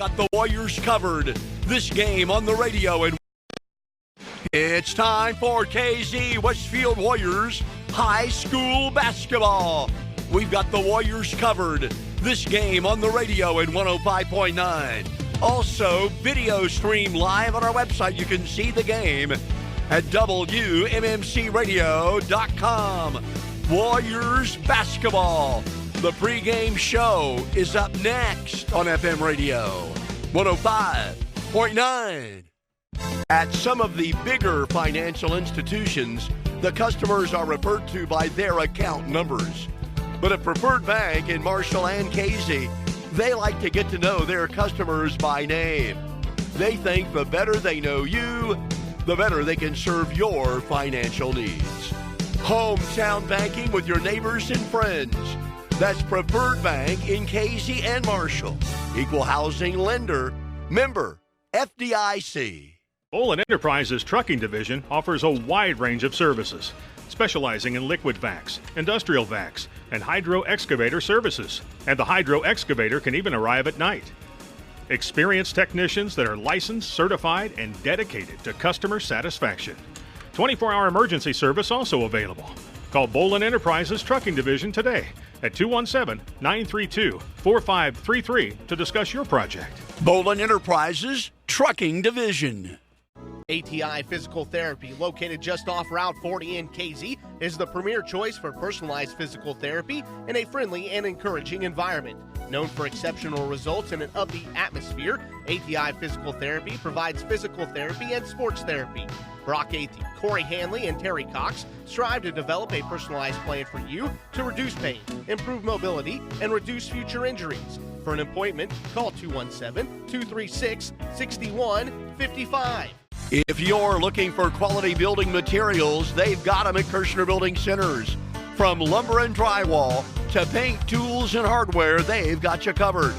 Got the Warriors covered. This game on the radio, and it's time for KZ Westfield Warriors High School Basketball. We've got the Warriors covered. This game on the radio at 105.9. Also, video stream live on our website. You can see the game at WMMCradio.com. Warriors basketball. The pregame show is up next on FM radio 105.9. At some of the bigger financial institutions, the customers are referred to by their account numbers. But at Preferred Bank in Marshall and Casey, they like to get to know their customers by name. They think the better they know you, the better they can serve your financial needs. Hometown banking with your neighbors and friends. That's Preferred Bank in Casey and Marshall. Equal housing lender. Member FDIC. Olin Enterprises Trucking Division offers a wide range of services, specializing in liquid vacs, industrial vacs, and hydro excavator services. And the hydro excavator can even arrive at night. Experienced technicians that are licensed, certified, and dedicated to customer satisfaction. 24-hour emergency service also available. Call Bolin Enterprises Trucking Division today at 217-932-4533 to discuss your project. Bolin Enterprises Trucking Division. ATI Physical Therapy, located just off Route 40 in KZ, is the premier choice for personalized physical therapy in a friendly and encouraging environment. Known for exceptional results in an upbeat atmosphere, ATI Physical Therapy provides physical therapy and sports therapy. Brock Athey, Corey Hanley, and Terry Cox strive to develop a personalized plan for you to reduce pain, improve mobility, and reduce future injuries. For an appointment, call 217-236-6155. If you're looking for quality building materials, they've got them at Kirshner Building Centers. From lumber and drywall to paint, tools, and hardware, they've got you covered.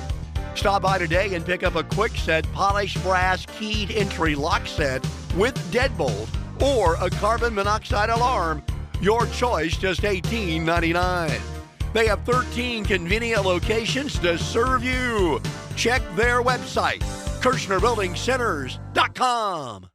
Stop by today and pick up a quick set polished brass keyed entry lock set with deadbolt or a carbon monoxide alarm. Your choice, just $18.99. They have 13 convenient locations to serve you. Check their website, KirshnerBuildingCenters.com.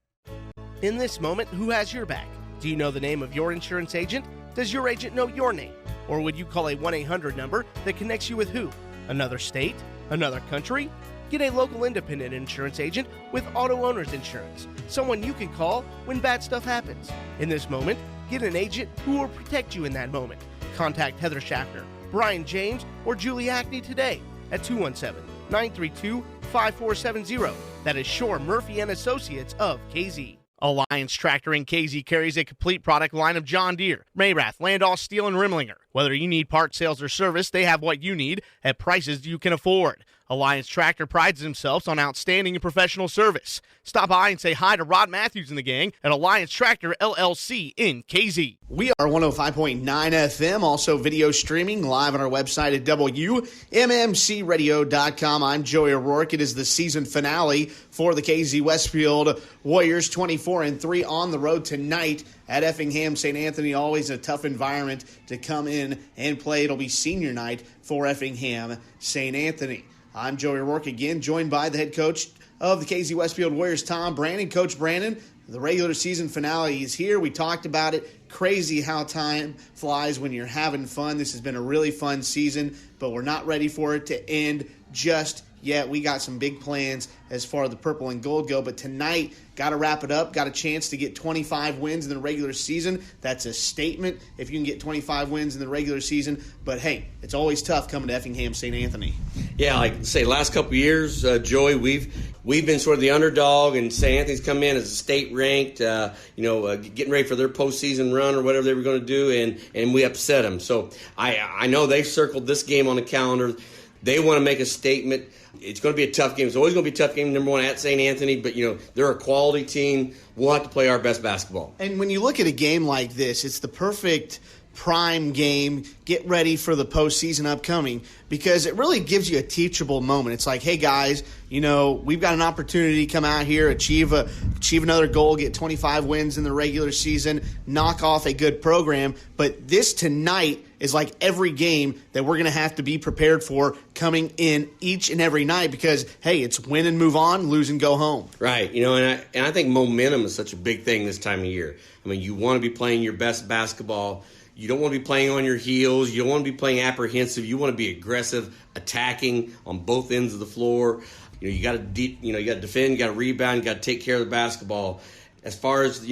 In this moment, who has your back? Do you know the name of your insurance agent? Does your agent know your name? Or would you call a 1-800 number that connects you with who? Another state? Another country? Get a local independent insurance agent with auto owner's insurance. Someone you can call when bad stuff happens. In this moment, get an agent who will protect you in that moment. Contact Heather Schaffner, Brian James, or Julie Hackney today at 217-932-5470. That is Shore Murphy and Associates of KZ. Alliance Tractor in KZ carries a complete product line of John Deere, Mayrath, Landau, Steel, and Rimlinger. Whether you need part sales or service, they have what you need at prices you can afford. Alliance Tractor prides themselves on outstanding and professional service. Stop by and say hi to Rod Matthews and the gang at Alliance Tractor LLC in KZ. We are 105.9 FM, also video streaming live on our website at WMMCradio.com. I'm Joey O'Rourke. It is the season finale for the KZ Westfield Warriors, 24-3 on the road tonight at Effingham St. Anthony. Always a tough environment to come in and play. It'll be senior night for Effingham St. Anthony. I'm Joey O'Rourke again, joined by the head coach of the KZ Westfield Warriors, Tom Brandon. Coach Brandon, the regular season finale is here. We talked about it. Crazy how time flies when you're having fun. This has been a really fun season, but we're not ready for it to end just yet. We got some big plans as far as the purple and gold go, but tonight, got to wrap it up. Got a chance to get 25 wins in the regular season. That's a statement if you can get 25 wins in the regular season. But, hey, it's always tough coming to Effingham St. Anthony. Yeah, like I say, last couple of years, Joey, we've been sort of the underdog, and St. Anthony's come in as a state-ranked, getting ready for their postseason run or whatever they were going to do, and we upset them. So I know they've circled this game on the calendar. They want to make a statement. It's going to be a tough game. It's always going to be a tough game, number one, at St. Anthony. But, they're a quality team. We'll have to play our best basketball. And when you look at a game like this, it's the perfect prime game. Get ready for the postseason upcoming because it really gives you a teachable moment. It's like, hey, guys, we've got an opportunity to come out here, achieve another goal, get 25 wins in the regular season, knock off a good program. But this tonight is like every game that we're going to have to be prepared for coming in each and every night because, hey, it's win and move on, lose and go home. Right. And I think momentum is such a big thing this time of year. I mean, you want to be playing your best basketball. You don't want to be playing on your heels. You don't want to be playing apprehensive. You want to be aggressive, attacking on both ends of the floor. You got to defend, you got to rebound, you got to take care of the basketball. As far as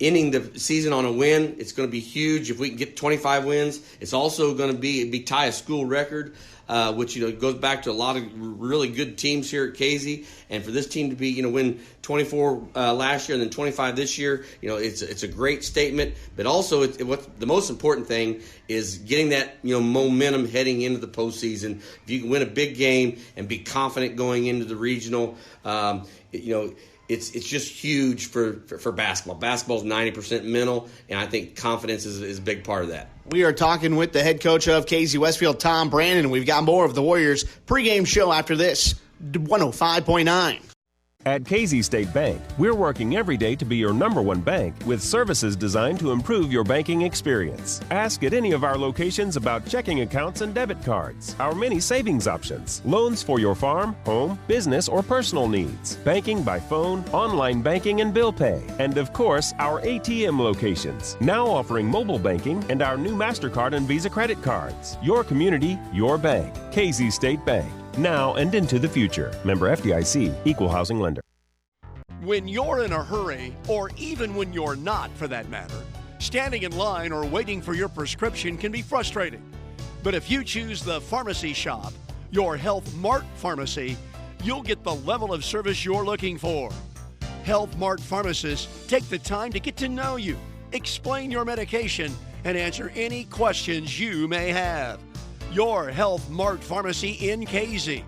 ending the season on a win, it's going to be huge. If we can get 25 wins, it's also going to be tie a school record, which goes back to a lot of really good teams here at Casey. And for this team to be win 24 last year and then 25 this year, it's a great statement. But also, what's the most important thing is getting that momentum heading into the postseason. If you can win a big game and be confident going into the regional, It's just huge for basketball. Basketball is 90% mental, and I think confidence is a big part of that. We are talking with the head coach of KZ Westfield, Tom Brandon. We've got more of the Warriors pregame show after this, 105.9. At KZ State Bank, we're working every day to be your #1 bank with services designed to improve your banking experience. Ask at any of our locations about checking accounts and debit cards, our many savings options, loans for your farm, home, business, or personal needs, banking by phone, online banking and bill pay, and of course, our ATM locations, now offering mobile banking and our new MasterCard and Visa credit cards. Your community, your bank. KZ State Bank. Now and into the future. Member FDIC, Equal Housing Lender. When you're in a hurry, or even when you're not for that matter, standing in line or waiting for your prescription can be frustrating. But if you choose the pharmacy shop, your Health Mart pharmacy, you'll get the level of service you're looking for. Health Mart pharmacists take the time to get to know you, explain your medication, and answer any questions you may have. Your Health Mart pharmacy in Casey.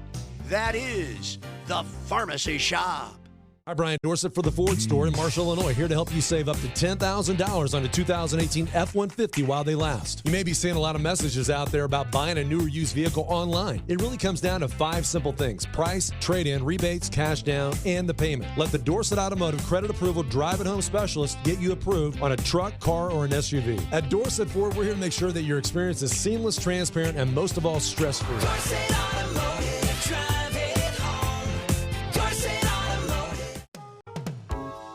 That is the pharmacy shop. Hi, Brian Dorsett for the Ford store in Marshall, Illinois, here to help you save up to $10,000 on a 2018 F-150 while they last. You may be seeing a lot of messages out there about buying a new or used vehicle online. It really comes down to 5 simple things: price, trade-in, rebates, cash down, and the payment. Let the Dorsett Automotive Credit Approval Drive-at-Home Specialist get you approved on a truck, car, or an SUV. At Dorsett Ford, we're here to make sure that your experience is seamless, transparent, and most of all, stress-free. Dorsett Automotive, drive it home. Dorsett Automotive.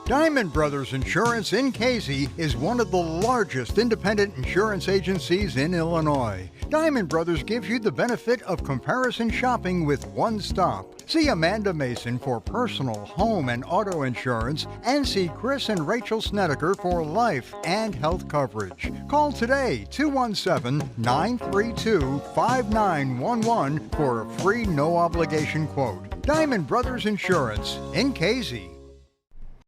Diamond Brothers Insurance in Casey is one of the largest independent insurance agencies in Illinois. Diamond Brothers gives you the benefit of comparison shopping with one stop. See Amanda Mason for personal, home, and auto insurance, and see Chris and Rachel Snedeker for life and health coverage. Call today, 217-932-5911 for a free no-obligation quote. Diamond Brothers Insurance in Casey.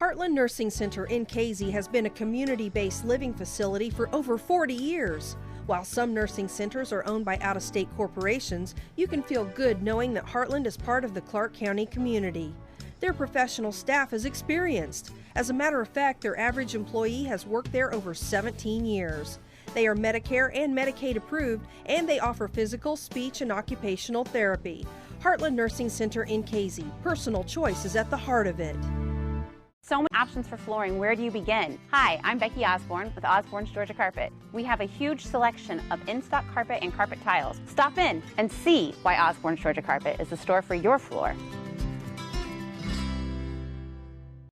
Heartland Nursing Center in Casey has been a community-based living facility for over 40 years. While some nursing centers are owned by out-of-state corporations, you can feel good knowing that Heartland is part of the Clark County community. Their professional staff is experienced. As a matter of fact, their average employee has worked there over 17 years. They are Medicare and Medicaid approved, and they offer physical, speech, and occupational therapy. Heartland Nursing Center in Casey. Personal choice is at the heart of it. So many options for flooring. Where do you begin? Hi, I'm Becky Osborne with Osborne's Georgia Carpet. We have a huge selection of in-stock carpet and carpet tiles. Stop in and see why Osborne's Georgia Carpet is the store for your floor.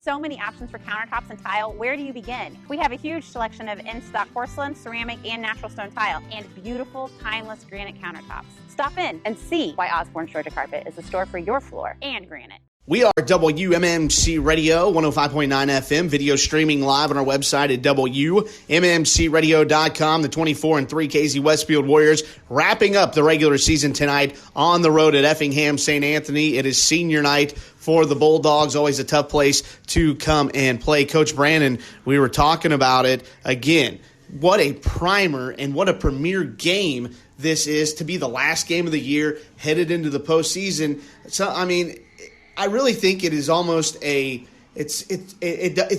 So many options for countertops and tile. Where do you begin? We have a huge selection of in-stock porcelain, ceramic, and natural stone tile, and beautiful, timeless granite countertops. Stop in and see why Osborne's Georgia Carpet is the store for your floor and granite. We are WMMC Radio, 105.9 FM, video streaming live on our website at WMMCradio.com. The 24-3 KZ Westfield Warriors wrapping up the regular season tonight on the road at Effingham St. Anthony. It is senior night for the Bulldogs, always a tough place to come and play. Coach Brandon, we were talking about it again. What a primer and what a premier game this is to be the last game of the year, headed into the postseason. So, I mean, I really think it is almost it's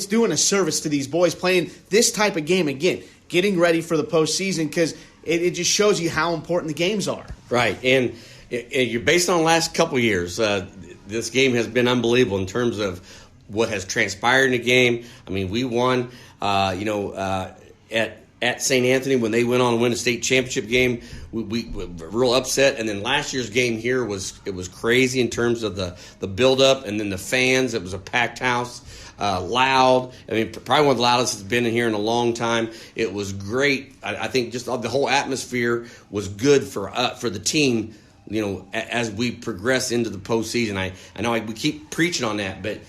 doing a service to these boys playing this type of game again, getting ready for the postseason, because it just shows you how important the games are. Right, and you're based on the last couple of years. The this game has been unbelievable in terms of what has transpired in the game. I mean, we won, at St. Anthony when they went on to win a state championship game. We were real upset. And then last year's game here was crazy in terms of the build-up and then the fans. It was a packed house, loud. I mean, probably one of the loudest it's been in here in a long time. It was great. I think just the whole atmosphere was good for the team, as we progress into the postseason. I know we keep preaching on that, but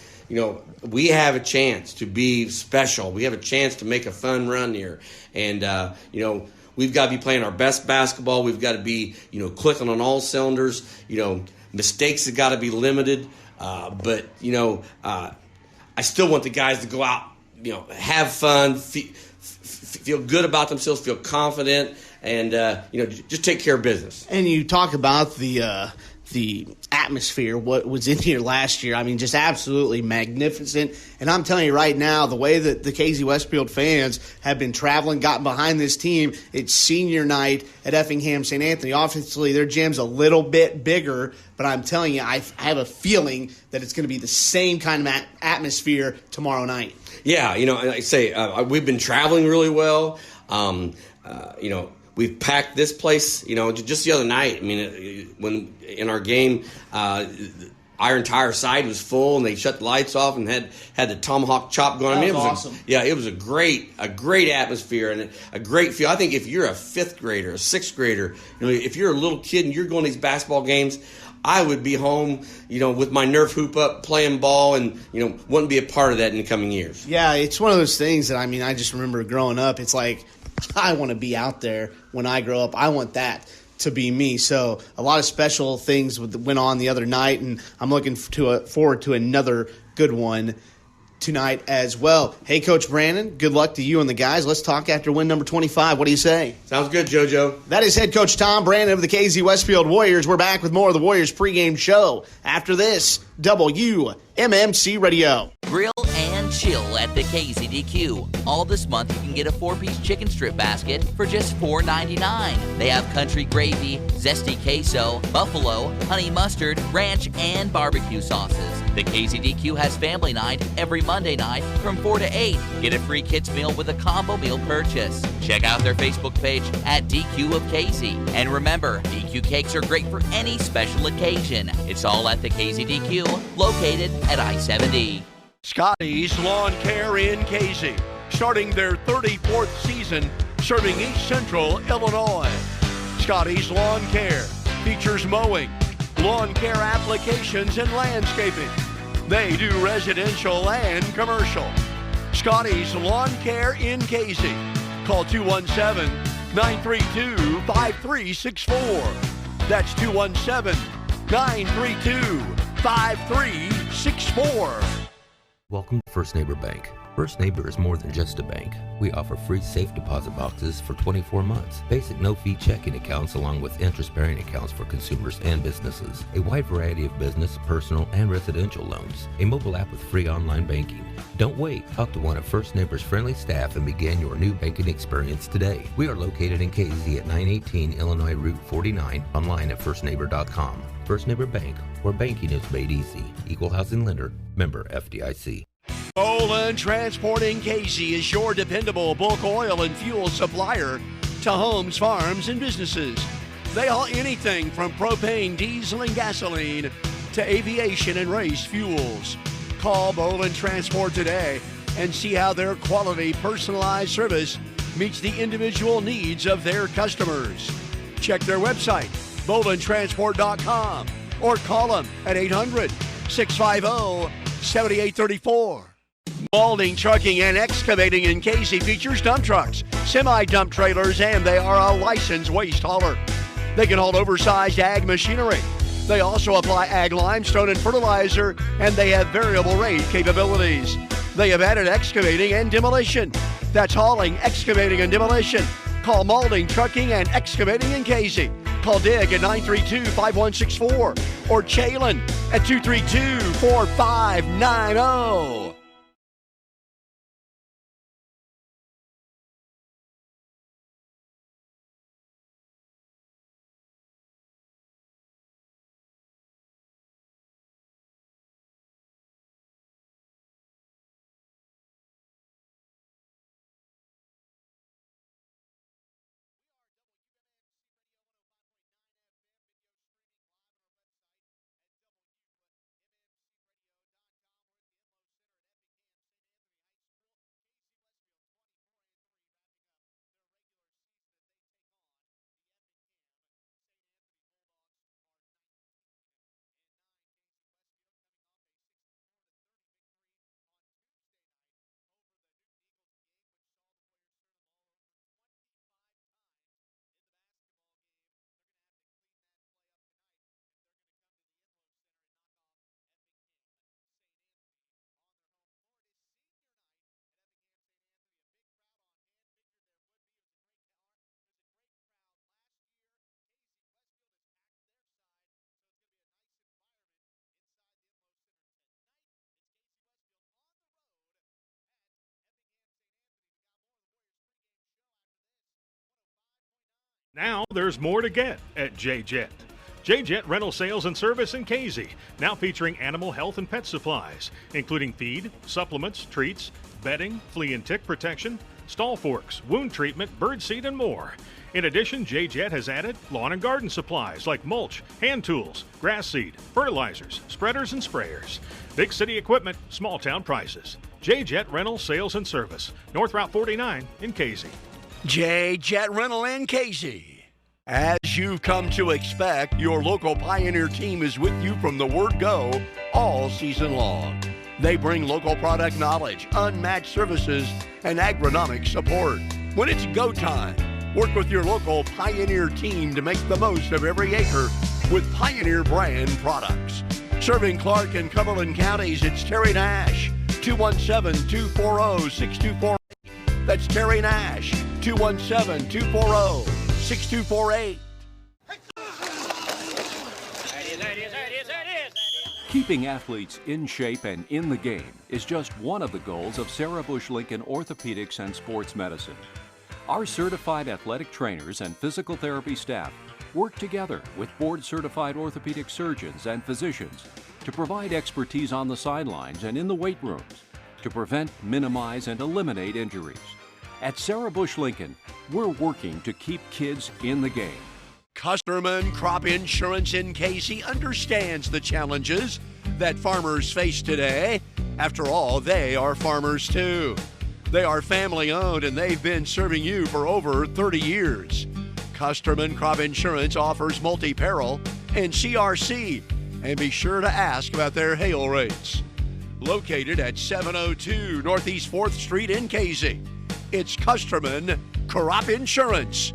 we have a chance to be special. We have a chance to make a fun run here. And, we've got to be playing our best basketball. We've got to be, clicking on all cylinders. Mistakes have got to be limited. But I still want the guys to go out, have fun, feel good about themselves, feel confident, and, just take care of business. And you talk about the atmosphere, what was in here last year. I mean, just absolutely magnificent. And I'm telling you right now, the way that the KZ Westfield fans have been traveling, gotten behind this team, it's senior night at Effingham St. Anthony. Obviously, their gym's a little bit bigger, but I'm telling you, I have a feeling that it's going to be the same kind of atmosphere tomorrow night. Yeah, I say we've been traveling really well. We've packed this place, just the other night. I mean, when in our game, our entire side was full, and they shut the lights off and had the tomahawk chop going. That was awesome. It was a great atmosphere and a great feel. I think if you're a fifth grader, a sixth grader, if you're a little kid and you're going to these basketball games, I would be home, with my Nerf hoop up, playing ball, and, wouldn't be a part of that in the coming years. Yeah, it's one of those things that, I just remember growing up. It's like, I want to be out there when I grow up. I want that to be me. So a lot of special things went on the other night, and I'm looking forward to another good one tonight as well. Hey, Coach Brandon, good luck to you and the guys. Let's talk after win number 25. What do you say? Sounds good, JoJo. That is head coach Tom Brandon of the KZ Westfield Warriors. We're back with more of the Warriors pregame show after this WMMC Radio. Grill and chill at the KZDQ. All this month you can get a 4-piece chicken strip basket for just $4.99. They have country gravy, zesty queso, buffalo, honey mustard, ranch, and barbecue sauces. The KZDQ has family night every Monday night from 4 to 8. Get a free kids meal with a combo meal purchase. Check out their Facebook page at DQ of KZ. And remember, DQ cakes are great for any special occasion. It's all at the KZDQ, located at I-70. Scotty's Lawn Care in KZ, starting their 34th season serving East Central Illinois. Scotty's Lawn Care features mowing, lawn care applications, and landscaping. They do residential and commercial. Scotty's Lawn Care in KZ. Call 217-932-5364. That's 217-932-5364. Welcome to First Neighbor Bank. First Neighbor is more than just a bank. We offer free safe deposit boxes for 24 months, basic no-fee checking accounts along with interest-bearing accounts for consumers and businesses, a wide variety of business, personal, and residential loans, a mobile app with free online banking. Don't wait. Talk to one of First Neighbor's friendly staff and begin your new banking experience today. We are located in KZ at 918 Illinois Route 49, online at firstneighbor.com. First Neighbor Bank, where banking is made easy. Equal housing lender, member FDIC. Olin Transporting KZ is your dependable bulk oil and fuel supplier to homes, farms, and businesses. They haul anything from propane, diesel, and gasoline to aviation and race fuels. Call Olin Transport today and see how their quality, personalized service meets the individual needs of their customers. Check their website, bolintransport.com, or call them at 800-650-7834. Balding Trucking and Excavating in KZ features dump trucks, semi-dump trailers, and they are a licensed waste hauler. They can haul oversized ag machinery. They also apply ag limestone and fertilizer, and they have variable rate capabilities. They have added excavating and demolition. That's hauling, excavating, and demolition. Call Balding Trucking and Excavating in KZ. Call Dig at 932-5164 or Chalin at 232-4590. Now there's more to get at J-Jet. J-Jet Rental Sales and Service in Casey, now featuring animal health and pet supplies, including feed, supplements, treats, bedding, flea and tick protection, stall forks, wound treatment, bird seed, and more. In addition, J-Jet has added lawn and garden supplies like mulch, hand tools, grass seed, fertilizers, spreaders, and sprayers. Big city equipment, small town prices. J-Jet Rental Sales and Service, North Route 49 in Casey. J-Jet Rental in Casey. As you've come to expect, your local Pioneer team is with you from the word go all season long. They bring local product knowledge, unmatched services, and agronomic support. When it's go time, work with your local Pioneer team to make the most of every acre with Pioneer brand products. Serving Clark and Cumberland counties, it's Terry Nash, 217-240-6248. That's Terry Nash, 217-240-6248. Keeping athletes in shape and in the game is just one of the goals of Sarah Bush Lincoln Orthopedics and Sports Medicine. Our certified athletic trainers and physical therapy staff work together with board-certified orthopedic surgeons and physicians to provide expertise on the sidelines and in the weight rooms to prevent, minimize, and eliminate injuries. At Sarah Bush Lincoln, we're working to keep kids in the game. Custerman Crop Insurance in Casey understands the challenges that farmers face today. After all, they are farmers too. They are family owned and they've been serving you for over 30 years. Custerman Crop Insurance offers multi-peril and CRC, and be sure to ask about their hail rates. Located at 702 Northeast 4th Street in Casey, it's Custerman Crop Insurance.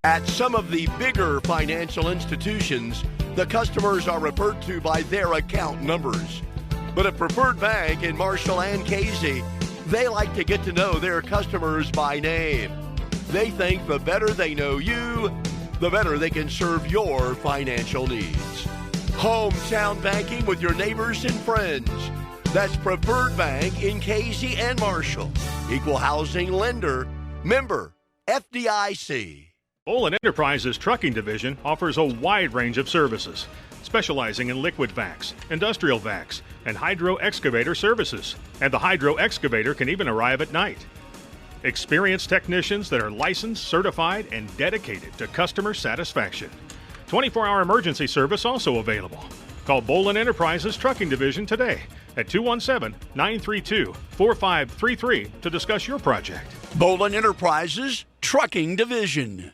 At some of the bigger financial institutions, the customers are referred to by their account numbers. But at Preferred Bank in Marshall and Casey, they like to get to know their customers by name. They think the better they know you, the better they can serve your financial needs. Hometown banking with your neighbors and friends. That's Preferred Bank in Casey and Marshall. Equal housing lender. Member FDIC. Olin Enterprises Trucking Division offers a wide range of services, specializing in liquid vacs, industrial vacs, and hydro excavator services. And the hydro excavator can even arrive at night. Experienced technicians that are licensed, certified, and dedicated to customer satisfaction. 24-hour emergency service also available. Call Bolin Enterprises Trucking Division today at 217-932-4533 to discuss your project. Bolin Enterprises Trucking Division.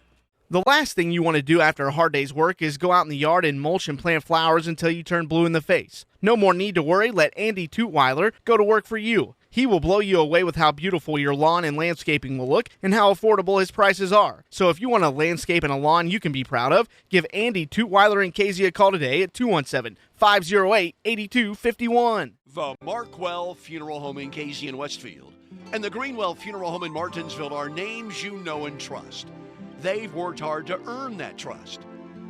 The last thing you want to do after a hard day's work is go out in the yard and mulch and plant flowers until you turn blue in the face. No more need to worry. Let Andy Tutweiler go to work for you. He will blow you away with how beautiful your lawn and landscaping will look and how affordable his prices are. So if you want a landscape and a lawn you can be proud of, give Andy Tutweiler and Casey a call today at 217-508-8251. The Markwell Funeral Home in Casey and Westfield and the Greenwell Funeral Home in Martinsville are names you know and trust. They've worked hard to earn that trust.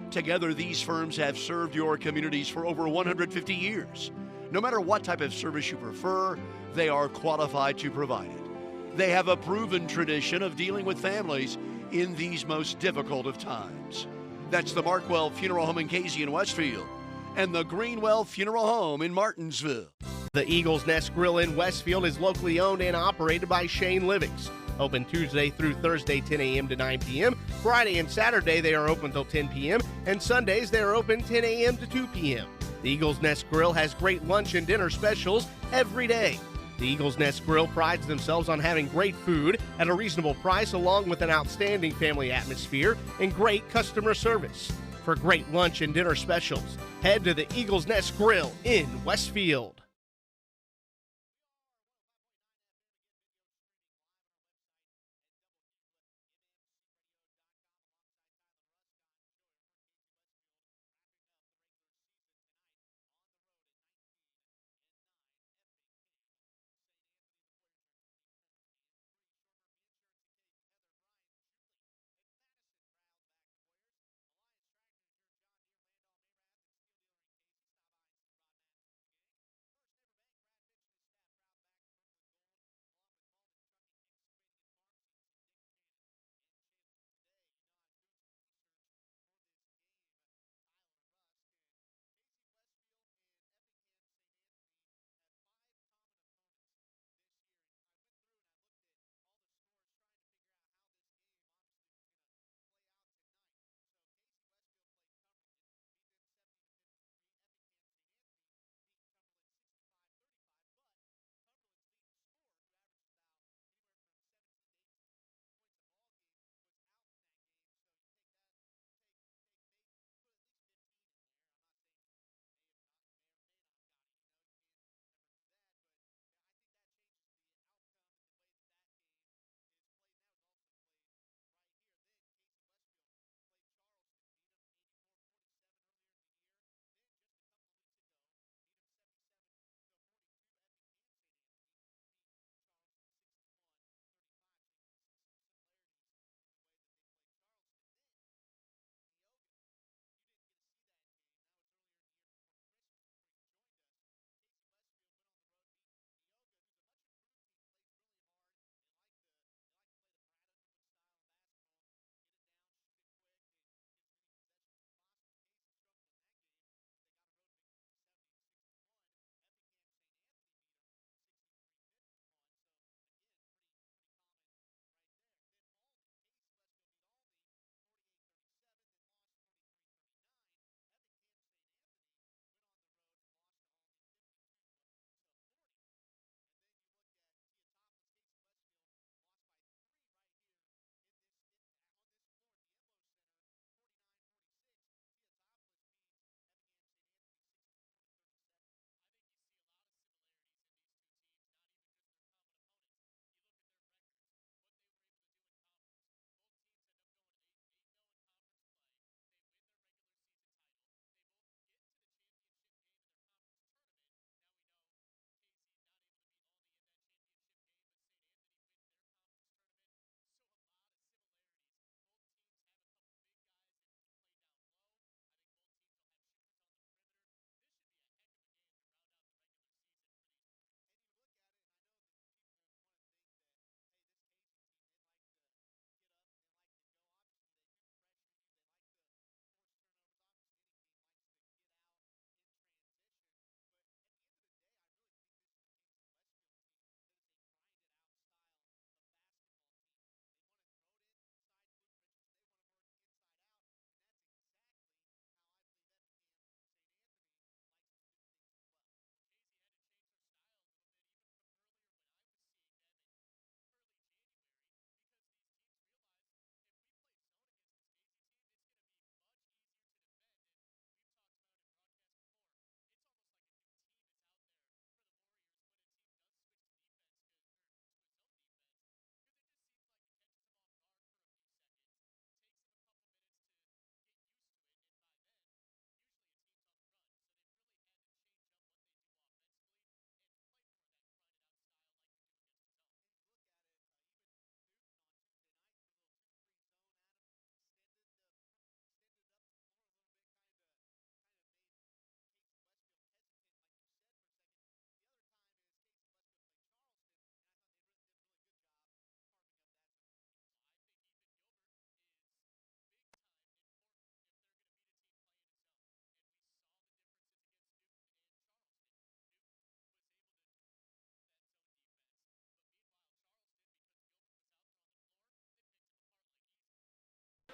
Together, these firms have served your communities for over 150 years. No matter what type of service you prefer, they are qualified to provide it. They have a proven tradition of dealing with families in these most difficult of times. That's the Markwell Funeral Home in Casey and Westfield and the Greenwell Funeral Home in Martinsville. The Eagles Nest Grill in Westfield is locally owned and operated by Shane Livings. Open Tuesday through Thursday, 10 a.m. to 9 p.m. Friday and Saturday, they are open till 10 p.m. And Sundays, they are open 10 a.m. to 2 p.m. The Eagles Nest Grill has great lunch and dinner specials every day. The Eagles Nest Grill prides themselves on having great food at a reasonable price, along with an outstanding family atmosphere and great customer service. For great lunch and dinner specials, head to the Eagles Nest Grill in Westfield.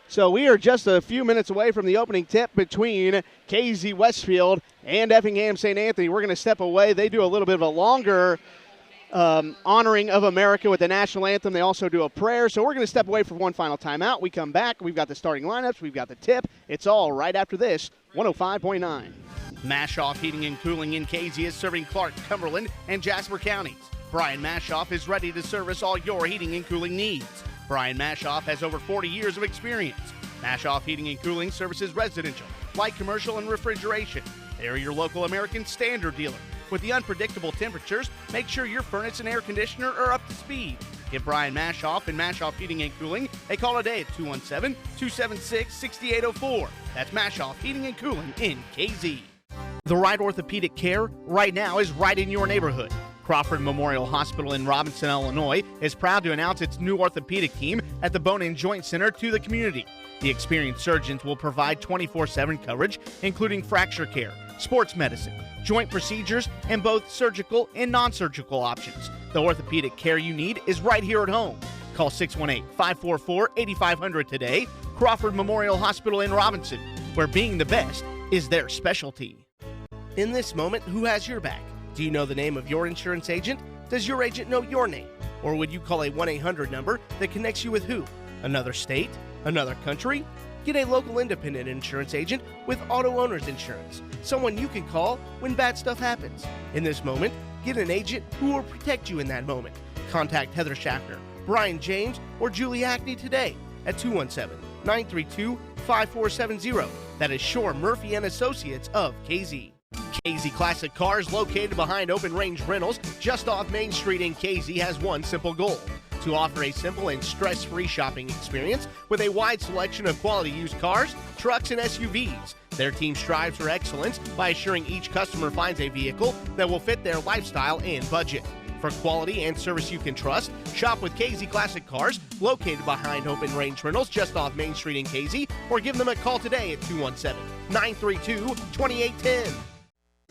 So we are just a few minutes away from the opening tip between KZ Westfield and Effingham St. Anthony. We're going to step away. They do a little bit of a longer honoring of America with the national anthem. They also do a prayer. So we're going to step away for one final timeout. We come back. We've got the starting lineups. We've got the tip. It's all right after this. 105.9. Mashoff Heating and Cooling in KZ is serving Clark, Cumberland, and Jasper counties. Brian Mashoff is ready to service all your heating and cooling needs. Brian Mashoff has over 40 years of experience. Mashoff Heating and Cooling services residential, light commercial, and refrigeration. They are your local American Standard dealer. With the unpredictable temperatures, make sure your furnace and air conditioner are up to speed. Give Brian Mashoff and Mashoff Heating and Cooling a call today at 217-276-6804. That's Mashoff Heating and Cooling in KZ. The right orthopedic care right now is right in your neighborhood. Crawford Memorial Hospital in Robinson, Illinois is proud to announce its new orthopedic team at the Bone and Joint Center to the community. The experienced surgeons will provide 24/7 coverage, including fracture care, sports medicine, joint procedures, and both surgical and non-surgical options. The orthopedic care you need is right here at home. Call 618-544-8500 today. Crawford Memorial Hospital in Robinson, where being the best is their specialty. In this moment, who has your back? Do you know the name of your insurance agent? Does your agent know your name? Or would you call a 1-800 number that connects you with who? Another state? Another country? Get a local independent insurance agent with auto owner's insurance. Someone you can call when bad stuff happens. In this moment, get an agent who will protect you in that moment. Contact Heather Schaffner, Brian James, or Julie Hackney today at 217-932-5470. That is Shore Murphy and Associates of KZ. KZ Classic Cars, located behind Open Range Rentals, just off Main Street in KZ, has one simple goal: to offer a simple and stress-free shopping experience with a wide selection of quality used cars, trucks, and SUVs. Their team strives for excellence by assuring each customer finds a vehicle that will fit their lifestyle and budget. For quality and service you can trust, shop with KZ Classic Cars, located behind Open Range Rentals, just off Main Street in KZ, or give them a call today at 217-932-2810.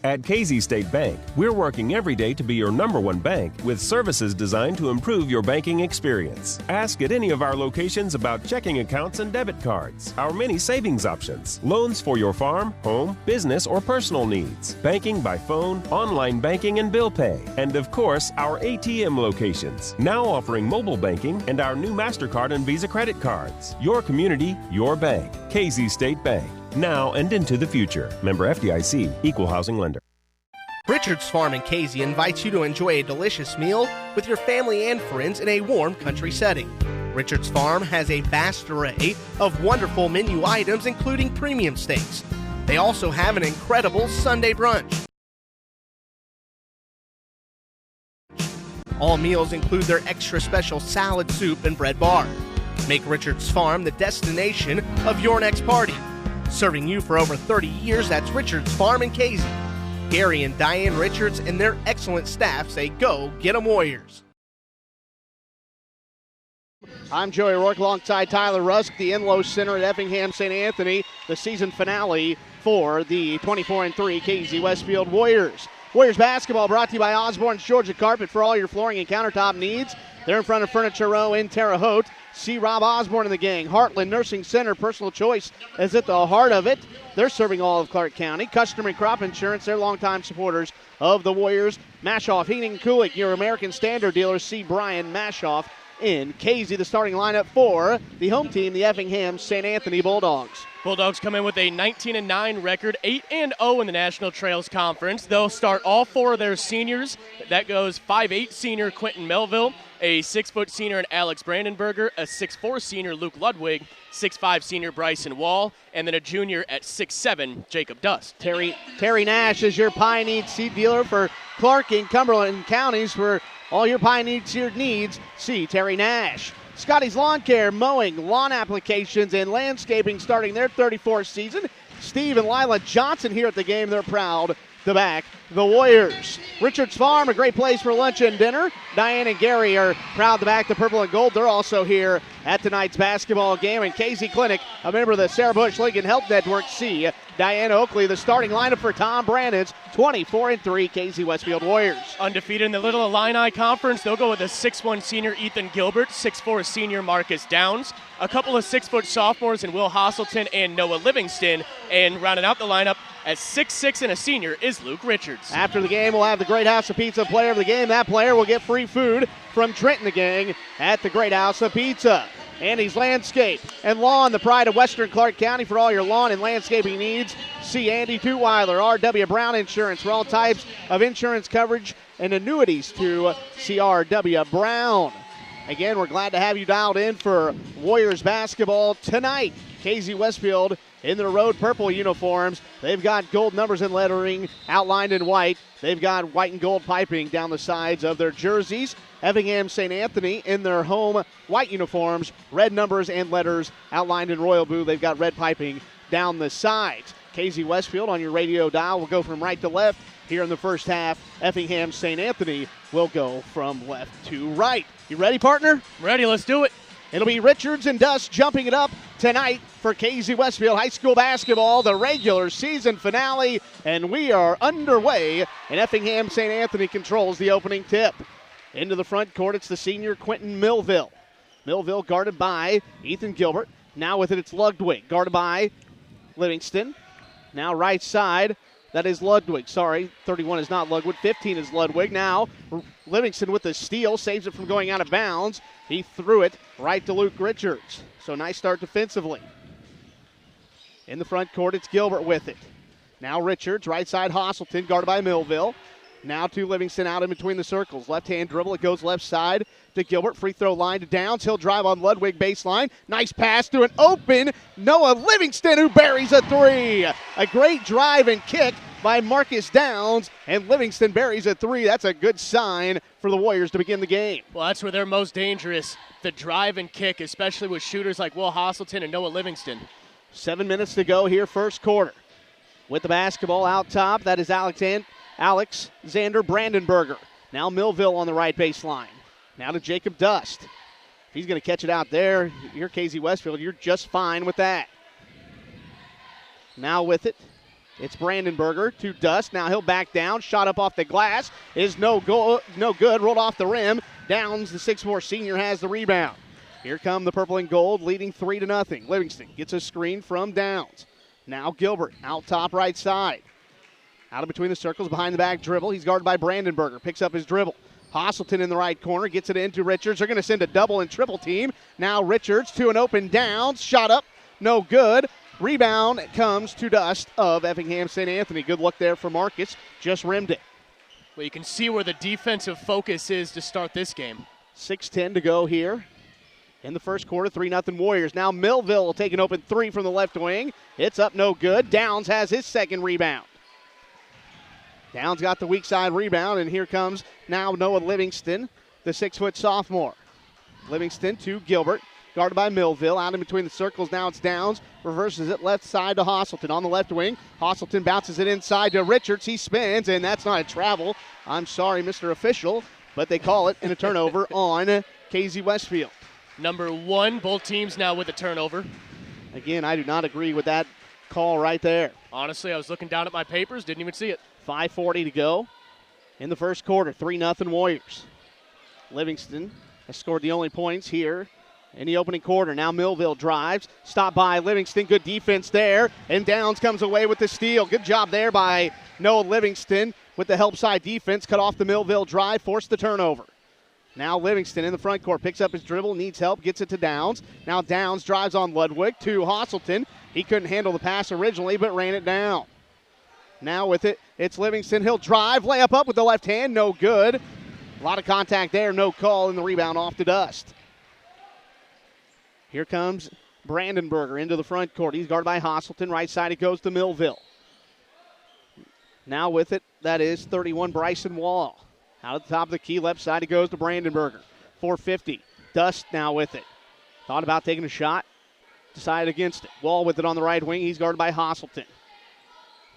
At KZ State Bank, we're working every day to be your #1 bank with services designed to improve your banking experience. Ask at any of our locations about checking accounts and debit cards, our many savings options, loans for your farm, home, business, or personal needs, banking by phone, online banking, and bill pay, and of course, our ATM locations, now offering mobile banking and our new MasterCard and Visa credit cards. Your community, your bank. KZ State Bank. Now and into the future. Member FDIC, Equal Housing Lender. Richard's Farm in KZ invites you to enjoy a delicious meal with your family and friends in a warm country setting. Richard's Farm has a vast array of wonderful menu items, including premium steaks. They also have an incredible Sunday brunch. All meals include their extra special salad, soup, and bread bar. Make Richard's Farm the destination of your next party. Serving you for over 30 years, that's Richard's Farm in KZ. Gary and Diane Richards and their excellent staff say, go get 'em Warriors. I'm Joey Rourke alongside Tyler Rusk, the Enlow Center at Effingham St. Anthony, the season finale for the 24-3 KZ Westfield Warriors. Warriors basketball brought to you by Osborne's Georgia Carpet for all your flooring and countertop needs. They're in front of Furniture Row in Terre Haute. See Rob Osborne and the gang. Heartland Nursing Center, personal choice is at the heart of it. They're serving all of Clark County. Customary Crop Insurance, they're longtime supporters of the Warriors. Mashoff Heating and Cooling, your American Standard dealer. See Brian Mashoff in KZ, the starting lineup for the home team, the Effingham St. Anthony Bulldogs. Bulldogs come in with a 19-9 record, 8-0 in the National Trails Conference. They'll start all four of their seniors. That goes 5'8" senior Quentin Melville, a 6' senior Alex Brandenberger, a 6'4" senior Luke Ludwig, 6'5" senior Bryson Wall, and then a junior at 6'7", Jacob Dust. Terry Nash is your Pine Need seed dealer for Clark and Cumberland counties. For all your Pine Need seed needs, see Terry Nash. Scotty's Lawn Care, mowing, lawn applications, and landscaping, starting their 34th season. Steve and Lila Johnson here at the game. They're proud to back the Warriors. Richards Farm, a great place for lunch and dinner. Diane and Gary are proud to back the purple and gold. They're also here at tonight's basketball game. And Casey Clinic, a member of the Sarah Bush Lincoln Health Network, C. Diane Oakley, the starting lineup for Tom Brandon's 24-3 Casey Westfield Warriors. Undefeated in the Little Illini Conference, they'll go with a 6'1 senior Ethan Gilbert, 6'4 senior Marcus Downs, a couple of 6-foot sophomores in Will Hosselton and Noah Livingston, and rounding out the lineup at 6'6 and a senior is Luke Richards. After the game, we'll have the Great House of Pizza player of the game. That player will get free food from Trenton the Gang at the Great House of Pizza. Andy's Landscape and Lawn, the pride of Western Clark County. For all your lawn and landscaping needs, see Andy Tutwiler. R.W. Brown Insurance for all types of insurance coverage and annuities to see R.W. Brown. Again, we're glad to have you dialed in for Warriors basketball tonight. Casey Westfield in their road purple uniforms. They've got gold numbers and lettering outlined in white. They've got white and gold piping down the sides of their jerseys. Effingham St. Anthony in their home white uniforms, red numbers and letters outlined in royal blue. They've got red piping down the sides. Casey Westfield on your radio dial will go from right to left here in the first half. Effingham St. Anthony will go from left to right. You ready, partner? Ready, let's do it. It'll be Richards and Dust jumping it up tonight for Casey Westfield High School basketball, the regular season finale, and we are underway, and Effingham St. Anthony controls the opening tip. Into the front court, it's the senior Quentin Millville. Millville guarded by Ethan Gilbert. Now with it, it's Ludwig, guarded by Livingston. Now right side, that is Ludwig. Sorry, 31 is not Ludwig, 15 is Ludwig. Now Livingston with the steal, saves it from going out of bounds. He threw it right to Luke Richards. So nice start defensively. In the front court, it's Gilbert with it. Now Richards, right side Hosselton, guarded by Millville. Now to Livingston out in between the circles. Left-hand dribble, it goes left side to Gilbert. Free throw line to Downs. He'll drive on Ludwig baseline. Nice pass to an open Noah Livingston, who buries a three. A great drive and kick by Marcus Downs, and Livingston buries a three. That's a good sign for the Warriors to begin the game. Well, that's where they're most dangerous, the drive and kick, especially with shooters like Will Hosselton and Noah Livingston. 7 minutes to go here, first quarter. With the basketball out top, that is Alexander Brandenberger. Now Millville on the right baseline. Now to Jacob Dust. If he's going to catch it out there, you're Casey Westfield. You're just fine with that. Now with it, it's Brandenberger to Dust. Now he'll back down. Shot up off the glass is no good. Rolled off the rim. Downs, the 6'4 senior, has the rebound. Here come the purple and gold, leading 3-0. Livingston gets a screen from Downs. Now Gilbert out top right side. Out of between the circles, behind the back dribble. He's guarded by Brandenberger. Picks up his dribble. Hosselton in the right corner. Gets it into Richards. They're going to send a double and triple team. Now Richards to an open Downs. Shot up. No good. Rebound comes to Dust of Effingham St. Anthony. Good look there for Marcus. Just rimmed it. Well, you can see where the defensive focus is to start this game. 6:10 to go here in the first quarter. 3-0 Warriors. Now Millville will take an open three from the left wing. It's up, no good. Downs has his second rebound. Downs got the weak side rebound, and here comes now Noah Livingston, the 6-foot sophomore. Livingston to Gilbert, guarded by Millville. Out in between the circles, now it's Downs. Reverses it left side to Hosselton on the left wing. Hosselton bounces it inside to Richards. He spins, and that's not a travel. I'm sorry, Mr. Official, but they call it in a turnover on Casey Westfield. Number one, both teams now with a turnover. Again, I do not agree with that call right there. Honestly, I was looking down at my papers, didn't even see it. 5:40 to go in the first quarter. 3-0 Warriors. Livingston has scored the only points here in the opening quarter. Now Millville drives. Stopped by Livingston. Good defense there. And Downs comes away with the steal. Good job there by Noah Livingston with the help side defense. Cut off the Millville drive. Forced the turnover. Now Livingston in the front court. Picks up his dribble. Needs help. Gets it to Downs. Now Downs drives on Ludwig to Hosselton. He couldn't handle the pass originally, but ran it down. Now with it, it's Livingston. He'll drive, layup up with the left hand, no good. A lot of contact there, no call, and the rebound off to Dust. Here comes Brandenberger into the front court. He's guarded by Hosselton. Right side, it goes to Millville. Now with it, that is 31 Bryson Wall. Out at the top of the key, left side, it goes to Brandenberger. 450. Dust now with it. Thought about taking a shot. Decided against it. Wall with it on the right wing. He's guarded by Hosselton.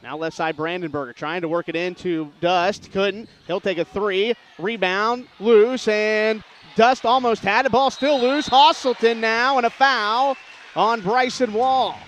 Now left side, Brandenburger trying to work it into Dust. Couldn't. He'll take a three. Rebound, loose, and Dust almost had it. Ball still loose. Hosselton now, and a foul on Bryson Wall.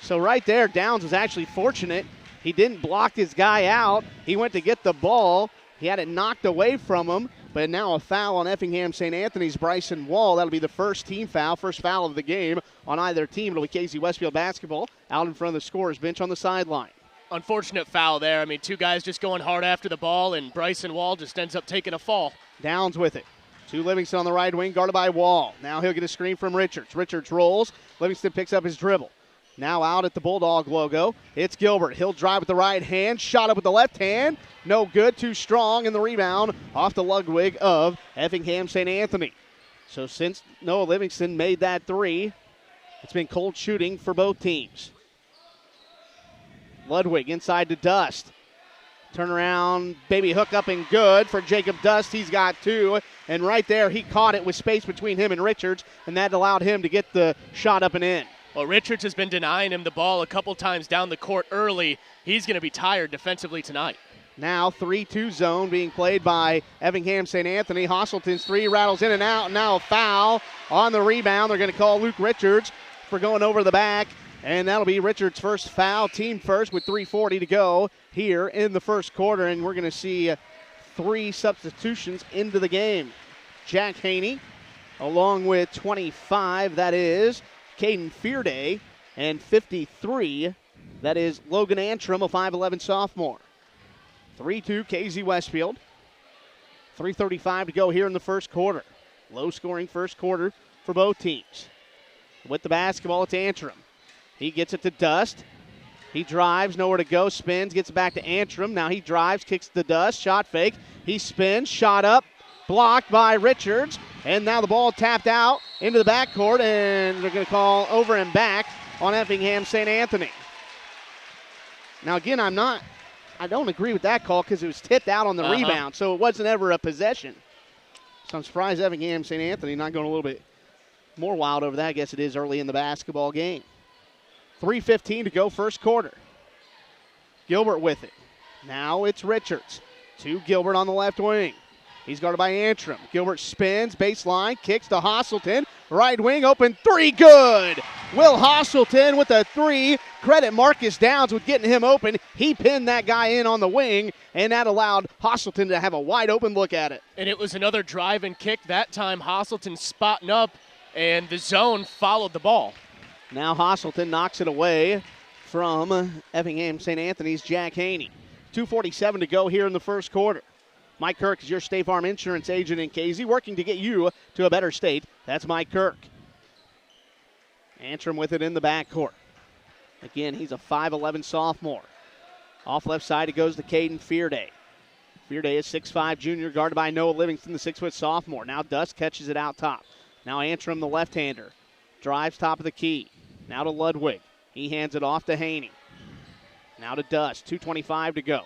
So right there, Downs was actually fortunate. He didn't block his guy out. He went to get the ball. He had it knocked away from him. But now a foul on Effingham St. Anthony's Bryson Wall. That'll be the first team foul, first foul of the game on either team. It'll be KZ Westfield basketball out in front of the scorer's bench on the sideline. Unfortunate foul there. I mean, two guys just going hard after the ball, and Bryson Wall just ends up taking a fall. Downs with it. To Livingston on the right wing, guarded by Wall. Now he'll get a screen from Richards. Richards rolls. Livingston picks up his dribble. Now out at the Bulldog logo, it's Gilbert. He'll drive with the right hand, shot up with the left hand. No good, too strong, and the rebound off the Ludwig of Effingham St. Anthony. So since Noah Livingston made that three, it's been cold shooting for both teams. Ludwig inside to Dust. Turnaround, baby hook up and good for Jacob Dust. He's got two, and right there he caught it with space between him and Richards, and that allowed him to get the shot up and in. Well, Richards has been denying him the ball a couple times down the court early. He's going to be tired defensively tonight. Now 3-2 zone being played by Effingham St. Anthony. Hosselton's three rattles in and out. Now a foul on the rebound. They're going to call Luke Richards for going over the back. And that'll be Richards' first foul, team first with 3:40 to go here in the first quarter. And we're going to see three substitutions into the game. Jack Haney along with 25, that is Caden Fearday, and 53, that is Logan Antrim, a 5'11 sophomore. 3-2 KZ Westfield. 3:35 to go here in the first quarter. Low-scoring first quarter for both teams. With the basketball, it's Antrim. He gets it to Dust. He drives, nowhere to go, spins, gets it back to Antrim. Now he drives, kicks the Dust, shot fake. He spins, shot up, blocked by Richards. And now the ball tapped out into the backcourt, and they're going to call over and back on Effingham St. Anthony. Now, again, I don't agree with that call because it was tipped out on the rebound, so it wasn't ever a possession. So I'm surprised Effingham St. Anthony not going a little bit more wild over that. I guess it is early in the basketball game. 3:15 to go first quarter. Gilbert with it. Now it's Richards. To Gilbert on the left wing. He's guarded by Antrim. Gilbert spins, baseline, kicks to Hosselton. Right wing, open three, good. Will Hosselton with a three. Credit Marcus Downs with getting him open. He pinned that guy in on the wing, and that allowed Hosselton to have a wide open look at it. And it was another drive and kick. That time Hosselton spotting up, and the zone followed the ball. Now Hosselton knocks it away from Effingham St. Anthony's Jack Haney. 2:47 to go here in the first quarter. Mike Kirk is your State Farm insurance agent in KZ, working to get you to a better state. That's Mike Kirk. Antrim with it in the backcourt. Again, he's a 5'11 sophomore. Off left side, it goes to Caden Fearday. Fearday is 6'5 junior, guarded by Noah Livingston, the 6-foot sophomore. Now Dust catches it out top. Now Antrim, the left-hander, drives top of the key. Now to Ludwig. He hands it off to Haney. Now to Dust. 2:25 to go.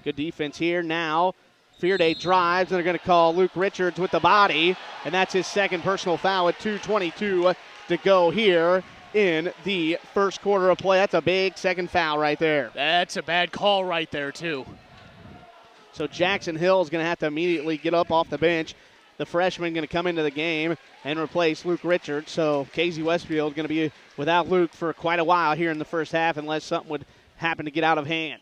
Good defense here. Now Fearday drives, and they're going to call Luke Richards with the body, and that's his second personal foul at 2:22 to go here in the first quarter of play. That's a big second foul right there. That's a bad call right there, too. So Jackson Hill is going to have to immediately get up off the bench. The freshman going to come into the game and replace Luke Richards. So KZ Westfield going to be without Luke for quite a while here in the first half unless something would happen to get out of hand.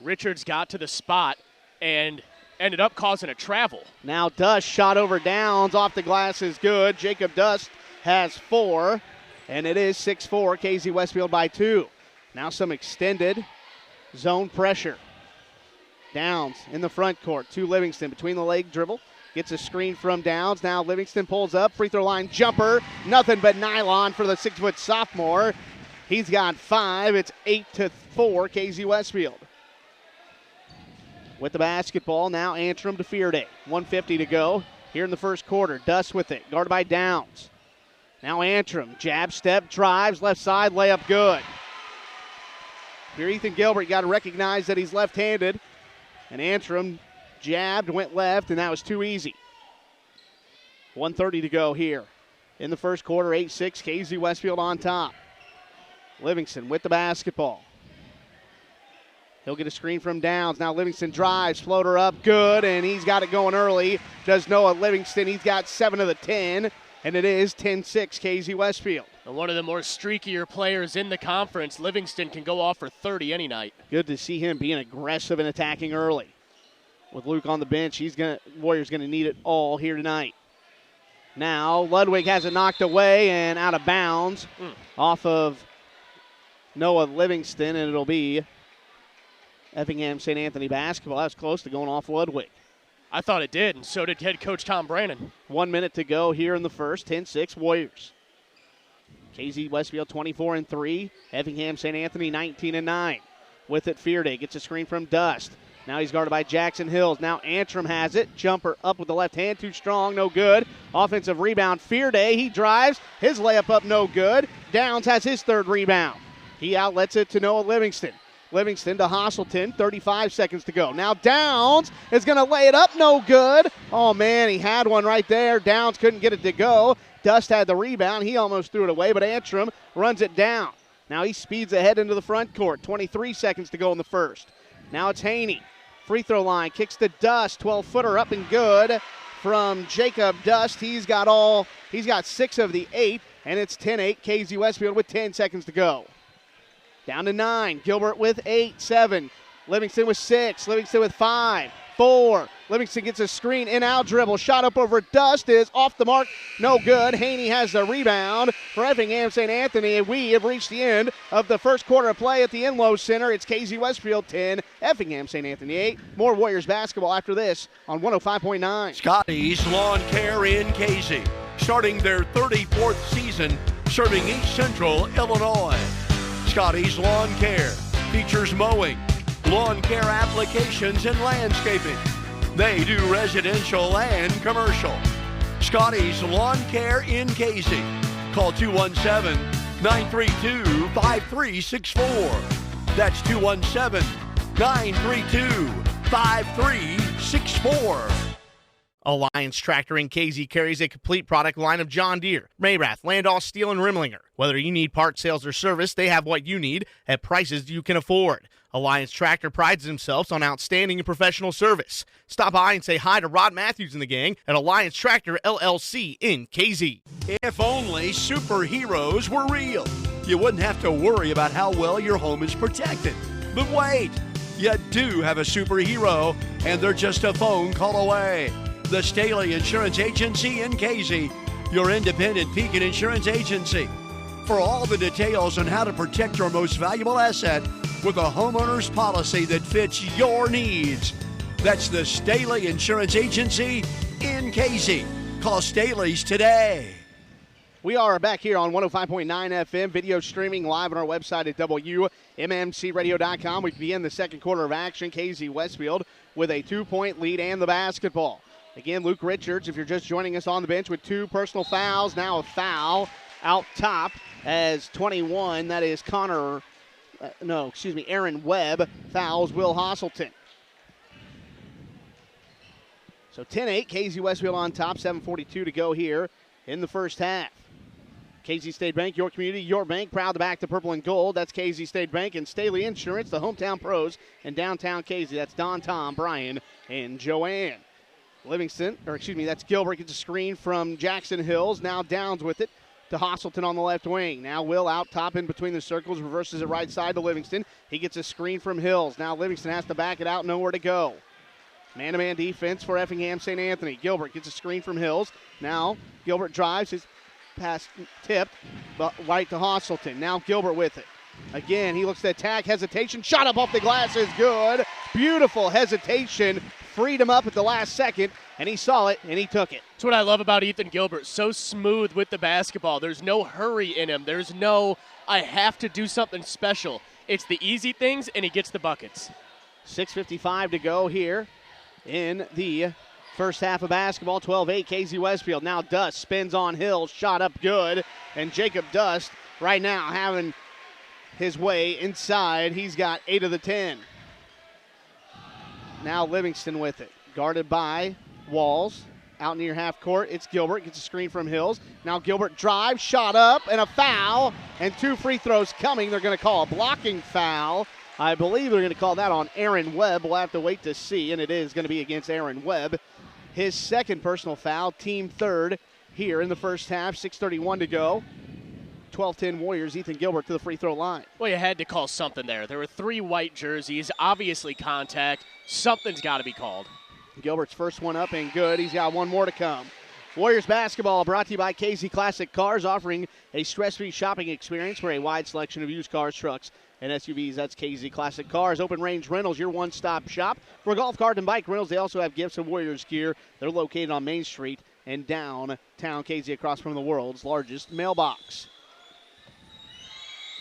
Richards got to the spot and ended up causing a travel. Now Dust shot over Downs. Off the glass is good. Jacob Dust has 4, and it is 6-4. KZ Westfield by 2. Now some extended zone pressure. Downs in the front court to Livingston between the leg dribble. Gets a screen from Downs. Now Livingston pulls up. Free throw line jumper. Nothing but nylon for the 6-foot sophomore. He's got 5. It's 8-4 KZ Westfield. With the basketball, now Antrim to Fearday. 1:50 to go here in the first quarter. Dust with it, guarded by Downs. Now Antrim, jab step, drives, left side, layup good. Here Ethan Gilbert, you got to recognize that he's left-handed. And Antrim jabbed, went left, and that was too easy. 1:30 to go here in the first quarter. 8-6, KZ Westfield on top. Livingston with the basketball. He'll get a screen from Downs. Now Livingston drives, floater up, good, and he's got it going early. Does Noah Livingston. He's got 7 of the 10, and it is 10-6 KZ Westfield. And one of the more streakier players in the conference, Livingston can go off for 30 any night. Good to see him being aggressive and attacking early. With Luke on the bench, Warriors going to need it all here tonight. Now Ludwig has it knocked away and out of bounds off of Noah Livingston, and it'll be Effingham St. Anthony basketball. That was close to going off Ludwig. I thought it did, and so did head coach Tom Brannon. 1 minute to go here in the first. 10-6 Warriors. KZ Westfield 24-3. Effingham St. Anthony 19-9. With it, Fearday gets a screen from Dust. Now he's guarded by Jackson Hills. Now Antrim has it. Jumper up with the left hand. Too strong. No good. Offensive rebound. Fearday. He drives. His layup up. No good. Downs has his third rebound. He outlets it to Noah Livingston. Livingston to Hosselton. 35 seconds to go. Now Downs is going to lay it up. No good. Oh, man. He had one right there. Downs couldn't get it to go. Dust had the rebound. He almost threw it away, but Antrim runs it down. Now he speeds ahead into the front court. 23 seconds to go in the first. Now it's Haney. Free throw line. Kicks to Dust. 12-footer up and good from Jacob Dust. He's got 6 of the 8, and it's 10-8 KZ Westfield with 10 seconds to go. Down to 9. Gilbert with 8, 7. Livingston with 6. Livingston with 5, 4. Livingston gets a screen, in-out dribble. Shot up over Dust is off the mark. No good. Haney has the rebound for Effingham St. Anthony, and we have reached the end of the first quarter of play at the Enlow Center. It's KZ Westfield 10, Effingham St. Anthony 8. More Warriors basketball after this on 105.9. Scotty's Lawn Care in KZ, starting their 34th season serving East Central Illinois. Scotty's Lawn Care features mowing, lawn care applications, and landscaping. They do residential and commercial. Scotty's Lawn Care in KZ. Call 217-932-5364. That's 217-932-5364. Alliance Tractor in KZ carries a complete product line of John Deere, Mayrath, Landau, Steel, and Rimlinger. Whether you need part sales or service, they have what you need at prices you can afford. Alliance Tractor prides themselves on outstanding and professional service. Stop by and say hi to Rod Matthews and the gang at Alliance Tractor LLC in KZ. If only superheroes were real, you wouldn't have to worry about how well your home is protected. But wait, you do have a superhero, and they're just a phone call away. The Staley Insurance Agency in KZ, your independent Pekin insurance agency. For all the details on how to protect your most valuable asset with a homeowner's policy that fits your needs, that's the Staley Insurance Agency in KZ. Call Staley's today. We are back here on 105.9 FM, video streaming live on our website at WMMCradio.com. We begin the second quarter of action. KZ Westfield with a 2-point lead and the basketball. Again, Luke Richards, if you're just joining us on the bench, with 2 personal fouls. Now a foul out top as 21. That is Aaron Webb fouls Will Hosselton. So 10-8, KZ Westfield on top, 7:42 to go here in the first half. KZ State Bank, your community, your bank, proud to back the purple and gold. That's KZ State Bank and Staley Insurance, the hometown pros in downtown KZ. That's Don, Tom, Brian, and Joanne. That's Gilbert gets a screen from Jackson Hills. Now Downs with it to Hosselton on the left wing. Now Will out top in between the circles, reverses it right side to Livingston. He gets a screen from Hills. Now Livingston has to back it out, nowhere to go. Man-to-man defense for Effingham St. Anthony. Gilbert gets a screen from Hills. Now Gilbert drives, his pass tipped, but right to Hosselton. Now Gilbert with it. Again, he looks to attack, hesitation, shot up off the glass is good. Beautiful hesitation, freed him up at the last second, and he saw it, and he took it. That's what I love about Ethan Gilbert. So smooth with the basketball. There's no hurry in him. There's no, I have to do something special. It's the easy things, and he gets the buckets. 6:55 to go here in the first half of basketball. 12-8 KZ Westfield. Now Dust spins on Hills, shot up good, and Jacob Dust right now having his way inside. He's got 8 of the 10. Now Livingston with it. Guarded by Walls. Out near half court, it's Gilbert. Gets a screen from Hills. Now Gilbert drives, shot up, and a foul. And 2 free throws coming. They're going to call a blocking foul I believe they're going to call that on Aaron Webb. We'll have to wait to see, and it is going to be against Aaron Webb. His second personal foul, team third here in the first half, 6:31 to go. 12-10 Warriors, Ethan Gilbert to the free throw line. Well, you had to call something there. There were 3 white jerseys, obviously contact. Something's got to be called. Gilbert's first one up and good. He's got one more to come. Warriors basketball brought to you by KZ Classic Cars, offering a stress-free shopping experience for a wide selection of used cars, trucks, and SUVs. That's KZ Classic Cars. Open Range Rentals, your one-stop shop for golf cart and bike rentals. They also have gifts and Warriors gear. They're located on Main Street and downtown KZ, across from the world's largest mailbox.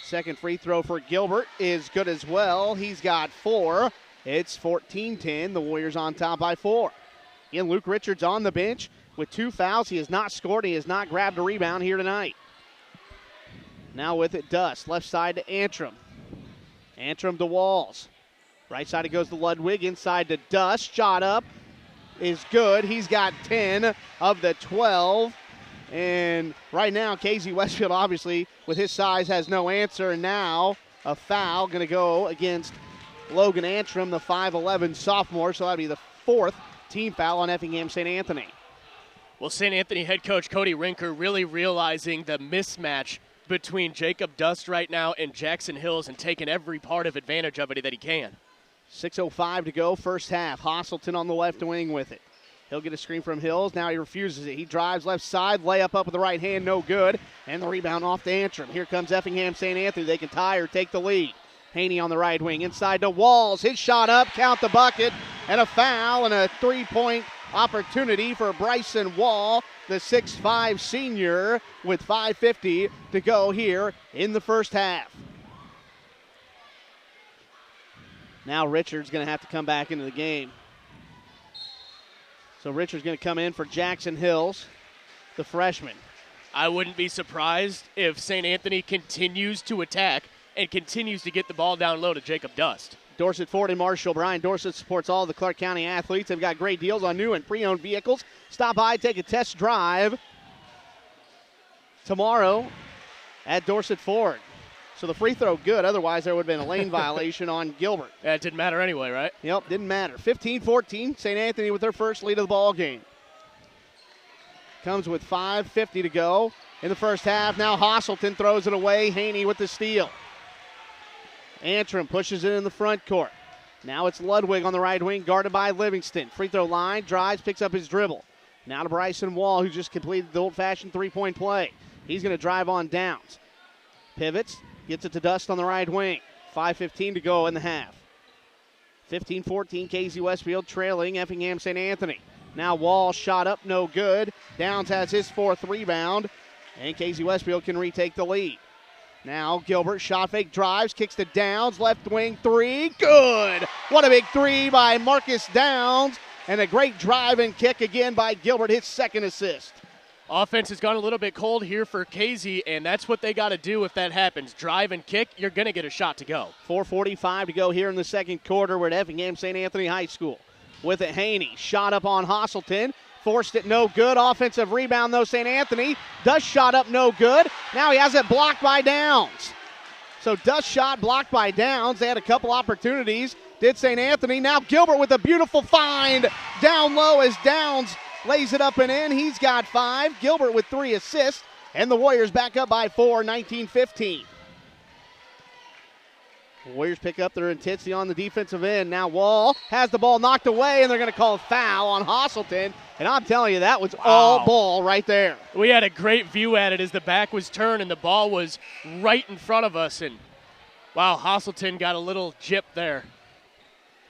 Second free throw for Gilbert is good as well. He's got 4. It's 14-10. The Warriors on top by 4. And Luke Richards on the bench with 2 fouls. He has not scored. He has not grabbed a rebound here tonight. Now with it, Dust. Left side to Antrim. Antrim to Walls. Right side it goes to Ludwig. Inside to Dust. Shot up is good. He's got 10 of the 12. And right now, KZ Westfield, obviously, with his size, has no answer. And now a foul going to go against Logan Antrim, the 5'11 sophomore. So that'll be the 4th team foul on Effingham St. Anthony. Well, St. Anthony head coach Cody Rinker really realizing the mismatch between Jacob Dust right now and Jackson Hills and taking every part of advantage of it that he can. 6:05 to go, first half. Hosselton on the left wing with it. He'll get a screen from Hills. Now he refuses it. He drives left side, layup up with the right hand, no good. And the rebound off to Antrim. Here comes Effingham St. Anthony. They can tie or take the lead. Haney on the right wing, inside to Walls. His shot up, count the bucket, and a foul and a 3-point opportunity for Bryson Wall, the 6'5 senior, with 5:50 to go here in the first half. Now Richards going to have to come back into the game. So Richards going to come in for Jackson Hills, the freshman. I wouldn't be surprised if St. Anthony continues to attack and continues to get the ball down low to Jacob Dust. Dorset Ford and Marshall. Brian Dorset supports all the Clark County athletes. They've got great deals on new and pre-owned vehicles. Stop by, take a test drive tomorrow at Dorset Ford. So the free throw good. Otherwise, there would have been a lane violation on Gilbert. Yeah, it didn't matter anyway, right? Yep, didn't matter. 15-14, St. Anthony with their first lead of the ball game. Comes with 5:50 to go in the first half. Now Hosselton throws it away. Haney with the steal. Antrim pushes it in the front court. Now it's Ludwig on the right wing, guarded by Livingston. Free throw line, drives, picks up his dribble. Now to Bryson Wall, who just completed the old-fashioned three-point play. He's going to drive on Downs. Pivots, gets it to Dust on the right wing. 5:15 to go in the half. 15-14, KZ Westfield trailing Effingham St. Anthony. Now Wall shot up, no good. Downs has his 4th rebound, and KZ Westfield can retake the lead. Now Gilbert, shot fake, drives, kicks to Downs, left wing 3, good! What a big 3 by Marcus Downs, and a great drive and kick again by Gilbert, his 2nd assist. Offense has gone a little bit cold here for KZ, and that's what they got to do if that happens. Drive and kick, you're going to get a shot to go. 4:45 to go here in the second quarter. We're at Effingham St. Anthony High School. With it, Haney, shot up on Hosselton. Forced it, no good. Offensive rebound, though, St. Anthony. Dust shot up, no good. Now he has it blocked by Downs. So Dust shot blocked by Downs. They had a couple opportunities. Did St. Anthony. Now Gilbert with a beautiful find down low as Downs lays it up and in. He's got 5. Gilbert with 3 assists. And the Warriors back up by 4, 19-15. Warriors pick up their intensity on the defensive end. Now Wall has the ball knocked away, and they're going to call a foul on Hosselton. And I'm telling you, that was all ball right there. We had a great view at it as the back was turned and the ball was right in front of us. And, wow, Hosselton got a little jip there.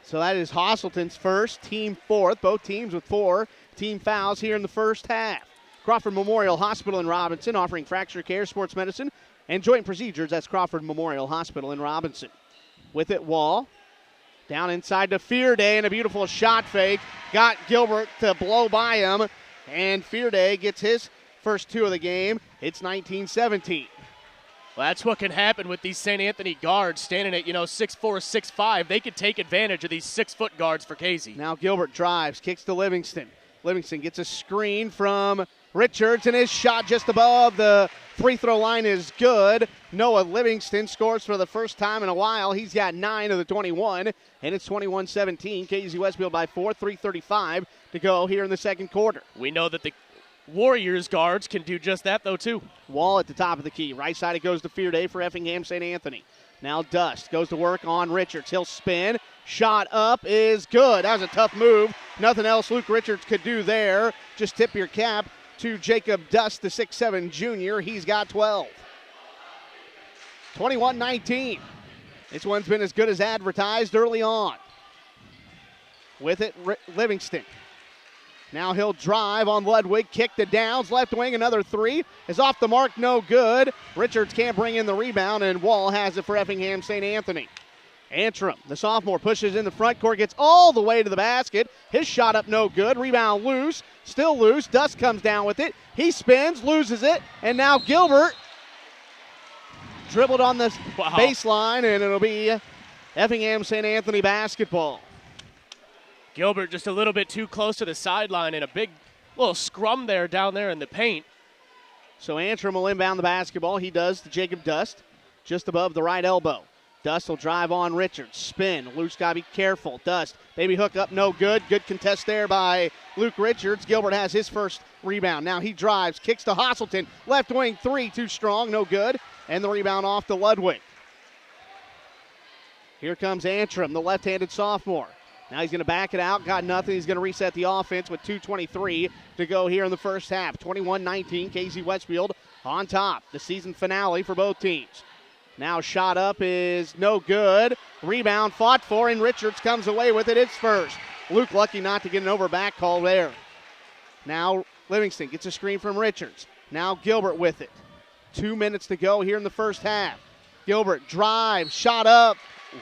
So that is Hosselton's first, team 4th. Both teams with 4 team fouls here in the first half. Crawford Memorial Hospital in Robinson offering fracture care, sports medicine, and joint procedures. That's Crawford Memorial Hospital in Robinson. With it, Wall. Down inside to Fearday, and a beautiful shot fake. Got Gilbert to blow by him, and Fearday gets his first 2 of the game. It's 19-17. Well, that's what can happen with these St. Anthony guards standing at, 6'4", 6'5". They could take advantage of these 6-foot guards for KZ. Now Gilbert drives, kicks to Livingston. Livingston gets a screen from Richards, and his shot just above the Free throw line is good. Noah Livingston scores for the first time in a while. He's got 9 of the 21, and it's 21-17. KZ Westfield by 4, 3:35 to go here in the second quarter. We know that the Warriors guards can do just that, though, too. Wall at the top of the key. Right side it goes to Fearday for Effingham St. Anthony. Now Dust goes to work on Richards. He'll spin. Shot up is good. That was a tough move. Nothing else Luke Richards could do there. Just tip your cap to Jacob Dust, the 6'7 junior. He's got 12. 21-19. This one's been as good as advertised early on. With it, Livingston. Now he'll drive on Ludwig, kick to Downs, left wing, another three. Is off the mark, no good. Richards can't bring in the rebound, and Wall has it for Effingham St. Anthony. Antrim, the sophomore, pushes in the front court, gets all the way to the basket. His shot up, no good. Rebound loose, still loose. Dust comes down with it. He spins, loses it, and now Gilbert dribbled on the baseline, and it'll be Effingham St. Anthony basketball. Gilbert just a little bit too close to the sideline and a big little scrum there down there in the paint. So Antrim will inbound the basketball. He does to Jacob Dust, just above the right elbow. Dust will drive on Richards. Spin. Luke's got to be careful. Dust, baby hook up, no good. Good contest there by Luke Richards. Gilbert has his first rebound. Now he drives, kicks to Hasselton. Left wing three, too strong, no good. And the rebound off to Ludwig. Here comes Antrim, the left-handed sophomore. Now he's going to back it out. Got nothing. He's going to reset the offense with 2:23 to go here in the first half. 21-19, KZ Westfield on top. The season finale for both teams. Now shot up is no good. Rebound fought for, and Richards comes away with it. It's first. Luke lucky not to get an over back call there. Now Livingston gets a screen from Richards. Now Gilbert with it. 2 minutes to go here in the first half. Gilbert drives, shot up,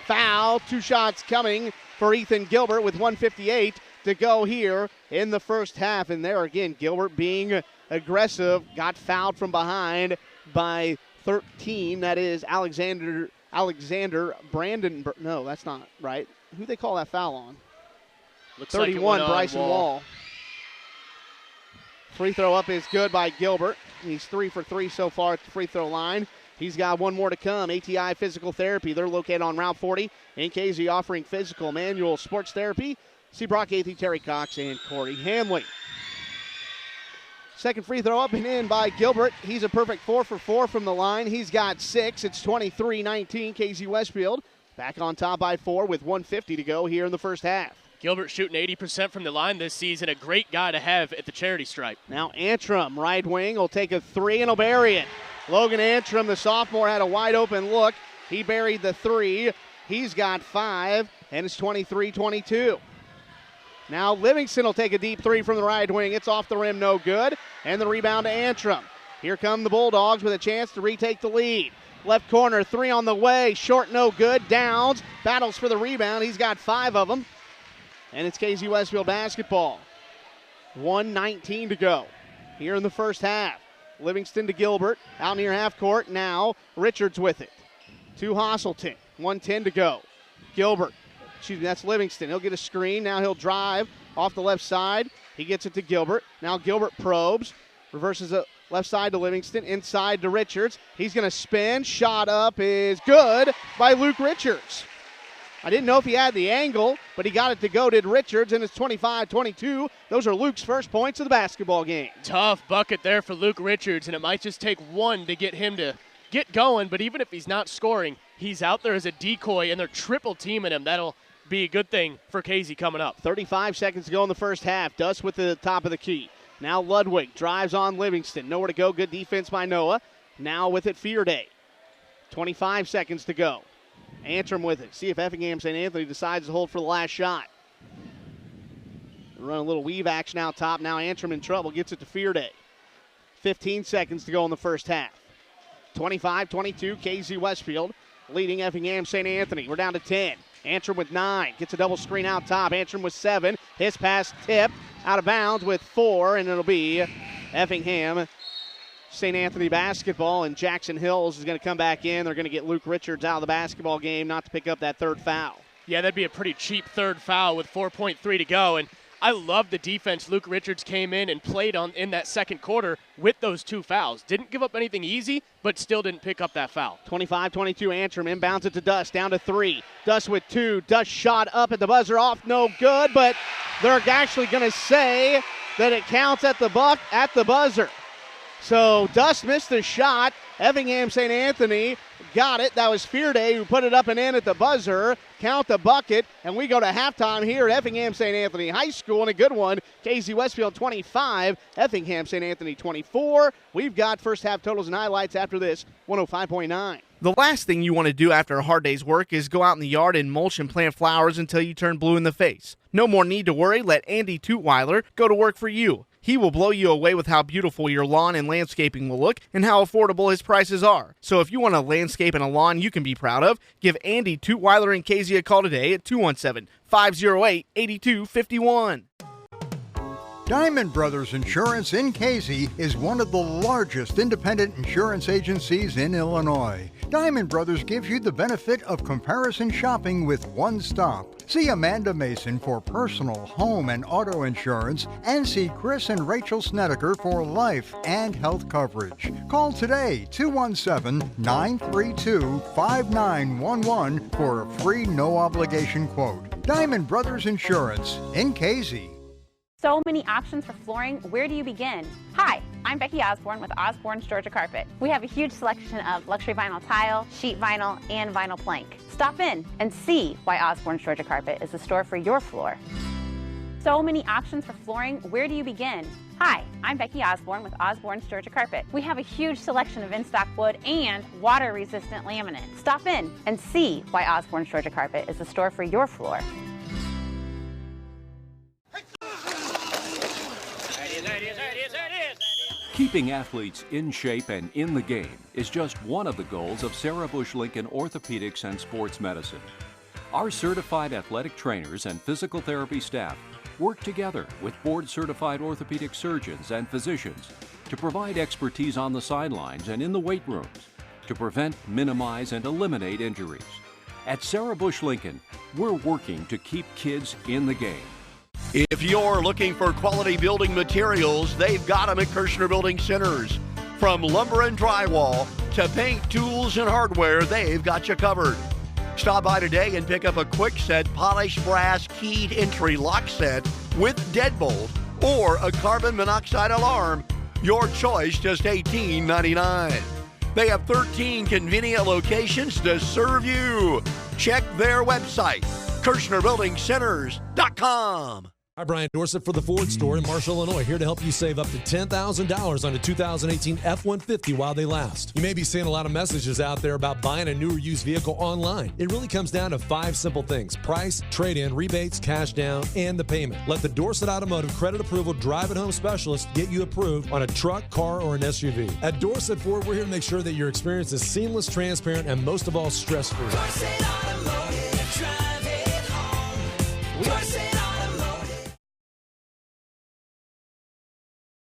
foul. 2 shots coming for Ethan Gilbert with 1:58 to go here in the first half. And there again, Gilbert being aggressive, got fouled from behind by 13. That is Alexander Brandon. No, that's not right. Who they call that foul on? Looks 31, like Bryson Wall. Free throw up is good by Gilbert. He's 3 for 3 so far at the free throw line. He's got one more to come. ATI Physical Therapy. They're located on Route 40 in KZ, offering physical, manual, sports therapy. See Brock Athey, Terry Cox, and Corey Hamley. Second free throw up and in by Gilbert. He's a perfect 4 for 4 from the line. He's got 6. It's 23-19, KZ Westfield. Back on top by 4 with 1:50 to go here in the first half. Gilbert shooting 80% from the line this season. A great guy to have at the charity stripe. Now Antrim, right wing, will take a 3 and will bury it. Logan Antrim, the sophomore, had a wide open look. He buried the 3. He's got 5, and it's 23-22. Now Livingston will take a deep 3 from the right wing. It's off the rim, no good. And the rebound to Antrim. Here come the Bulldogs with a chance to retake the lead. Left corner, 3 on the way. Short, no good. Downs battles for the rebound. He's got 5 of them. And it's KZ Westfield basketball. 1:19 to go here in the first half. Livingston to Gilbert, out near half court. Now Richards with it. To Hasselton, 1:10 to go. Gilbert, that's Livingston. He'll get a screen. Now he'll drive off the left side. He gets it to Gilbert. Now Gilbert probes, reverses it left side to Livingston, inside to Richards. He's going to spin. Shot up is good by Luke Richards. I didn't know if he had the angle, but he got it to go, did Richards, and it's 25-22. Those are Luke's first points of the basketball game. Tough bucket there for Luke Richards, and it might just take one to get him to get going, but even if he's not scoring, he's out there as a decoy, and they're triple teaming him. That'll be a good thing for KZ coming up. 35 seconds to go in the first half. Dust with the top of the key. Now Ludwig drives on Livingston. Nowhere to go. Good defense by Noah. Now with it, Fearday. 25 seconds to go. Antrim with it. See if Effingham St. Anthony decides to hold for the last shot. Run a little weave action out top. Now Antrim in trouble. Gets it to Fearday. 15 seconds to go in the first half. 25-22, KZ Westfield leading Effingham St. Anthony. We're down to 10. Antrim with 9. Gets a double screen out top. Antrim with 7. His pass tipped out of bounds with 4, and it'll be Effingham St. Anthony basketball, and Jackson Hills is going to come back in. They're going to get Luke Richards out of the basketball game not to pick up that third foul. Yeah, that'd be a pretty cheap third foul with 4.3 to go, and I love the defense. Luke Richards came in and played in that second quarter with those 2 fouls. Didn't give up anything easy, but still didn't pick up that foul. 25-22 Antrim inbounds it to Dust, down to 3. Dust with 2. Dust shot up at the buzzer, off, no good, but they're actually going to say that it counts at the buzzer. So Dust missed the shot. Effingham St. Anthony got it. That was Fearday who put it up and in at the buzzer. Count the bucket, and we go to halftime here at Effingham St. Anthony High School, and a good one. KZ Westfield 25, Effingham St. Anthony 24. We've got first half totals and highlights after this, 105.9. The last thing you want to do after a hard day's work is go out in the yard and mulch and plant flowers until you turn blue in the face. No more need to worry. Let Andy Tutweiler go to work for you. He will blow you away with how beautiful your lawn and landscaping will look and how affordable his prices are. So if you want a landscape and a lawn you can be proud of, give Andy Tutweiler and KZ a call today at 217-508-8251. Diamond Brothers Insurance in Casey is one of the largest independent insurance agencies in Illinois. Diamond Brothers gives you the benefit of comparison shopping with one stop. See Amanda Mason for personal, home, and auto insurance, and see Chris and Rachel Snedeker for life and health coverage. Call today, 217-932-5911 for a free no-obligation quote. Diamond Brothers Insurance in Casey. So many options for flooring. Where do you begin? Hi, I'm Becky Osborne with Osborne's Georgia Carpet. We have a huge selection of luxury vinyl tile, sheet vinyl, and vinyl plank. Stop in and see why Osborne's Georgia Carpet is the store for your floor. So many options for flooring. Where do you begin? Hi, I'm Becky Osborne with Osborne's Georgia Carpet. We have a huge selection of in-stock wood and water-resistant laminate. Stop in and see why Osborne's Georgia Carpet is the store for your floor. Keeping athletes in shape and in the game is just one of the goals of Sarah Bush Lincoln Orthopedics and Sports Medicine. Our certified athletic trainers and physical therapy staff work together with board-certified orthopedic surgeons and physicians to provide expertise on the sidelines and in the weight rooms to prevent, minimize, and eliminate injuries. At Sarah Bush Lincoln, we're working to keep kids in the game. If you're looking for quality building materials, they've got them at Kirshner Building Centers. From lumber and drywall to paint, tools, and hardware, they've got you covered. Stop by today and pick up a quick set polished brass keyed entry lock set with deadbolt or a carbon monoxide alarm. Your choice, just $18.99. They have 13 convenient locations to serve you. Check their website, KirshnerBuildingCenters.com. Hi, Brian Dorsett for the Ford store in Marshall, Illinois, here to help you save up to $10,000 on a 2018 F-150 while they last. You may be seeing a lot of messages out there about buying a new or used vehicle online. It really comes down to 5 simple things: price, trade-in, rebates, cash down, and the payment. Let the Dorsett Automotive Credit Approval Drive at Home Specialist get you approved on a truck, car, or an SUV. At Dorsett Ford, we're here to make sure that your experience is seamless, transparent, and most of all, stress-free. Dorsett Automotive, drive it home. Dorsett Automotive.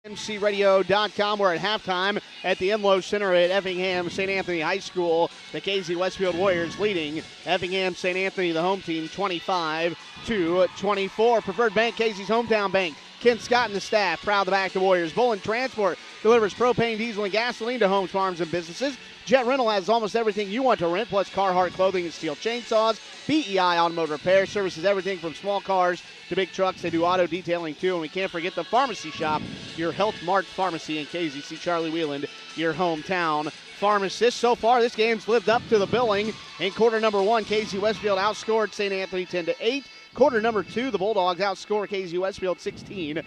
MCRadio.com. We're at halftime at the Enloe Center at Effingham St. Anthony High School. The KZ Westfield Warriors leading Effingham St. Anthony, the home team, 25-24. Preferred Bank, KZ's hometown bank. Ken Scott and the staff proud to back the Warriors. Bolin Transport delivers propane, diesel, and gasoline to homes, farms, and businesses. Jet Rental has almost everything you want to rent, plus Carhartt clothing and steel chainsaws. BEI Automotive Repair services everything from small cars to big trucks. They do auto detailing too. And we can't forget the pharmacy shop, your Health Mart Pharmacy in KZC. Charlie Wheeland, your hometown pharmacist. So far, this game's lived up to the billing. In quarter number 1, KZ Westfield outscored St. Anthony 10-8. Quarter number 2, the Bulldogs outscore KZ Westfield 16-15.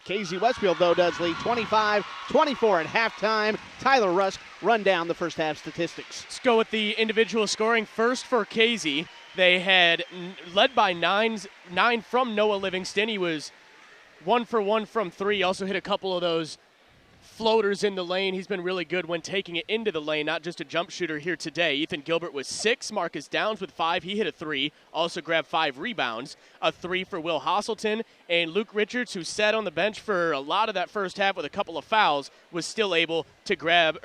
KZ Westfield, though, does lead 25-24 at halftime. Tyler Rusk run down the first half statistics. Let's go with the individual scoring first for KZ. They had led by 9 from Noah Livingston. He was 1 for 1 from 3. Also hit a couple of those floaters in the lane. He's been really good when taking it into the lane, not just a jump shooter here today. Ethan Gilbert was 6. Marcus Downs with 5. He hit a 3. Also grabbed 5 rebounds. A 3 for Will Hasselton. And Luke Richards, who sat on the bench for a lot of that first half with a couple of fouls, was still able to grab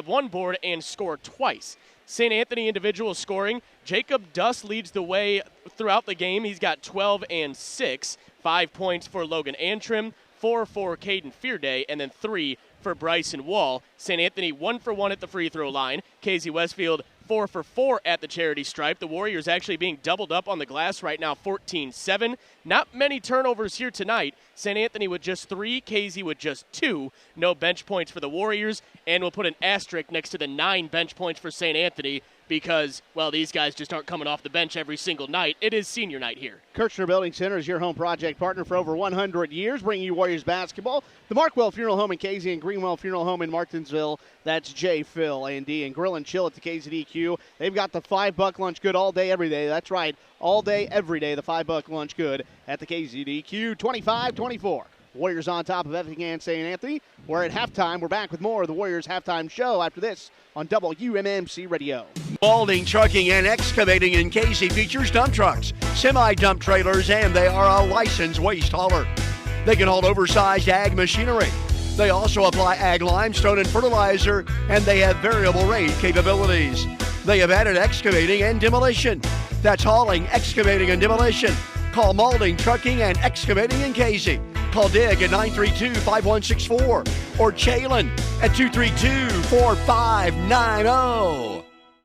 1 board and score twice. St. Anthony individual scoring. Jacob Duss leads the way throughout the game. He's got 12 and 6. 5 points for Logan Antrim, 4 for Caden Fearday, and then 3 for Bryson Wall. St. Anthony 1 for 1 at the free throw line. KZ Westfield 4 for 4 at the charity stripe. The Warriors actually being doubled up on the glass right now, 14-7. Not many turnovers here tonight. St. Anthony with just 3, KZ with just 2. No bench points for the Warriors, and we'll put an asterisk next to the 9 bench points for St. Anthony because, well, these guys just aren't coming off the bench every single night. It is senior night here. Kirchner Building Center is your home project partner for over 100 years, bringing you Warriors basketball. The Markwell Funeral Home in KZ and Greenwell Funeral Home in Martinsville. That's J. Phil, A&D, and Grill and Chill at the KZDQ. They've got the $5 lunch good all day, every day. That's right, all day, every day, the $5 lunch good at the KZDQ. 25-24. Warriors on top of Effingham St. Anthony. We're at halftime. We're back with more of the Warriors halftime show after this on WMMC Radio. Balding Trucking and Excavating in KZ features dump trucks, semi-dump trailers, and they are a licensed waste hauler. They can haul oversized ag machinery. They also apply ag limestone and fertilizer, and they have variable rate capabilities. They have added excavating and demolition. That's hauling, excavating, and demolition. Call Malding Trucking and Excavating in KZ. Call Dig at 932-5164 or Chalin at 232-4590.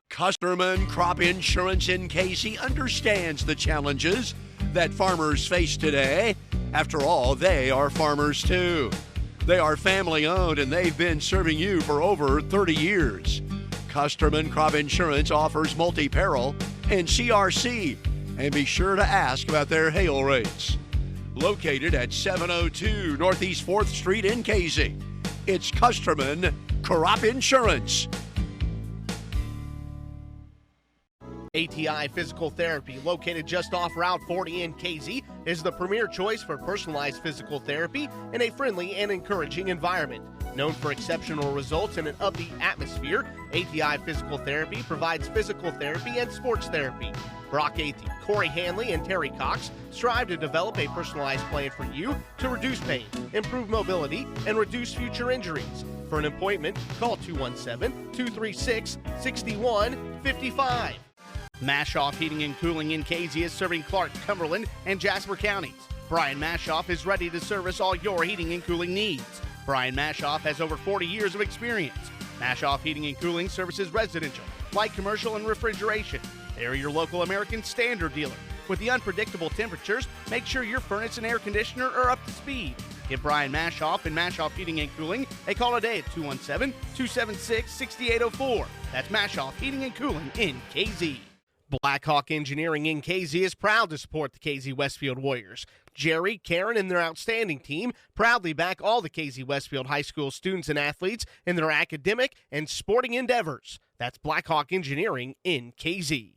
Custerman Crop Insurance in KZ understands the challenges that farmers face today. After all, they are farmers too. They are family owned and they've been serving you for over 30 years. Custerman Crop Insurance offers multi-peril and CRC. And be sure to ask about their hail rates. Located at 702 Northeast 4th Street in KZ, it's Custerman Crop Insurance. ATI Physical Therapy, located just off Route 40 in KZ, is the premier choice for personalized physical therapy in a friendly and encouraging environment. Known for exceptional results in an upbeat atmosphere, ATI Physical Therapy provides physical therapy and sports therapy. Brock Athey, Corey Hanley, and Terry Cox strive to develop a personalized plan for you to reduce pain, improve mobility, and reduce future injuries. For an appointment, call 217-236-6155. Mashoff Heating and Cooling in KZ is serving Clark, Cumberland, and Jasper counties. Brian Mashoff is ready to service all your heating and cooling needs. Brian Mashoff has over 40 years of experience. Mashoff Heating and Cooling services residential, light commercial, and refrigeration. They are your local American Standard dealer. With the unpredictable temperatures, make sure your furnace and air conditioner are up to speed. Give Brian Mashoff and Mashoff Heating and Cooling a call today at 217-276-6804. That's Mashoff Heating and Cooling in KZ. Blackhawk Engineering in KZ is proud to support the KZ Westfield Warriors. Jerry, Karen, and their outstanding team proudly back all the KZ Westfield High School students and athletes in their academic and sporting endeavors. That's Blackhawk Engineering in KZ.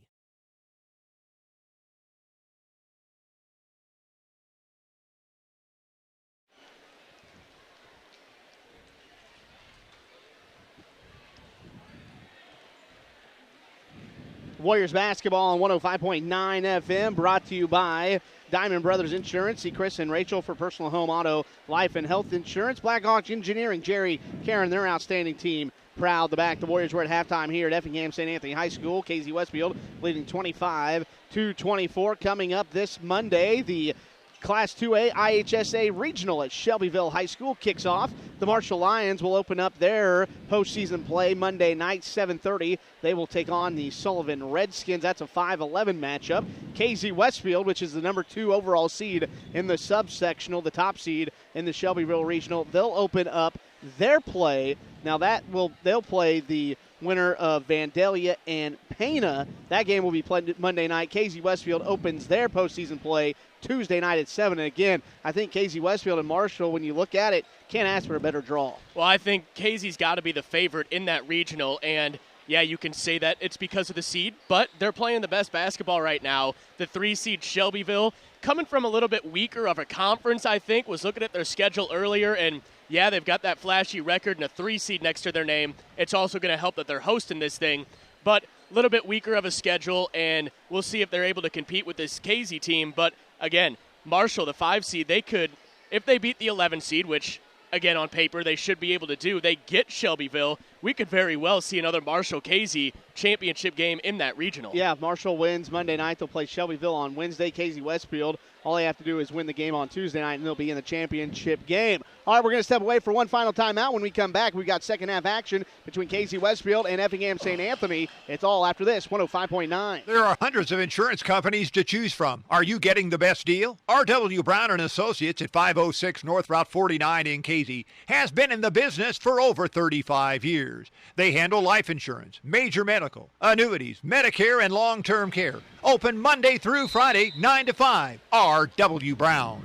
Warriors basketball on 105.9 FM, brought to you by Diamond Brothers Insurance. See Chris and Rachel for personal home, auto, life, and health insurance. Blackhawk Engineering, Jerry, Karen, their outstanding team, proud to back the Warriors. We're at halftime here at Effingham St. Anthony High School. KZ Westfield leading 25-24. Coming up this Monday, the Class 2A IHSA Regional at Shelbyville High School kicks off. The Marshall Lions will open up their postseason play Monday night, 7:30. They will take on the Sullivan Redskins. That's a 5-11 matchup. KZ Westfield, which is the number 2 overall seed in the subsectional, the top seed in the Shelbyville Regional, they'll open up their play. Now they'll play the winner of Vandalia and Pana. That game will be played Monday night. KZ Westfield opens their postseason play Tuesday night at 7. And again, I think KZ Westfield and Marshall, when you look at it, can't ask for a better draw. Well, I think KZ's got to be the favorite in that regional, and yeah, you can say that it's because of the seed, but they're playing the best basketball right now. The 3 seed Shelbyville, coming from a little bit weaker of a conference, I think, was looking at their schedule earlier, and yeah, they've got that flashy record and a 3 seed next to their name. It's also going to help that they're hosting this thing, but a little bit weaker of a schedule, and we'll see if they're able to compete with this KZ team. But again, Marshall, the 5 seed, they could, if they beat the 11 seed, which again, on paper, they should be able to do. They get Shelbyville. We could very well see another Marshall-Casey championship game in that regional. Yeah, if Marshall wins Monday night, they'll play Shelbyville on Wednesday. Casey Westfield, all they have to do is win the game on Tuesday night, and they'll be in the championship game. All right, we're going to step away for one final timeout. When we come back, we got second half action between Casey Westfield and Effingham St. Anthony. It's all after this, 105.9. There are hundreds of insurance companies to choose from. Are you getting the best deal? R.W. Brown & Associates at 506 North Route 49 in Casey has been in the business for over 35 years. They handle life insurance, major medical, annuities, Medicare, and long-term care. Open Monday through Friday, 9 to 5. R.W. Brown.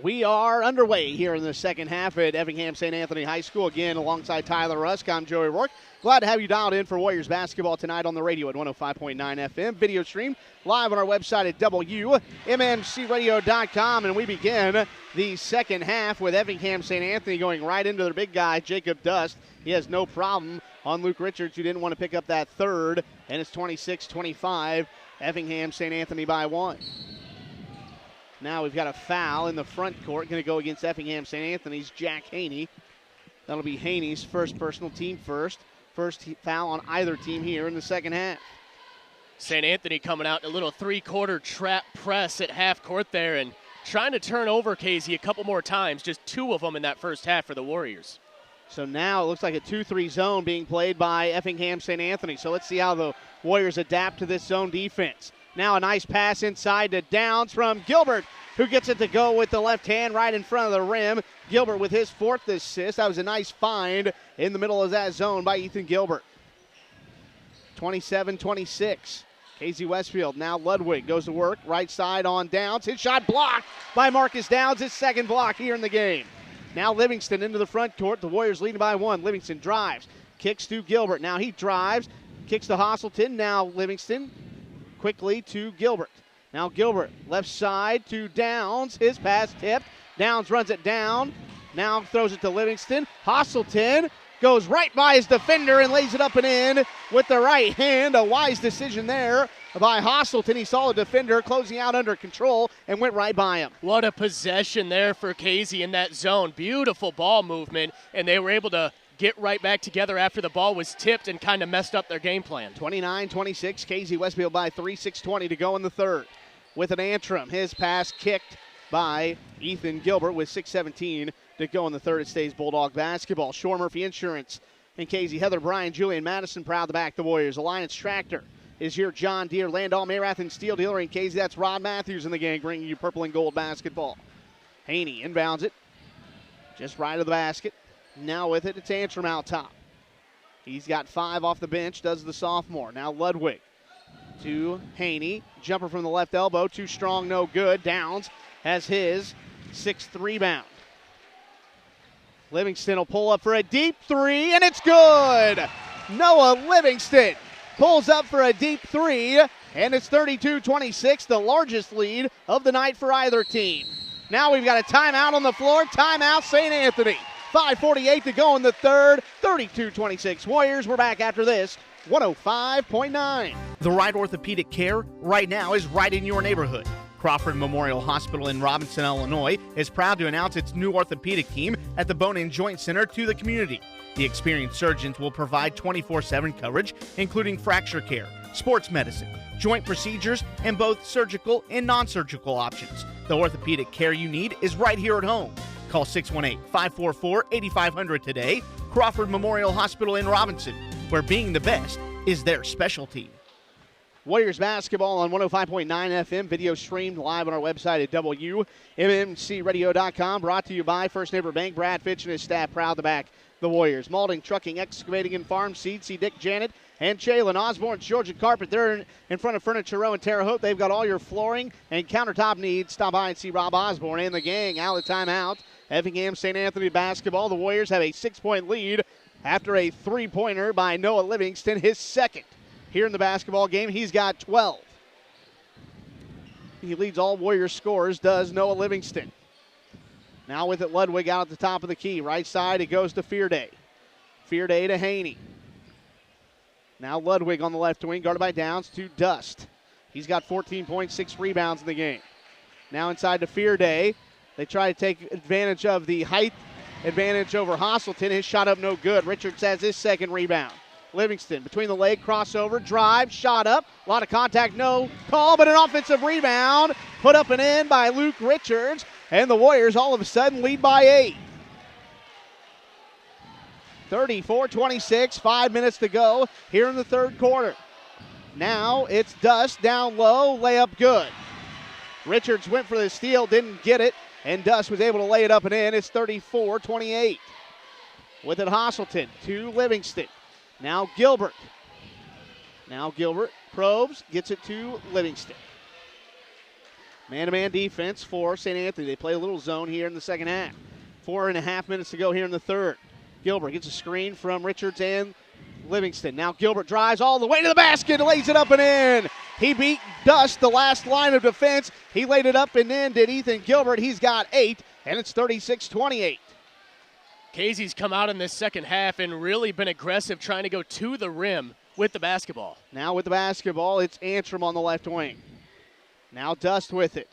We are underway here in the second half at Effingham St. Anthony High School. Again, alongside Tyler Rusk, I'm Joey Rourke. Glad to have you dialed in for Warriors basketball tonight on the radio at 105.9 FM. Video stream live on our website at WMMCradio.com. And we begin the second half with Effingham St. Anthony going right into their big guy, Jacob Dust. He has no problem on Luke Richards, who didn't want to pick up that third. And it's 26-25, Effingham St. Anthony by 1. Now we've got a foul in the front court. Going to go against Effingham St. Anthony's Jack Haney. That'll be Haney's first personal, team first. First foul on either team here in the second half. St. Anthony coming out in a little three-quarter trap press at half court there and trying to turn over Casey a couple more times. Just 2 of them in that first half for the Warriors. So now it looks like a 2-3 zone being played by Effingham St. Anthony. So let's see how the Warriors adapt to this zone defense. Now a nice pass inside to Downs from Gilbert, who gets it to go with the left hand right in front of the rim. Gilbert with his 4th assist. That was a nice find in the middle of that zone by Ethan Gilbert. 27-26. Casey Westfield. Now Ludwig goes to work. Right side on Downs. His shot blocked by Marcus Downs. His second block here in the game. Now Livingston into the front court. The Warriors leading by 1. Livingston drives. Kicks to Gilbert. Now he drives. Kicks to Hosselton. Now Livingston quickly to Gilbert. Now Gilbert, left side to Downs. His pass tipped. Downs runs it down. Now throws it to Livingston. Hosselton goes right by his defender and lays it up and in with the right hand. A wise decision there by Hosselton. He saw the defender closing out under control and went right by him. What a possession there for Casey in that zone. Beautiful ball movement, and they were able to get right back together after the ball was tipped and kind of messed up their game plan. 29-26, Casey Westfield by 3, 6:20 to go in the third. With an Antrim, his pass kicked by Ethan Gilbert with 6:17 to go in the third. It stays Bulldog basketball. Shore Murphy Insurance and Casey, Heather Bryan, Julian Madison proud to back the Warriors. Alliance Tractor is your John Deere, Landau, Mayrath, and Steel dealer in Casey. That's Rod Matthews in the gang bringing you purple and gold basketball. Haney inbounds it just right of the basket. Now with it, it's Antrim out top. He's got 5 off the bench, does the sophomore. Now Ludwig to Haney. Jumper from the left elbow, too strong, no good. Downs has his 6th rebound. Livingston will pull up for a deep 3, and it's good! Noah Livingston pulls up for a deep 3, and it's 32-26, the largest lead of the night for either team. Now we've got a timeout on the floor. Timeout, St. Anthony. 5:48 to go in the third. 32-26 Warriors. We're back after this. 105.9. The right orthopedic care right now is right in your neighborhood. Crawford Memorial Hospital in Robinson, Illinois is proud to announce its new orthopedic team at the Bone and Joint Center to the community. The experienced surgeons will provide 24/7 coverage, including fracture care, sports medicine, joint procedures, and both surgical and non-surgical options. The orthopedic care you need is right here at home. Call 618-544-8500 today. Crawford Memorial Hospital in Robinson, where being the best is their specialty. Warriors basketball on 105.9 FM. Video streamed live on our website at WMMCradio.com. Brought to you by First Neighbor Bank. Brad Fitch and his staff proud to back the Warriors. Malding, Trucking, Excavating, and Farm Seeds. See Dick Janet and Jalen Osborne's Georgia Carpet. They're in front of Furniture Row in Terre Haute. They've got all your flooring and countertop needs. Stop by and see Rob Osborne and the gang. Out of timeout. Effingham St. Anthony basketball. The Warriors have a 6-point lead after a 3-pointer by Noah Livingston, his second here in the basketball game. He's got 12. He leads all Warriors scorers, does Noah Livingston. Now with it, Ludwig out at the top of the key. Right side, it goes to Fearday. Fearday to Haney. Now Ludwig on the left wing, guarded by Downs to Dust. He's got 14.6 rebounds in the game. Now inside to Fearday. They try to take advantage of the height advantage over Hasselton. His shot up no good. Richards has his second rebound. Livingston between the leg, crossover, drive, shot up. A lot of contact, no call, but an offensive rebound put up and in by Luke Richards. And the Warriors all of a sudden lead by 8. 34-26, 5 minutes to go here in the third quarter. Now it's Dust down low, layup good. Richards went for the steal, didn't get it, and Dust was able to lay it up and in. It's 34-28. With it, Hasselton to Livingston. Now Gilbert. Probes, gets it to Livingston. Man-to-man defense for St. Anthony. They play a little zone here in the second half. 4.5 minutes to go here in the third. Gilbert gets a screen from Richards and Livingston. Now Gilbert drives all the way to the basket, lays it up and in. He beat Dust, the last line of defense. He laid it up and in, did Ethan Gilbert. He's got 8, and it's 36-28. Casey's come out in this second half and really been aggressive trying to go to the rim with the basketball. Now with the basketball, it's Antrim on the left wing. Now Dust with it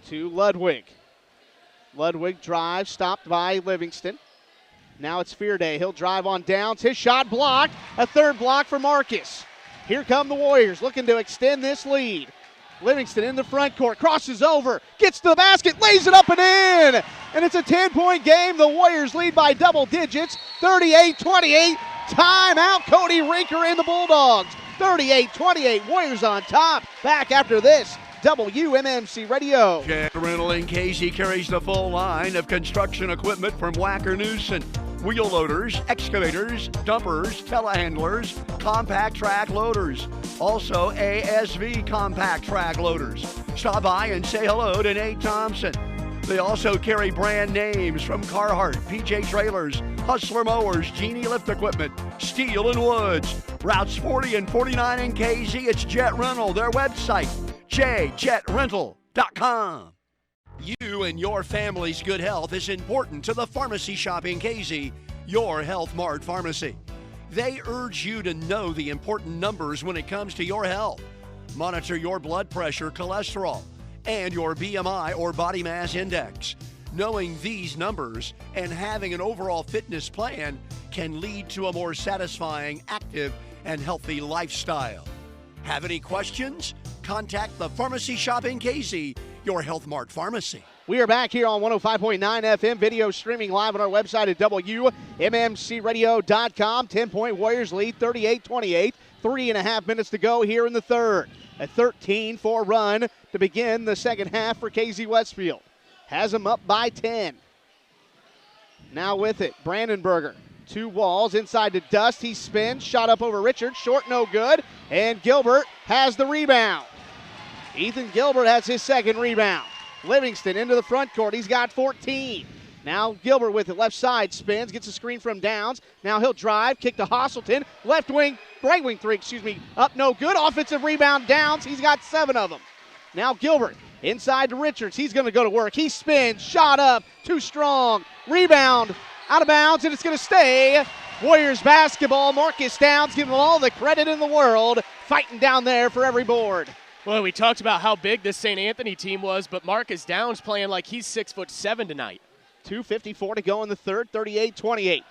to Ludwig. Ludwig drives, stopped by Livingston. Now it's Fearday. He'll drive on Downs. His shot blocked. A third block for Marcus. Here come the Warriors looking to extend this lead. Livingston in the front court, crosses over, gets to the basket, lays it up and in. And it's a 10-point game. The Warriors lead by double digits, 38-28. Timeout, Cody Rinker and the Bulldogs. 38-28, Warriors on top. Back after this, WMMC Radio. Jet Rental in Casey carries the full line of construction equipment from Wacker Newson. Wheel loaders, excavators, dumpers, telehandlers, compact track loaders. Also ASV compact track loaders. Stop by and say hello to Nate Thompson. They also carry brand names from Carhartt, PJ Trailers, Hustler Mowers, Genie Lift Equipment, Steel and Woods. Routes 40 and 49 in KZ, it's Jet Rental. Their website, jjetrental.com. You and your family's good health is important to the pharmacy shop in KZ, your Health Mart Pharmacy. They urge you to know the important numbers when it comes to your health. Monitor your blood pressure, cholesterol, and your BMI or body mass index. Knowing these numbers and having an overall fitness plan can lead to a more satisfying, active, and healthy lifestyle. Have any questions? Contact the Pharmacy Shop in KZ, your Health Mart Pharmacy. We are back here on 105.9 FM, video streaming live on our website at WMMCradio.com. 10-point Warriors lead, 38-28. 3.5 minutes to go here in the third. A 13-4 run to begin the second half for KZ Westfield. Has them up by 10. Now with it, Brandenburger. 2 walls inside to Dust. He spins, shot up over Richards. Short, no good. And Gilbert has the rebound. Ethan Gilbert has his second rebound. Livingston into the front court. He's got 14. Now Gilbert with it. Left side spins, gets a screen from Downs. Now he'll drive, kick to Hasselton. Left wing, right wing three, up no good. Offensive rebound, Downs. He's got 7 of them. Now Gilbert inside to Richards. He's going to go to work. He spins, shot up, too strong. Rebound, out of bounds, and it's going to stay. Warriors basketball. Marcus Downs giving them all the credit in the world, fighting down there for every board. Well, we talked about how big this St. Anthony team was, but Marcus Downs playing like he's 6'7" tonight. 2:54 to go in the third, 38-28.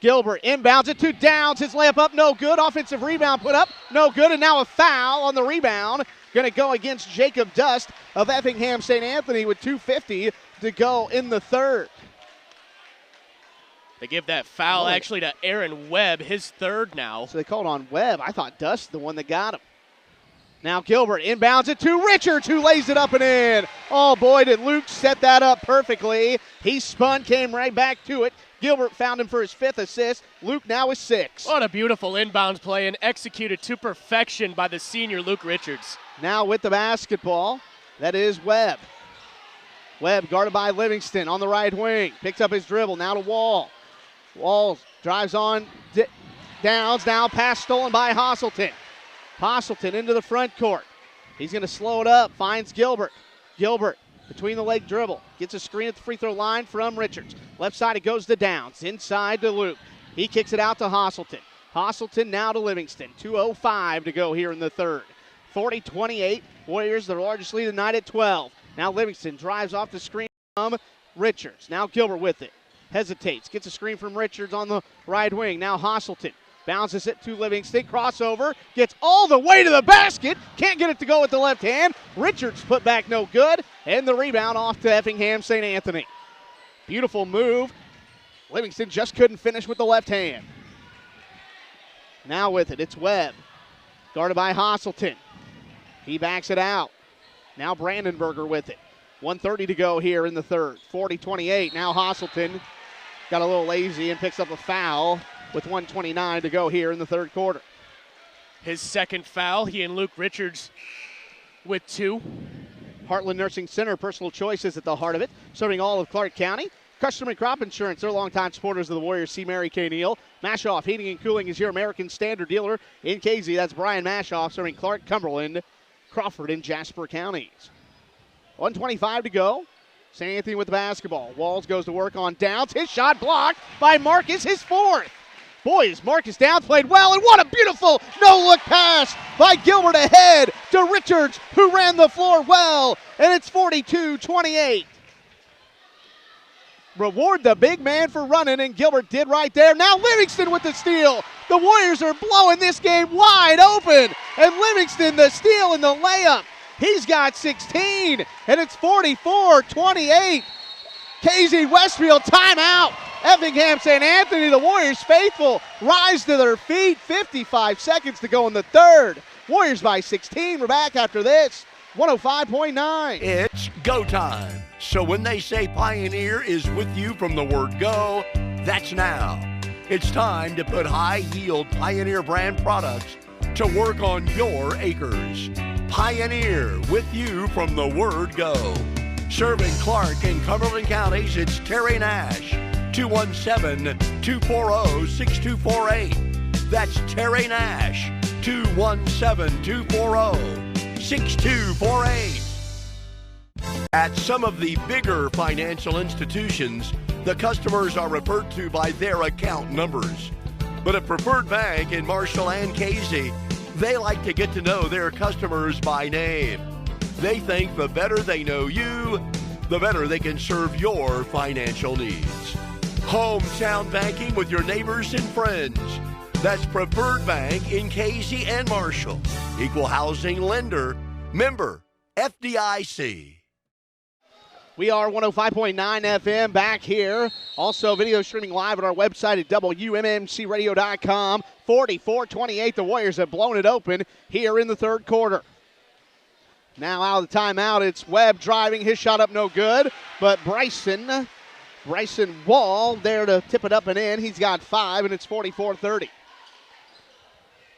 Gilbert inbounds it to Downs. His layup up, no good. Offensive rebound put up, no good. And now a foul on the rebound. Going to go against Jacob Dust of Effingham St. Anthony with 2:50 to go in the third. They give that foul actually to Aaron Webb, his third now. So they called on Webb. I thought Dust the one that got him. Now Gilbert inbounds it to Richards, who lays it up and in. Oh, boy, did Luke set that up perfectly. He spun, came right back to it. Gilbert found him for his 5th assist. Luke now is 6. What a beautiful inbounds play and executed to perfection by the senior Luke Richards. Now with the basketball, that is Webb. Webb guarded by Livingston on the right wing. Picks up his dribble, now to Wall. Wall drives on Downs, now pass stolen by Hasselton. Hasselton into the front court. He's going to slow it up, finds Gilbert. Gilbert between the leg dribble. Gets a screen at the free throw line from Richards. Left side it goes to Downs. Inside to Luke. He kicks it out to Hasselton. Hasselton now to Livingston. 2:05 to go here in the third. 40-28. Warriors, their largest lead of the night at 12. Now Livingston drives off the screen from Richards. Now Gilbert with it. hesitates, gets a screen from Richards on the right wing. Now Hasselton bounces it to Livingston, crossover, gets all the way to the basket, can't get it to go with the left hand. Richards put back no good, and the rebound off to Effingham St. Anthony. Beautiful move. Livingston just couldn't finish with the left hand. Now with it, it's Webb, guarded by Hasselton. He backs it out. Now Brandenburger with it. 1:30 to go here in the third. 40-28. Now Hasselton got a little lazy and picks up a foul with 1:29 to go here in the third quarter. His second foul. He and Luke Richards with 2. Heartland Nursing Center, personal choice is at the heart of it. Serving all of Clark County. Custom and Crop Insurance, they're longtime supporters of the Warriors. See Mary Kay Neal. Mashoff Heating and Cooling is your American Standard dealer in Casey. That's Brian Mashoff, serving Clark, Cumberland, Crawford, and Jasper counties. 1:25 to go. St. Anthony with the basketball. Walls goes to work on Downs. His shot blocked by Marcus, his 4th. Boys, Marcus Downs played well, and what a beautiful no-look pass by Gilbert ahead to Richards, who ran the floor well, and it's 42-28. Reward the big man for running, and Gilbert did right there. Now Livingston with the steal. The Warriors are blowing this game wide open, and Livingston the steal and the layup. He's got 16, and it's 44-28. KZ Westfield timeout. Effingham St. Anthony, the Warriors faithful, rise to their feet. 55 seconds to go in the third. Warriors by 16. We're back after this. 105.9. It's go time. So when they say Pioneer is with you from the word go, that's now. It's time to put high-yield Pioneer brand products to work on your acres. Pioneer with you from the word go. Serving Clark and Cumberland counties, it's Terry Nash. 217-240-6248. That's Terry Nash. 217-240-6248. At some of the bigger financial institutions, the customers are referred to by their account numbers. But at Preferred Bank in Marshall and Casey, they like to get to know their customers by name. They think the better they know you, the better they can serve your financial needs. Hometown banking with your neighbors and friends. That's Preferred Bank in Casey and Marshall. Equal housing lender. Member FDIC. We are 105.9 FM back here. Also video streaming live at our website at WMMCradio.com. 44-28. The Warriors have blown it open here in the third quarter. Now out of the timeout, it's Webb driving. His shot up no good, but Bryson Wall there to tip it up and in. He's got 5, and it's 44-30.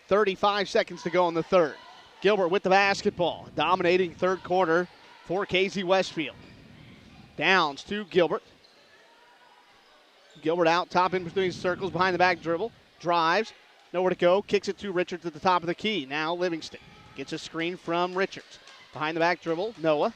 35 seconds to go in the third. Gilbert with the basketball, dominating third quarter for KZ Westfield. Downs to Gilbert. Gilbert out top in between circles, behind the back dribble. Drives, nowhere to go, kicks it to Richards at the top of the key. Now Livingston gets a screen from Richards. Behind the back dribble, Noah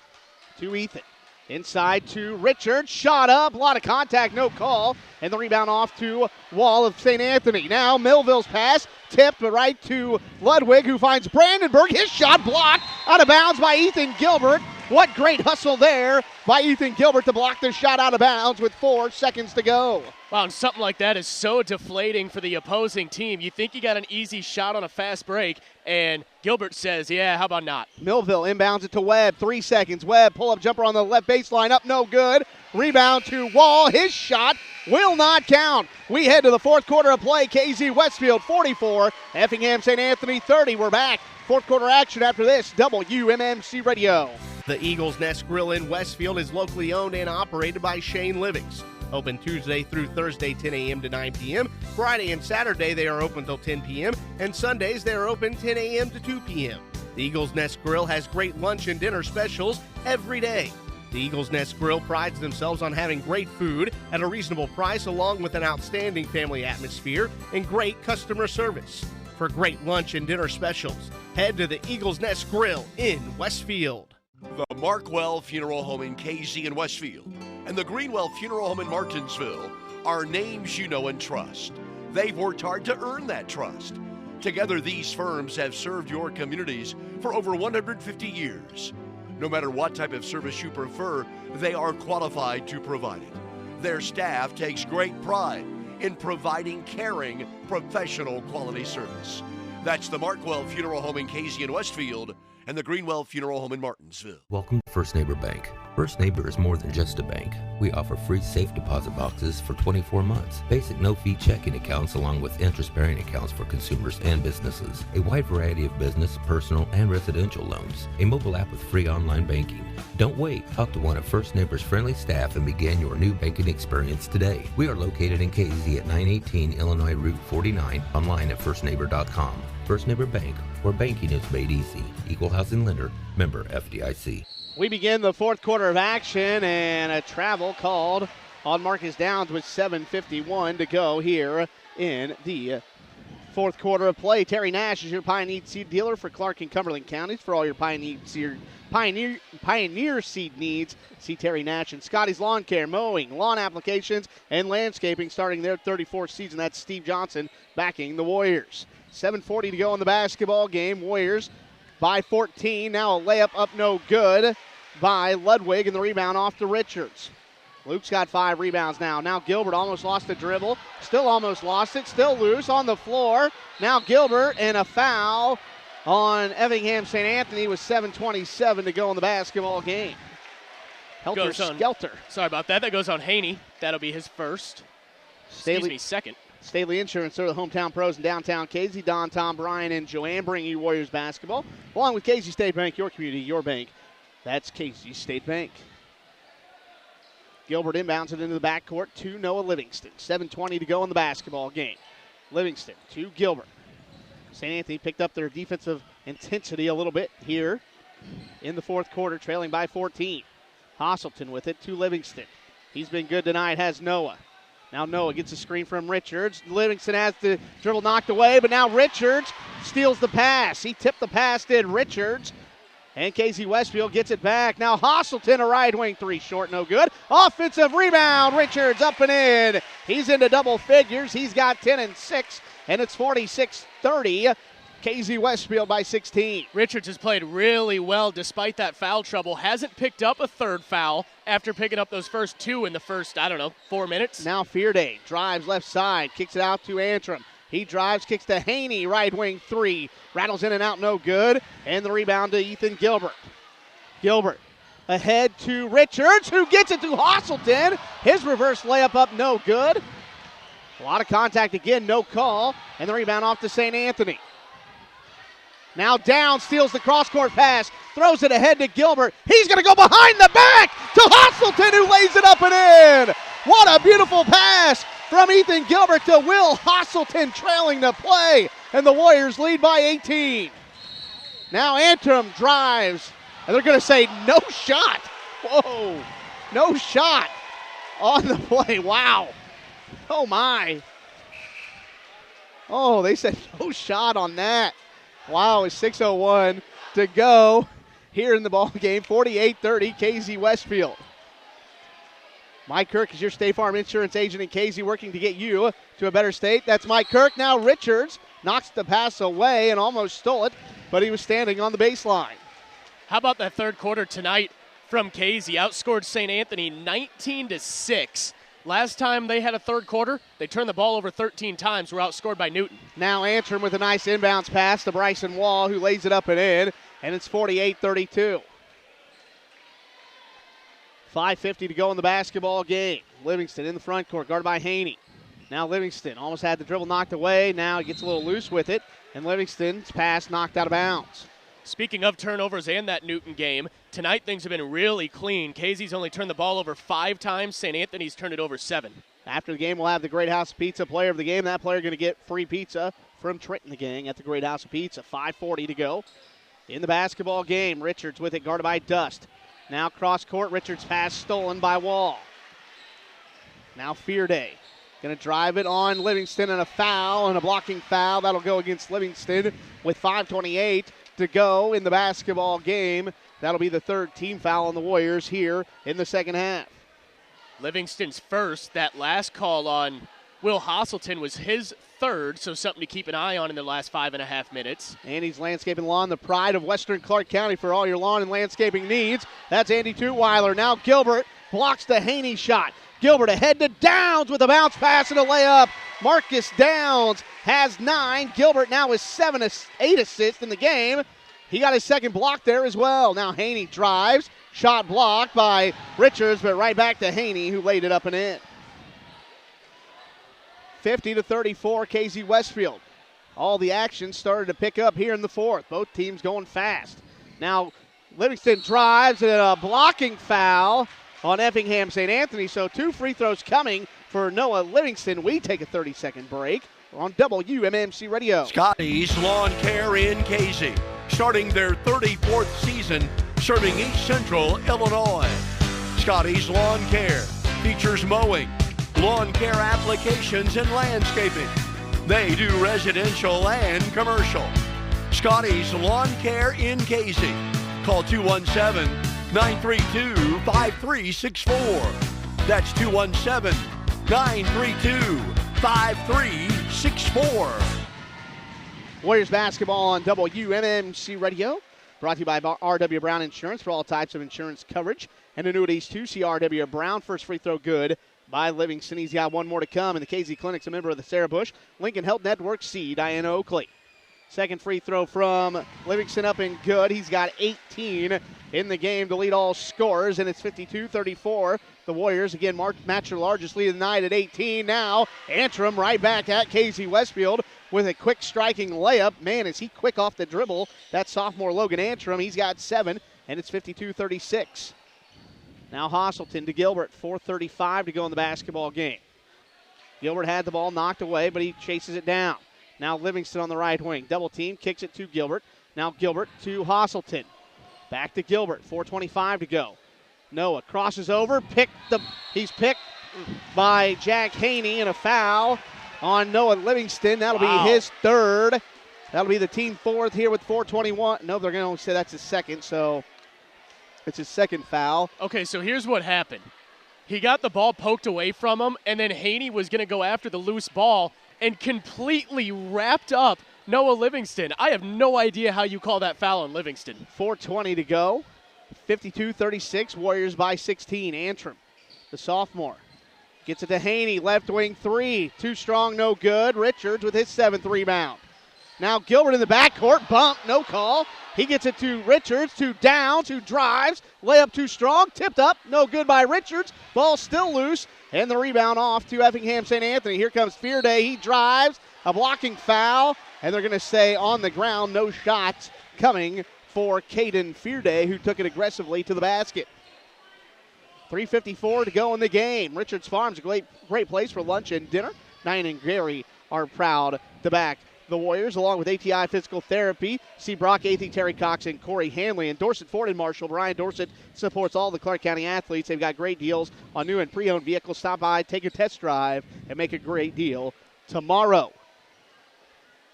to Ethan. Inside to Richards, shot up, a lot of contact, no call. And the rebound off to Wall of St. Anthony. Now Millville's pass, tipped right to Ludwig, who finds Brandenburg. His shot blocked out of bounds by Ethan Gilbert. What great hustle there by Ethan Gilbert to block the shot out of bounds with 4 seconds to go. Wow, and something like that is so deflating for the opposing team. You think you got an easy shot on a fast break, and Gilbert says, yeah, how about not? Millville inbounds it to Webb, 3 seconds. Webb, pull-up jumper on the left baseline, up no good. Rebound to Wall, his shot will not count. We head to the fourth quarter of play. KZ Westfield 44, Effingham St. Anthony 30. We're back. Fourth quarter action after this, WMMC Radio. The Eagles Nest Grill in Westfield is locally owned and operated by Shane Livings. Open Tuesday through Thursday, 10 a.m. to 9 p.m. Friday and Saturday, they are open till 10 p.m. And Sundays, they are open 10 a.m. to 2 p.m. The Eagles Nest Grill has great lunch and dinner specials every day. The Eagles Nest Grill prides themselves on having great food at a reasonable price, along with an outstanding family atmosphere and great customer service. For great lunch and dinner specials, head to the Eagles Nest Grill in Westfield. The Markwell Funeral Home in Casey and Westfield and the Greenwell Funeral Home in Martinsville are names you know and trust. They've worked hard to earn that trust. Together, these firms have served your communities for over 150 years. No matter what type of service you prefer, they are qualified to provide it. Their staff takes great pride in providing caring, professional quality service. That's the Markwell Funeral Home in Casey and Westfield and the Greenwell Funeral Home in Martinsville. Welcome to First Neighbor Bank. First Neighbor is more than just a bank. We offer free safe deposit boxes for 24 months, basic no-fee checking accounts along with interest-bearing accounts for consumers and businesses, a wide variety of business, personal, and residential loans, a mobile app with free online banking. Don't wait. Talk to one of First Neighbor's friendly staff and begin your new banking experience today. We are located in Casey at 918 Illinois Route 49, online at firstneighbor.com. First Neighbor Bank, where banking is made easy. Equal housing lender, member FDIC. We begin the fourth quarter of action, and a travel called on Marcus Downs with 7:51 to go here in the fourth quarter of play. Terry Nash is your Pioneer seed dealer for Clark and Cumberland counties. For all your Pioneer seed needs, see Terry Nash and Scotty's Lawn Care, mowing, lawn applications, and landscaping, starting their 34th season. That's Steve Johnson backing the Warriors. 7:40 to go in the basketball game. Warriors by 14. Now a layup up no good by Ludwig, and the rebound off to Richards. Luke's got 5 rebounds now. Now Gilbert almost lost the dribble. Still almost lost it. Still loose on the floor. Now Gilbert, and a foul on Effingham St. Anthony with 7:27 to go in the basketball game. Helter Skelter. Sorry about that. That goes on Haney. That'll be his first. Second. Staley Insurance, they're the hometown pros in downtown Casey. Don, Tom, Brian, and Joanne bringing you Warriors basketball. Along with Casey State Bank, your community, your bank. That's Casey State Bank. Gilbert inbounds it into the backcourt to Noah Livingston. 7:20 to go in the basketball game. Livingston to Gilbert. St. Anthony picked up their defensive intensity a little bit here in the fourth quarter, trailing by 14. Hasselton with it to Livingston. He's been good tonight, has Noah. Now Noah gets a screen from Richards. Livingston has the dribble knocked away, but now Richards steals the pass. He tipped the pass, did Richards. And Casey Westfield gets it back. Now Hasselton, a right wing three, short, no good. Offensive rebound, Richards up and in. He's into double figures. He's got 10 and 6, and it's 46-30. Casey Westfield by 16. Richards has played really well despite that foul trouble. Hasn't picked up a third foul after picking up those first 2 in the first, 4 minutes. Now Fearday drives left side, kicks it out to Antrim. He drives, kicks to Haney, right wing three. Rattles in and out, no good. And the rebound to Ethan Gilbert. Gilbert ahead to Richards, who gets it to Hasselton. His reverse layup up, no good. A lot of contact again, no call. And the rebound off to St. Anthony. Now down, steals the cross-court pass, throws it ahead to Gilbert. He's going to go behind the back to Hasselton, who lays it up and in. What a beautiful pass from Ethan Gilbert to Will Hasselton, trailing the play, and the Warriors lead by 18. Now Antrim drives, and they're going to say no shot. Whoa, no shot on the play. Wow. Oh, my. Oh, they said no shot on that. Wow, it's 6:01 to go here in the ball game. 48-30, Casey Westfield. Mike Kirk is your State Farm Insurance agent in Casey, working to get you to a better state. That's Mike Kirk. Now Richards knocks the pass away and almost stole it, but he was standing on the baseline. How about that third quarter tonight from Casey? Outscored St. Anthony 19-6. Last time they had a third quarter, they turned the ball over 13 times, were outscored by Newton. Now Antrim with a nice inbounds pass to Bryson Wall, who lays it up and in, and it's 48-32. 5:50 to go in the basketball game. Livingston in the front court, guarded by Haney. Now Livingston almost had the dribble knocked away. Now he gets a little loose with it, and Livingston's pass knocked out of bounds. Speaking of turnovers and that Newton game, tonight things have been really clean. Casey's only turned the ball over 5 times. St. Anthony's turned it over 7. After the game, we'll have the Great House of Pizza player of the game. That player going to get free pizza from Trenton the gang at the Great House of Pizza. 5:40 to go in the basketball game. Richards with it, guarded by Dust. Now cross court, Richards' pass stolen by Wall. Now Fearday going to drive it on Livingston, and a foul, and a blocking foul. That'll go against Livingston with 5:28 to go in the basketball game. That'll be the third team foul on the Warriors here in the second half. Livingston's first. That last call on Will Hasselton was his third, so something to keep an eye on in the last 5.5 minutes. Andy's Landscaping Lawn, the pride of Western Clark County for all your lawn and landscaping needs. That's Andy Tutwiler. Now Gilbert blocks the Haney shot. Gilbert ahead to Downs with a bounce pass and a layup. Marcus Downs has 9. Gilbert now with 8 assists in the game. He got his second block there as well. Now Haney drives. Shot blocked by Richards, but right back to Haney, who laid it up and in. 50-34, KZ Westfield. All the action started to pick up here in the fourth. Both teams going fast. Now Livingston drives and a blocking foul on Effingham St. Anthony. So 2 free throws coming for Noah Livingston. We take a 30-second break on WMMC Radio. Scotty's Lawn Care in Casey, starting their 34th season serving East Central Illinois. Scotty's Lawn Care features mowing, lawn care applications, and landscaping. They do residential and commercial. Scotty's Lawn Care in Casey. Call 217-932-5364. That's 217-932-5364. Warriors basketball on WMMC Radio. Brought to you by R.W. Brown Insurance for all types of insurance coverage and annuities too. See R.W. Brown. First free throw good by Livingston. He's got one more to come. And the KZ Clinic's a member of the Sarah Bush Lincoln Health Network. C. Diana Oakley. Second free throw from Livingston up and good. He's got 18 in the game to lead all scorers, and it's 52-34. The Warriors, again, match their largest lead of the night at 18. Now, Antrim right back at KZ Westfield with a quick striking layup. Man, is he quick off the dribble. That's sophomore Logan Antrim. He's got 7, and it's 52-36. Now Hosselton to Gilbert. 4:35 to go in the basketball game. Gilbert had the ball knocked away, but he chases it down. Now Livingston on the right wing. Double team, kicks it to Gilbert. Now Gilbert to Hosselton. Back to Gilbert. 4:25 to go. Noah crosses over. He's picked by Jack Haney, and a foul on Noah Livingston. That'll be his third. That'll be the team fourth here with 4:21. No, they're going to only say that's his second, so it's his second foul. Okay, so here's what happened. He got the ball poked away from him, and then Haney was going to go after the loose ball and completely wrapped up Noah Livingston. I have no idea how you call that foul on Livingston. 4:20 to go. 52-36, Warriors by 16. Antrim, the sophomore, gets it to Haney, left wing 3. Too strong, no good. Richards with his 7th rebound. Now Gilbert in the backcourt, bump, no call. He gets it to Richards, to Downs, who drives. Layup too strong, tipped up, no good by Richards. Ball still loose, and the rebound off to Effingham St. Anthony. Here comes Fearday, he drives, a blocking foul, and they're going to say on the ground, no shots coming for Caden Fearday, who took it aggressively to the basket. 3:54 to go in the game. Richards Farms, a great place for lunch and dinner. Diane and Gary are proud to back the Warriors, along with ATI Physical Therapy. See Brock Athey, Terry Cox, and Corey Hanley. And Dorset Ford and Marshall. Brian Dorset supports all the Clark County athletes. They've got great deals on new and pre-owned vehicles. Stop by, take a test drive, and make a great deal tomorrow.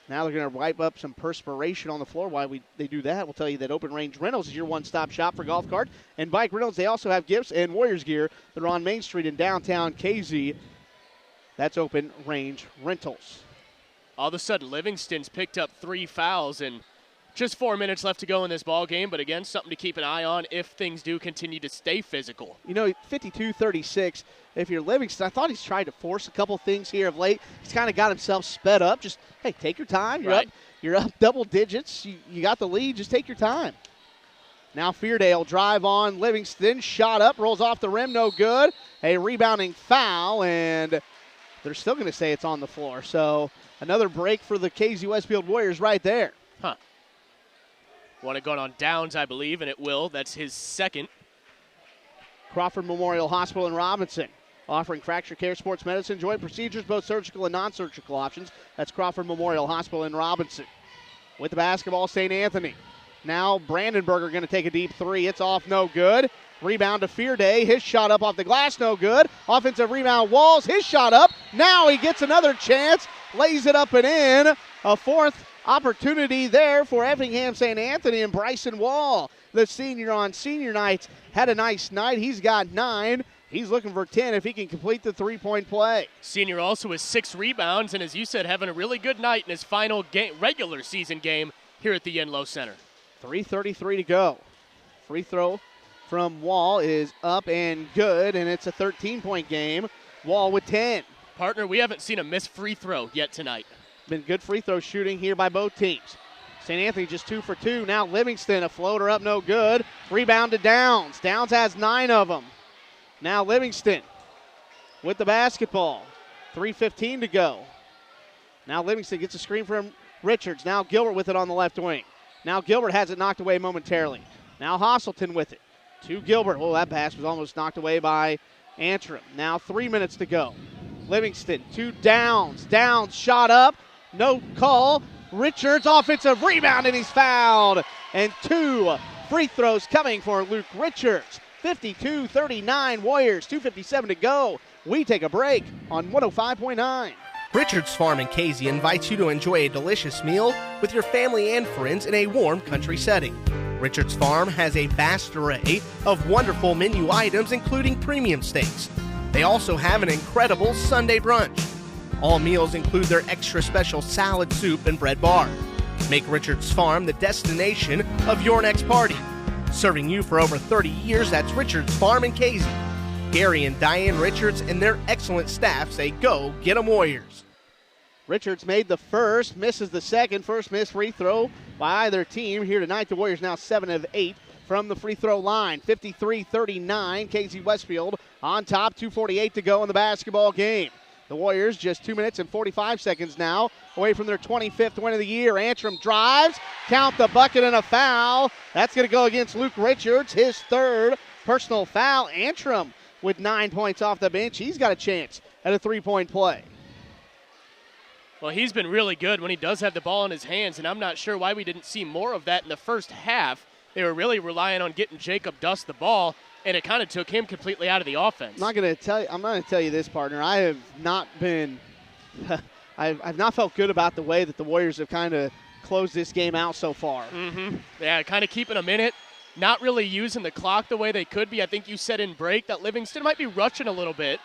Now they're going to wipe up some perspiration on the floor. While they do that, we'll tell you that Open Range Rentals is your one-stop shop for golf cart and bike rentals. They also have gifts and Warriors gear that are on Main Street in downtown KZ. That's Open Range Rentals. All of a sudden, Livingston's picked up 3 fouls, and just 4 minutes left to go in this ball game. But again, something to keep an eye on if things do continue to stay physical. 52-36. If you're Livingston, I thought he's tried to force a couple things here of late. He's kind of got himself sped up. Just, hey, take your time. You're up double digits. You got the lead. Just take your time. Now Fearday will drive on Livingston. Shot up, rolls off the rim, no good. A rebounding foul, and they're still going to say it's on the floor. So another break for the KZ Westfield Warriors right there. Want to go on Downs, I believe, and it will. That's his second. Crawford Memorial Hospital in Robinson, offering fracture care, sports medicine, joint procedures, both surgical and non-surgical options. That's Crawford Memorial Hospital in Robinson. With the basketball, St. Anthony. Now Brandenburger going to take a deep 3. It's off, no good. Rebound to Fearday. His shot up off the glass, no good. Offensive rebound, Walls. His shot up. Now he gets another chance. Lays it up and in. A fourth opportunity there for Effingham St. Anthony, and Bryson Wall, the senior on senior nights, had a nice night. He's got 9. He's looking for 10 if he can complete the three-point play. Senior also has 6 rebounds, and as you said, having a really good night in his final regular season game here at the Yenlow Center. 3:33 to go. Free throw from Wall is up and good, and it's a 13-point game. Wall with 10. Partner, we haven't seen a missed free throw yet tonight. Been good free throw shooting here by both teams. St. Anthony just 2 for 2. Now Livingston, a floater up, no good. Rebound to Downs. Downs has 9 of them. Now Livingston with the basketball. 3:15 to go. Now Livingston gets a screen from Richards. Now Gilbert with it on the left wing. Now Gilbert has it knocked away momentarily. Now Hosselton with it. To Gilbert. Oh, that pass was almost knocked away by Antrim. Now 3 minutes to go. Livingston to Downs. Downs shot up. No call. Richards offensive rebound, and he's fouled. And 2 free throws coming for Luke Richards. 52-39 Warriors. 2:57 to go. We take a break on 105.9. Richards Farm in Casey invites you to enjoy a delicious meal with your family and friends in a warm country setting. Richards Farm has a vast array of wonderful menu items, including premium steaks. They also have an incredible Sunday brunch. All meals include their extra special salad, soup, and bread bar. Make Richards Farm the destination of your next party. Serving you for over 30 years, that's Richards Farm in Casey. Gary and Diane Richards and their excellent staff say, go get 'em Warriors. Richards made the first, misses the second. First missed free throw by either team here tonight. The Warriors now 7 of 8 from the free throw line. 53-39, KZ Westfield on top. 2:48 to go in the basketball game. The Warriors just 2 minutes and 45 seconds now away from their 25th win of the year. Antrim drives, count the bucket and a foul. That's going to go against Luke Richards, his 3rd personal foul. Antrim with 9 points off the bench. He's got a chance at a 3-point play. Well, he's been really good when he does have the ball in his hands, and I'm not sure why we didn't see more of that in the first half. They were really relying on getting Jacob Dust the ball, and it kind of took him completely out of the offense. I'm not going to tell you this, partner. I have not been I've not felt good about the way that the Warriors have kind of closed this game out so far. Mm-hmm. Yeah, kind of keeping them in it, not really using the clock the way they could be. I think you said in break that Livingston might be rushing a little bit.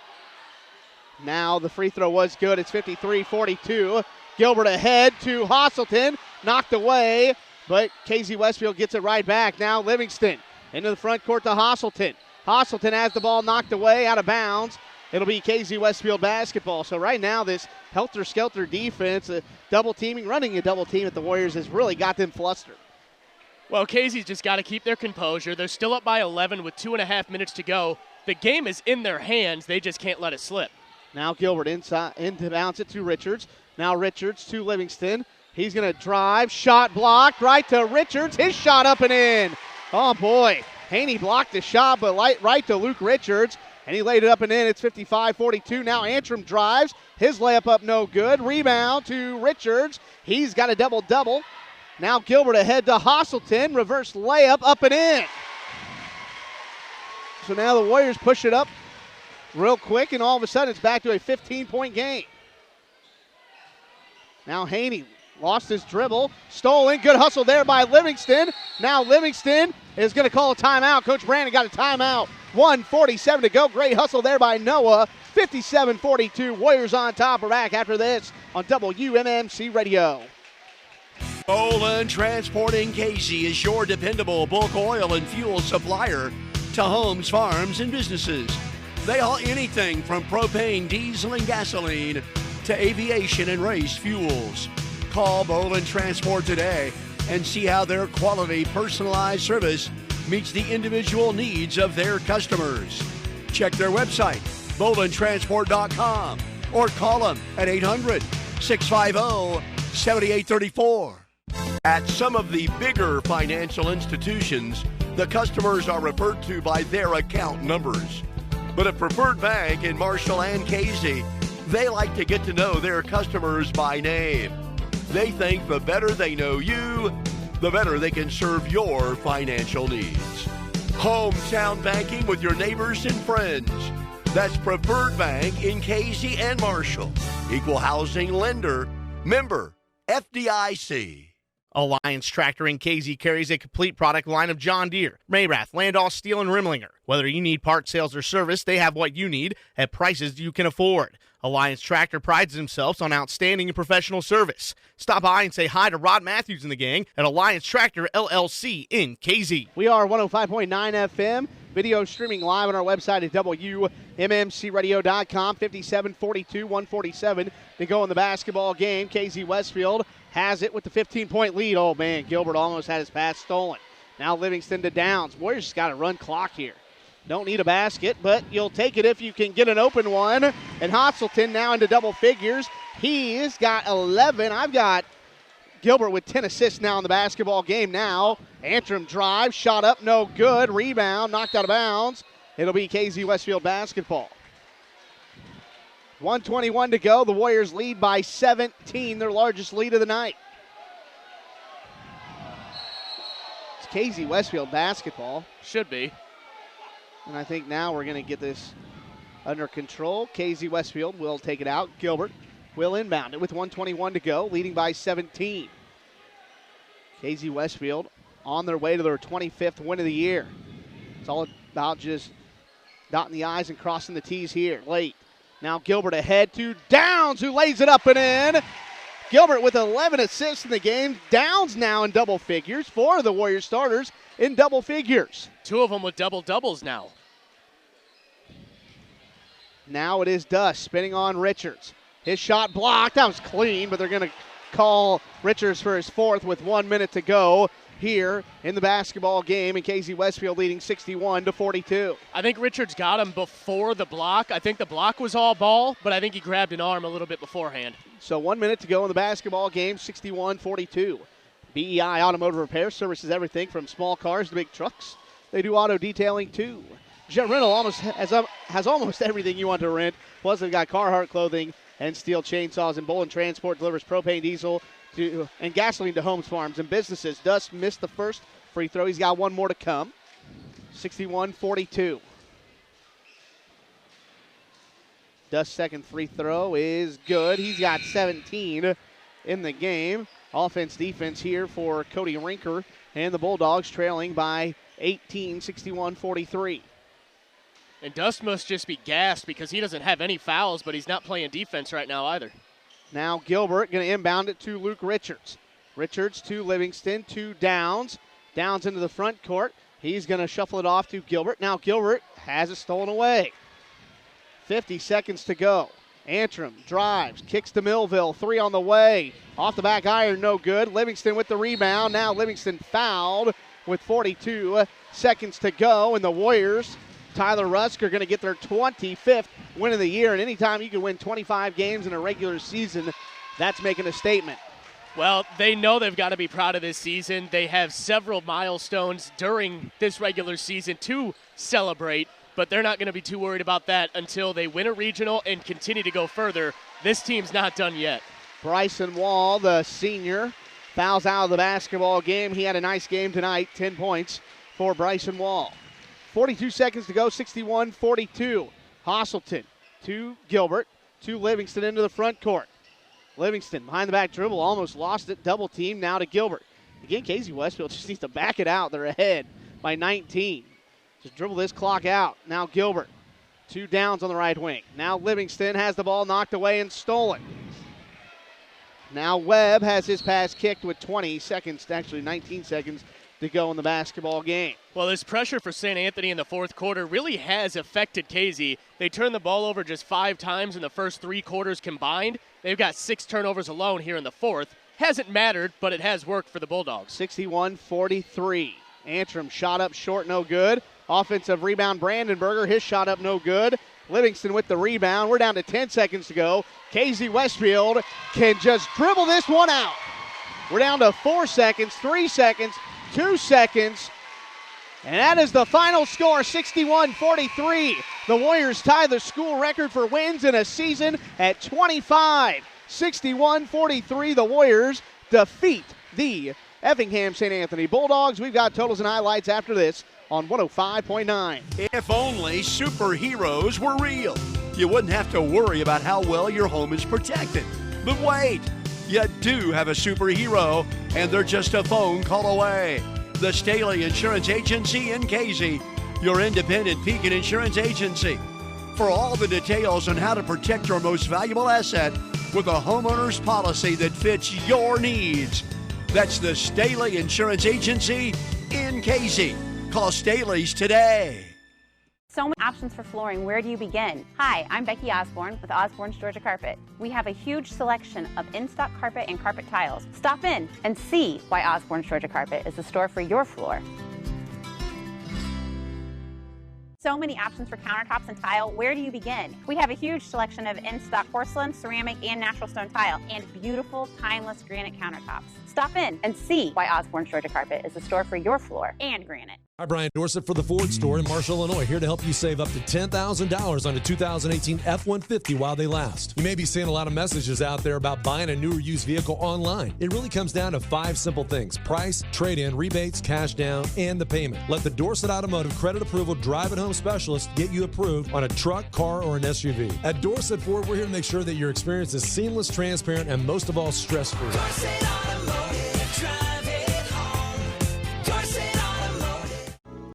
Now the free throw was good. It's 53-42. Gilbert ahead to Hosselton. Knocked away, but KZ Westfield gets it right back. Now Livingston into the front court to Hosselton. Hosselton has the ball knocked away, out of bounds. It'll be KZ Westfield basketball. So right now this helter-skelter defense, running a double team at the Warriors has really got them flustered. Well, KZ's just got to keep their composure. They're still up by 11 with 2.5 minutes to go. The game is in their hands. They just can't let it slip. Now Gilbert into bounce it to Richards. Now Richards to Livingston. He's going to drive. Shot blocked right to Richards. His shot up and in. Oh, boy. Haney blocked the shot, but right to Luke Richards. And he laid it up and in. It's 55-42. Now Antrim drives. His layup up no good. Rebound to Richards. He's got a double-double. Now Gilbert ahead to Hosselton. Reverse layup up and in. So now the Warriors push it up real quick, and all of a sudden it's back to a 15-point game. Now Haney lost his dribble. Stolen. Good hustle there by Livingston. Now Livingston is going to call a timeout. Coach Brandon got a timeout. 1:47 to go. Great hustle there by Noah. 57-42. Warriors on top. We're back after this on WMMC Radio. Olin Transporting Casey is your dependable bulk oil and fuel supplier to homes, farms, and businesses. They haul anything from propane, diesel, and gasoline to aviation and race fuels. Call Bolin Transport today and see how their quality, personalized service meets the individual needs of their customers. Check their website, bolintransport.com, or call them at 800-650-7834. At some of the bigger financial institutions, the customers are referred to by their account numbers. But at Preferred Bank in Marshall and Casey, they like to get to know their customers by name. They think the better they know you, the better they can serve your financial needs. Hometown banking with your neighbors and friends. That's Preferred Bank in Casey and Marshall. Equal housing lender. Member FDIC. Alliance Tractor in Casey carries a complete product line of John Deere, Mayrath, Landau, Steel, and Rimlinger. Whether you need part sales or service, they have what you need at prices you can afford. Alliance Tractor prides themselves on outstanding and professional service. Stop by and say hi to Rod Matthews and the gang at Alliance Tractor LLC in KZ. We are 105.9 FM. Video streaming live on our website at WMMCradio.com. 57-42-147 to go in the basketball game. KZ Westfield has it with the 15-point lead. Oh, man, Gilbert almost had his pass stolen. Now Livingston to Downs. Warriors just got to run clock here. Don't need a basket, but you'll take it if you can get an open one. And Hosselton now into double figures. He's got 11. I've got Gilbert with 10 assists now in the basketball game now. Antrim drive, shot up, no good. Rebound, knocked out of bounds. It'll be KZ Westfield basketball. 1:21 to go. The Warriors lead by 17, their largest lead of the night. It's KZ Westfield basketball. Should be. And I think now we're going to get this under control. KZ Westfield will take it out. Gilbert will inbound it with 1:21 to go, leading by 17. KZ Westfield on their way to their 25th win of the year. It's all about just dotting the I's and crossing the T's here late. Now Gilbert ahead to Downs, who lays it up and in. Gilbert with 11 assists in the game. Downs now in double figures. 4 of the Warriors starters in double figures. 2 of them with double-doubles now. Now it is Dust spinning on Richards. His shot blocked. That was clean, but they're going to call Richards for his 4th with 1 minute to go here in the basketball game, and KZ Westfield leading 61-42. I think Richards got him before the block. I think the block was all ball, but I think he grabbed an arm a little bit beforehand. So 1 minute to go in the basketball game, 61-42. BEI Automotive Repair services everything from small cars to big trucks. They do auto detailing too. Jet Rental almost has almost everything you want to rent. Plus, they've got Carhartt clothing and steel chainsaws. And Bolin Transport delivers propane, diesel, and gasoline to homes, farms, and businesses. Dust missed the first free throw. He's got one more to come. 61-42. Dust's second free throw is good. He's got 17 in the game. Offense, defense here for Cody Rinker and the Bulldogs trailing by 18, 61-43. And Dust must just be gassed because he doesn't have any fouls, but he's not playing defense right now either. Now Gilbert going to inbound it to Luke Richards. Richards to Livingston, to Downs. Downs into the front court. He's going to shuffle it off to Gilbert. Now Gilbert has it stolen away. 50 seconds to go. Antrim drives, kicks to Millville. 3 on the way. Off the back iron, no good. Livingston with the rebound. Now Livingston fouled with 42 seconds to go. And the Warriors, Tyler Rusk, are going to get their 25th win of the year. And anytime you can win 25 games in a regular season, that's making a statement. Well, they know they've got to be proud of this season. They have several milestones during this regular season to celebrate, but they're not going to be too worried about that until they win a regional and continue to go further. This team's not done yet. Bryson Wall, the senior, fouls out of the basketball game. He had a nice game tonight, 10 points for Bryson Wall. 42 seconds to go, 61-42. Hosselton to Gilbert, to Livingston into the front court. Livingston behind the back dribble, almost lost it, double team now to Gilbert. Again, KZ Westfield just needs to back it out. They're ahead by 19. Just dribble this clock out. Now Gilbert, 2 Downs on the right wing. Now Livingston has the ball knocked away and stolen. Now Webb has his pass kicked with 20 seconds, actually 19 seconds to go in the basketball game. Well, this pressure for St. Anthony in the fourth quarter really has affected KZ. They turned the ball over just 5 times in the first 3 quarters combined. They've got 6 turnovers alone here in the fourth. Hasn't mattered, but it has worked for the Bulldogs. 61-43. Antrim shot up short, no good. Offensive rebound, Brandenberger, his shot up, no good. Livingston with the rebound. We're down to 10 seconds to go. KZ Westfield can just dribble this one out. We're down to 4 seconds, 3 seconds, 2 seconds. And that is the final score, 61-43. The Warriors tie the school record for wins in a season at 25. 61-43, the Warriors defeat the Effingham St. Anthony Bulldogs. We've got totals and highlights after this on 105.9. If only superheroes were real, you wouldn't have to worry about how well your home is protected. But wait, you do have a superhero, and they're just a phone call away. The Staley Insurance Agency in KZ. your independent Pekin insurance agency. For all the details on how to protect your most valuable asset with a homeowner's policy that fits your needs, that's the Staley Insurance Agency in Casey. Call Staley's today. So many options for flooring. Where do you begin? Hi, I'm Becky Osborne with Osborne's Georgia Carpet. We have a huge selection of in-stock carpet and carpet tiles. Stop in and see why Osborne's Georgia Carpet is the store for your floor. So many options for countertops and tile. Where do you begin? We have a huge selection of in-stock porcelain, ceramic, and natural stone tile, and beautiful, timeless granite countertops. Stop in and see why Osborne's Georgia Carpet is the store for your floor and granite. Hi, Brian Dorsett for the Ford store in Marshall, Illinois, here to help you save up to $10,000 on a 2018 F-150 while they last. You may be seeing a lot of messages out there about buying a new or used vehicle online. It really comes down to 5 simple things: price, trade-in, rebates, cash down, and the payment. Let the Dorsett Automotive Credit Approval Drive It Home Specialist get you approved on a truck, car, or an SUV. At Dorsett Ford, we're here to make sure that your experience is seamless, transparent, and most of all, stress-free. Dorsett Automotive, drive it home. Dorsett Automotive.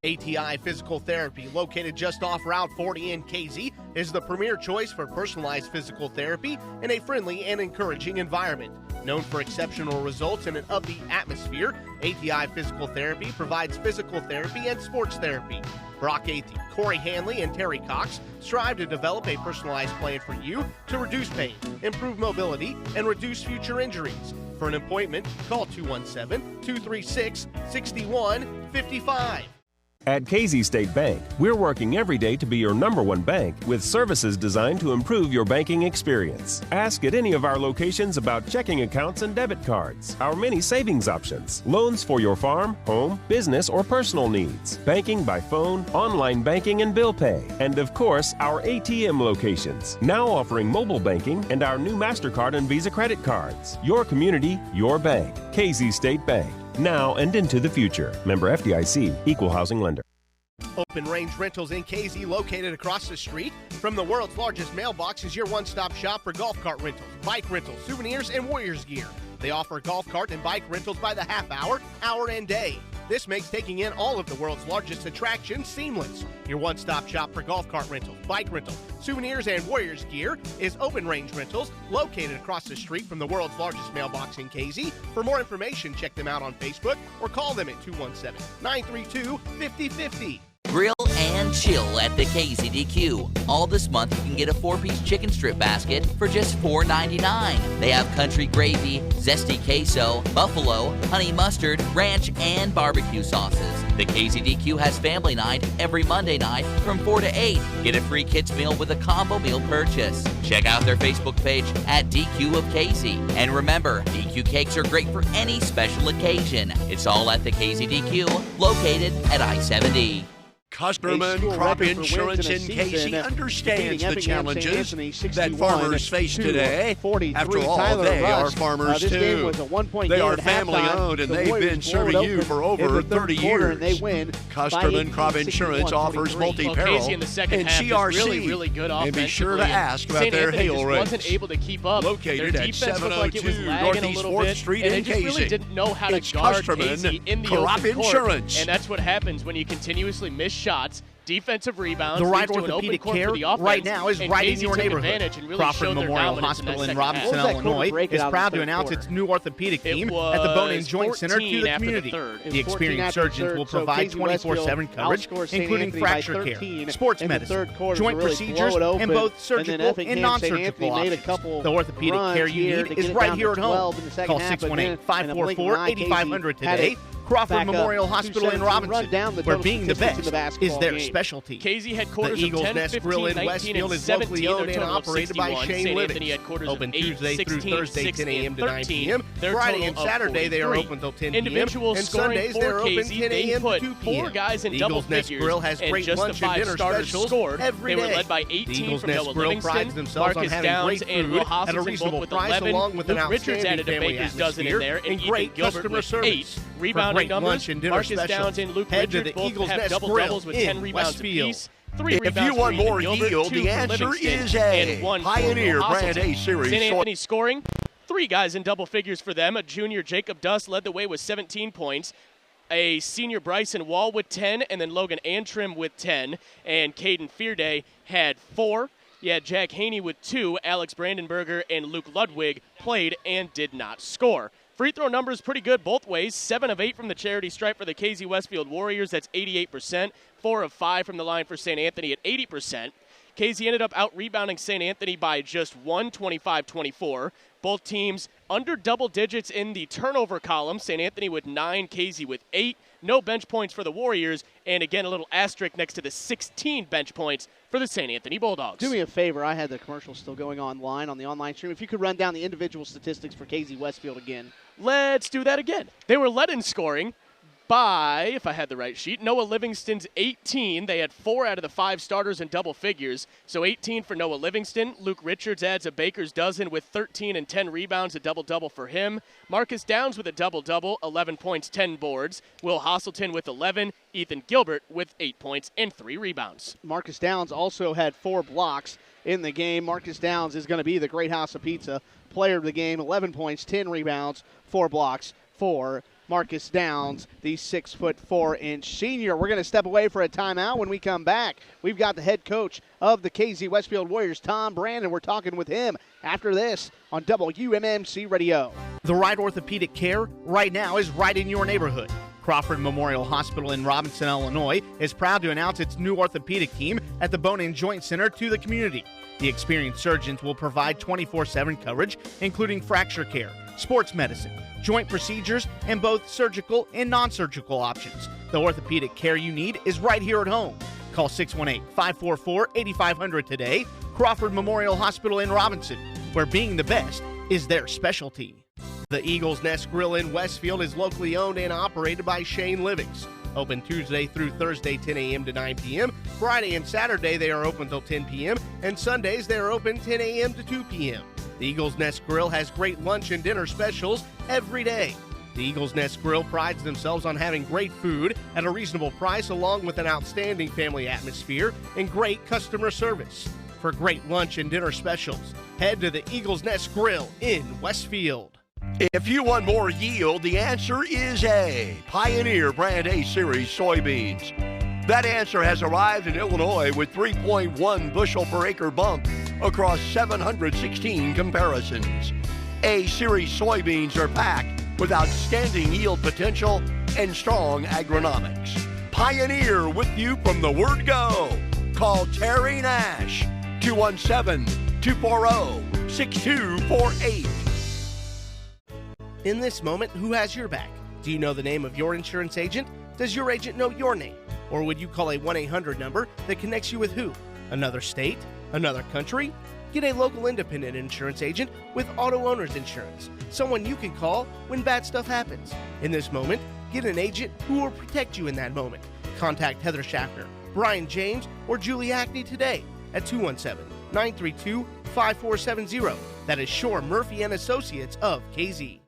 ATI Physical Therapy, located just off Route 40 in KZ, is the premier choice for personalized physical therapy in a friendly and encouraging environment. Known for exceptional results in an upbeat atmosphere, ATI Physical Therapy provides physical therapy and sports therapy. Brock Athey, Corey Hanley, and Terry Cox strive to develop a personalized plan for you to reduce pain, improve mobility, and reduce future injuries. For an appointment, call 217-236-6155. At KZ State Bank, we're working every day to be your #1 bank with services designed to improve your banking experience. Ask at any of our locations about checking accounts and debit cards, our many savings options, loans for your farm, home, business, or personal needs, banking by phone, online banking and bill pay, and of course, our ATM locations, now offering mobile banking and our new MasterCard and Visa credit cards. Your community, your bank. KZ State Bank. Now and into the future. Member FDIC, Equal Housing Lender. Open Range Rentals in KZ, located across the street from the world's largest mailbox, is your one-stop shop for golf cart rentals, bike rentals, souvenirs, and Warriors gear. They offer golf cart and bike rentals by the half hour, hour, and day. This makes taking in all of the world's largest attractions seamless. Your one-stop shop for golf cart rentals, bike rentals, souvenirs, and Warriors gear is Open Range Rentals, located across the street from the world's largest mailbox in KZ. For more information, check them out on Facebook or call them at 217-932-5050. Grill and chill at the KZDQ. All this month you can get a 4-piece chicken strip basket for just $4.99. They have country gravy, zesty queso, buffalo, honey mustard, ranch, and barbecue sauces. The KZDQ has family night every Monday night from 4 to 8. Get a free kids meal with a combo meal purchase. Check out their Facebook page at DQ of KZ. And remember, DQ cakes are great for any special occasion. It's all at the KZDQ, located at I-70. Custerman Crop Insurance in Casey understands the challenges that farmers face today. After all, they are farmers too. They are family owned and they've been serving you for over 30 years. Custerman Crop Insurance offers multi-peril and CRC. Really good and be sure to ask about St. their Anthony hail rates. Wasn't able to keep up. Located Their at defense looked like it was 702 lagging Northeast a little 4th bit, Street and in they just really Casey. didn't know how to It's guard Custerman Casey in the Crop open court. Insurance. And that's what happens when you continuously miss shots. Defensive rebounds. The right leads to an open orthopedic court care for the offense, right now is and right in Casey your took neighborhood. advantage and really Crawford showed their Memorial dominance Hospital in in that Robinson, second half. Illinois is proud to announce its new orthopedic team at the Bone and Joint Center to the community. The experienced surgeons will provide 24/7 coverage, including fracture care, sports medicine, joint procedures, and both surgical and non-surgical options. The orthopedic care you need is right here at home. Call 618-544-8500 today. Crawford Memorial Hospital in Robinson, where being the best is their specialty. KZ headquarters The Eagles of 10, Nest 15, Grill in 19, Westfield and is locally 17. owned Their and total of operated by 61. Shane St. Living. Anthony headquarters Open of 8, Tuesday 16, through Thursday, 6, 10 a.m. and to 9 13. p.m. Their Friday total and of Saturday they are 43. open until 10 p.m. Individual And scoring Sundays for they're open KZ, 10 they a.m. put to 2 4 p.m. guys in The double Eagles Nest figures, Grill has and great just lunch the and 5 dinner starters specials scored. every They day. were led by The 18 Eagles from Nest Noah Grill Livingston, prides themselves on Marcus having Downs, great and food Will at a Hossington both reasonable with price, 11. along with an Luke Richards outstanding added a family baker's dozen in there, atmosphere and and great Ethan Gilbert customer with service. 8 rebounding For great lunch numbers. and dinner Marcus specials, Downs and Luke head to Richards the both Eagles have Nest double Grill doubles with in 10 rebounds Westfield. apiece. 3 If rebounds you want for Ethan more Gilbert, yield, 2 the for answer Livingston, is A. and 1 for Pioneer Will Brand A Hossington. Series. St. Anthony scoring 3 guys in double figures for them. A junior, Jacob Duss, led the way with 17 points. a senior Bryson Wall with 10, and then Logan Antrim with 10, and Caden Fearday had 4. You had Jack Haney with 2, Alex Brandenberger and Luke Ludwig played and did not score. Free throw numbers pretty good both ways. 7 of 8 from the charity stripe for the KZ Westfield Warriors. That's 88%. 4 of 5 from the line for St. Anthony at 80%. KZ ended up out-rebounding St. Anthony by just 1, 25-24. Both teams under double digits in the turnover column. St. Anthony with 9, KZ with 8. No bench points for the Warriors. And again, a little asterisk next to the 16 bench points for the St. Anthony Bulldogs. Do me a favor. I had the commercial still going on the online stream. If you could run down the individual statistics for KZ Westfield again. Let's do that again. They were led in scoring by, if I had the right sheet, Noah Livingston's 18. They had 4 out of the 5 starters in double figures. So 18 for Noah Livingston. Luke Richards adds a baker's dozen with 13 and 10 rebounds, a double-double for him. Marcus Downs with a double-double, 11 points, 10 boards. Will Hosselton with 11. Ethan Gilbert with 8 points and 3 rebounds. Marcus Downs also had 4 blocks in the game. Marcus Downs is going to be the Great House of Pizza player of the game. 11 points, 10 rebounds, 4 blocks for Marcus Downs, the 6'4" senior. We're going to step away for a timeout. When we come back, we've got the head coach of the KZ Westfield Warriors, Tom Brandon. We're talking with him after this on WMMC Radio. The right orthopedic care right now is right in your neighborhood. Crawford Memorial Hospital in Robinson, Illinois is proud to announce its new orthopedic team at the Bone and Joint Center to the community. The experienced surgeons will provide 24/7 coverage, including fracture care, sports medicine, joint procedures, and both surgical and non-surgical options. The orthopedic care you need is right here at home. Call 618-544-8500 today. Crawford Memorial Hospital in Robinson, where being the best is their specialty. The Eagles Nest Grill in Westfield is locally owned and operated by Shane Livings. Open Tuesday through Thursday, 10 a.m. to 9 p.m. Friday and Saturday, they are open until 10 p.m. And Sundays, they are open 10 a.m. to 2 p.m. The Eagles Nest Grill has great lunch and dinner specials every day. The Eagles Nest Grill prides themselves on having great food at a reasonable price, along with an outstanding family atmosphere and great customer service. For great lunch and dinner specials, head to the Eagles Nest Grill in Westfield. If you want more yield, the answer is A. Pioneer Brand A Series soybeans. That answer has arrived in Illinois with 3.1 bushel per acre bump across 716 comparisons. A Series soybeans are packed with outstanding yield potential and strong agronomics. Pioneer with you from the word go. Call Terry Nash, 217-240-6248. In this moment, who has your back? Do you know the name of your insurance agent? Does your agent know your name? Or would you call a 1-800 number that connects you with who? Another state? Another country? Get a local independent insurance agent with auto owner's insurance. Someone you can call when bad stuff happens. In this moment, get an agent who will protect you in that moment. Contact Heather Schaffner, Brian James, or Julie Hackney today at 217-932-5470. That is Shore Murphy and Associates of KZ.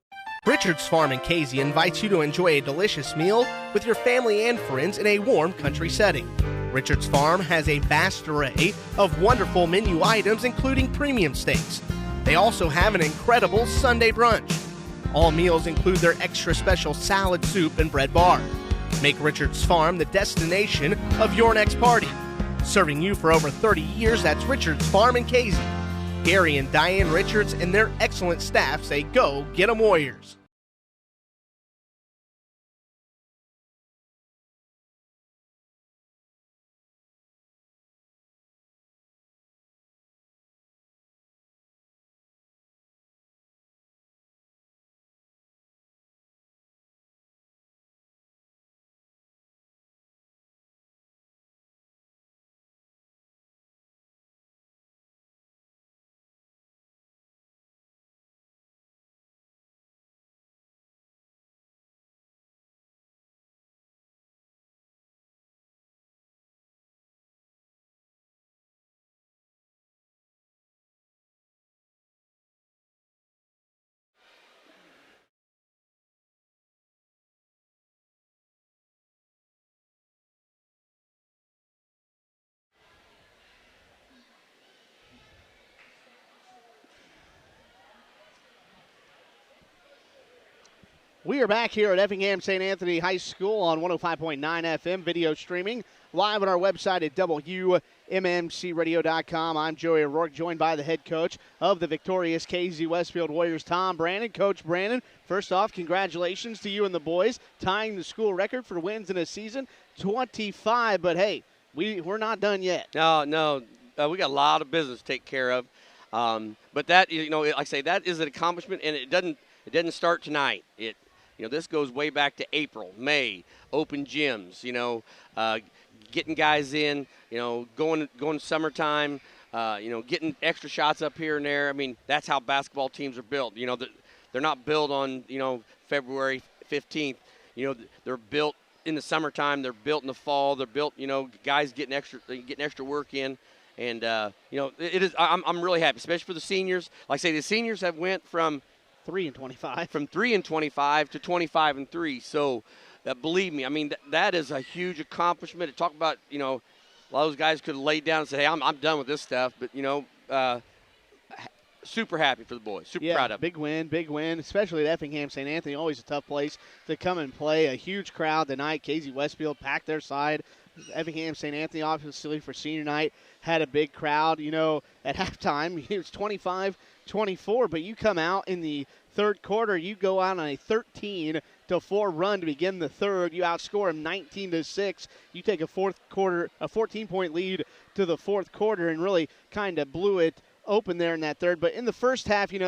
Richard's Farm in KZ invites you to enjoy a delicious meal with your family and friends in a warm country setting. Richard's Farm has a vast array of wonderful menu items, including premium steaks. They also have an incredible Sunday brunch. All meals include their extra special salad, soup, and bread bar. Make Richard's Farm the destination of your next party. Serving you for over 30 years, that's Richard's Farm in KZ. Gary and Diane Richards and their excellent staff say, go get 'em Warriors. We are back here at Effingham St. Anthony High School on 105.9 FM, video streaming live on our website at WMMCradio.com. I'm Joey O'Rourke, joined by the head coach of the victorious KZ Westfield Warriors, Tom Brandon. Coach Brandon, first off, congratulations to you and the boys, tying the school record for wins in a season, 25. But, hey, we're not done yet. No, we got a lot of business to take care of. But that, like I say, that is an accomplishment, and it doesn't start tonight. This goes way back to April, May, open gyms, getting guys in, going summertime, getting extra shots up here and there. I mean, that's how basketball teams are built. They're not built on, February 15th. They're built in the summertime. They're built in the fall. They're built, guys getting extra work in. And, it is. I'm really happy, especially for the seniors. Like I say, the seniors have went from 3 and 25. From 3 and 25 to 25 and 3. So, believe me, I mean, that is a huge accomplishment. To talk about, a lot of those guys could have laid down and said, hey, I'm done with this stuff. But, super happy for the boys. Super proud of them. Big win, especially at Effingham St. Anthony. Always a tough place to come and play. A huge crowd tonight. KZ Westfield packed their side. Effingham St. Anthony, obviously, for senior night, had a big crowd. At halftime, it was 25-24, but you come out in the third quarter, you go out on a 13-4 run to begin the third. You outscore them 19-6. You take a 14-point lead to the fourth quarter and really kind of blew it open there in that third. But in the first half, it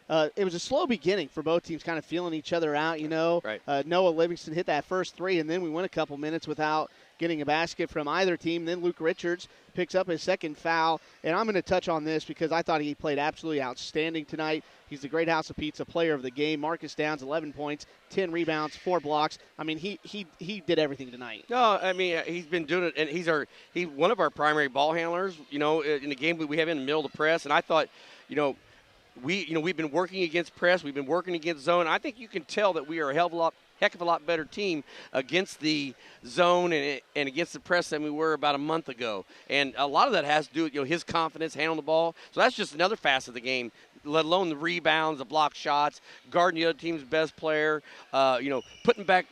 was a slow beginning for both teams, kind of feeling each other out, Right. Noah Livingston hit that first three, and then we went a couple minutes without getting a basket from either team. Then Luke Richards picks up his second foul, and I'm going to touch on this because I thought he played absolutely outstanding tonight. He's the Great House of Pizza player of the game. Marcus Downs, 11 points, 10 rebounds, 4 blocks. I mean, he did everything tonight. No, I mean, he's been doing it, and he's one of our primary ball handlers, in the game we have in the middle of the press. And I thought, we've been working against press. We've been working against zone. I think you can tell that we are a heck of a lot better team against the zone and against the press than we were about a month ago. And a lot of that has to do with, his confidence, handling the ball. So that's just another facet of the game, let alone the rebounds, the block shots, guarding the other team's best player, putting back,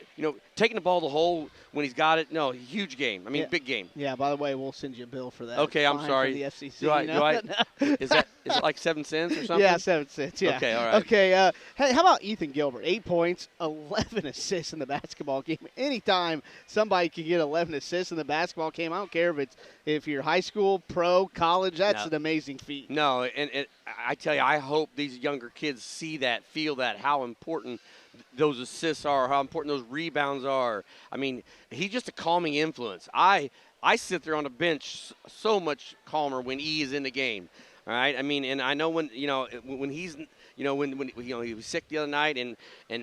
taking the ball to the hole when he's got it. No, huge game. I mean, big game. Yeah, by the way, we'll send you a bill for that. Okay, I'm sorry. The FCC. Is it like 7 cents or something? Yeah, 7 cents, yeah. Okay, all right. Okay, hey, how about Ethan Gilbert? 8 points, 11 assists in the basketball game. Anytime somebody can get 11 assists in the basketball game, I don't care if you're high school, pro, college, that's an amazing feat. No, and I tell you, I hope these younger kids see that, feel that, how important those assists are, how important those rebounds are. I mean, he's just a calming influence. I sit there on the bench so much calmer when he is in the game. All right, I mean, and I know when he's when he was sick the other night, and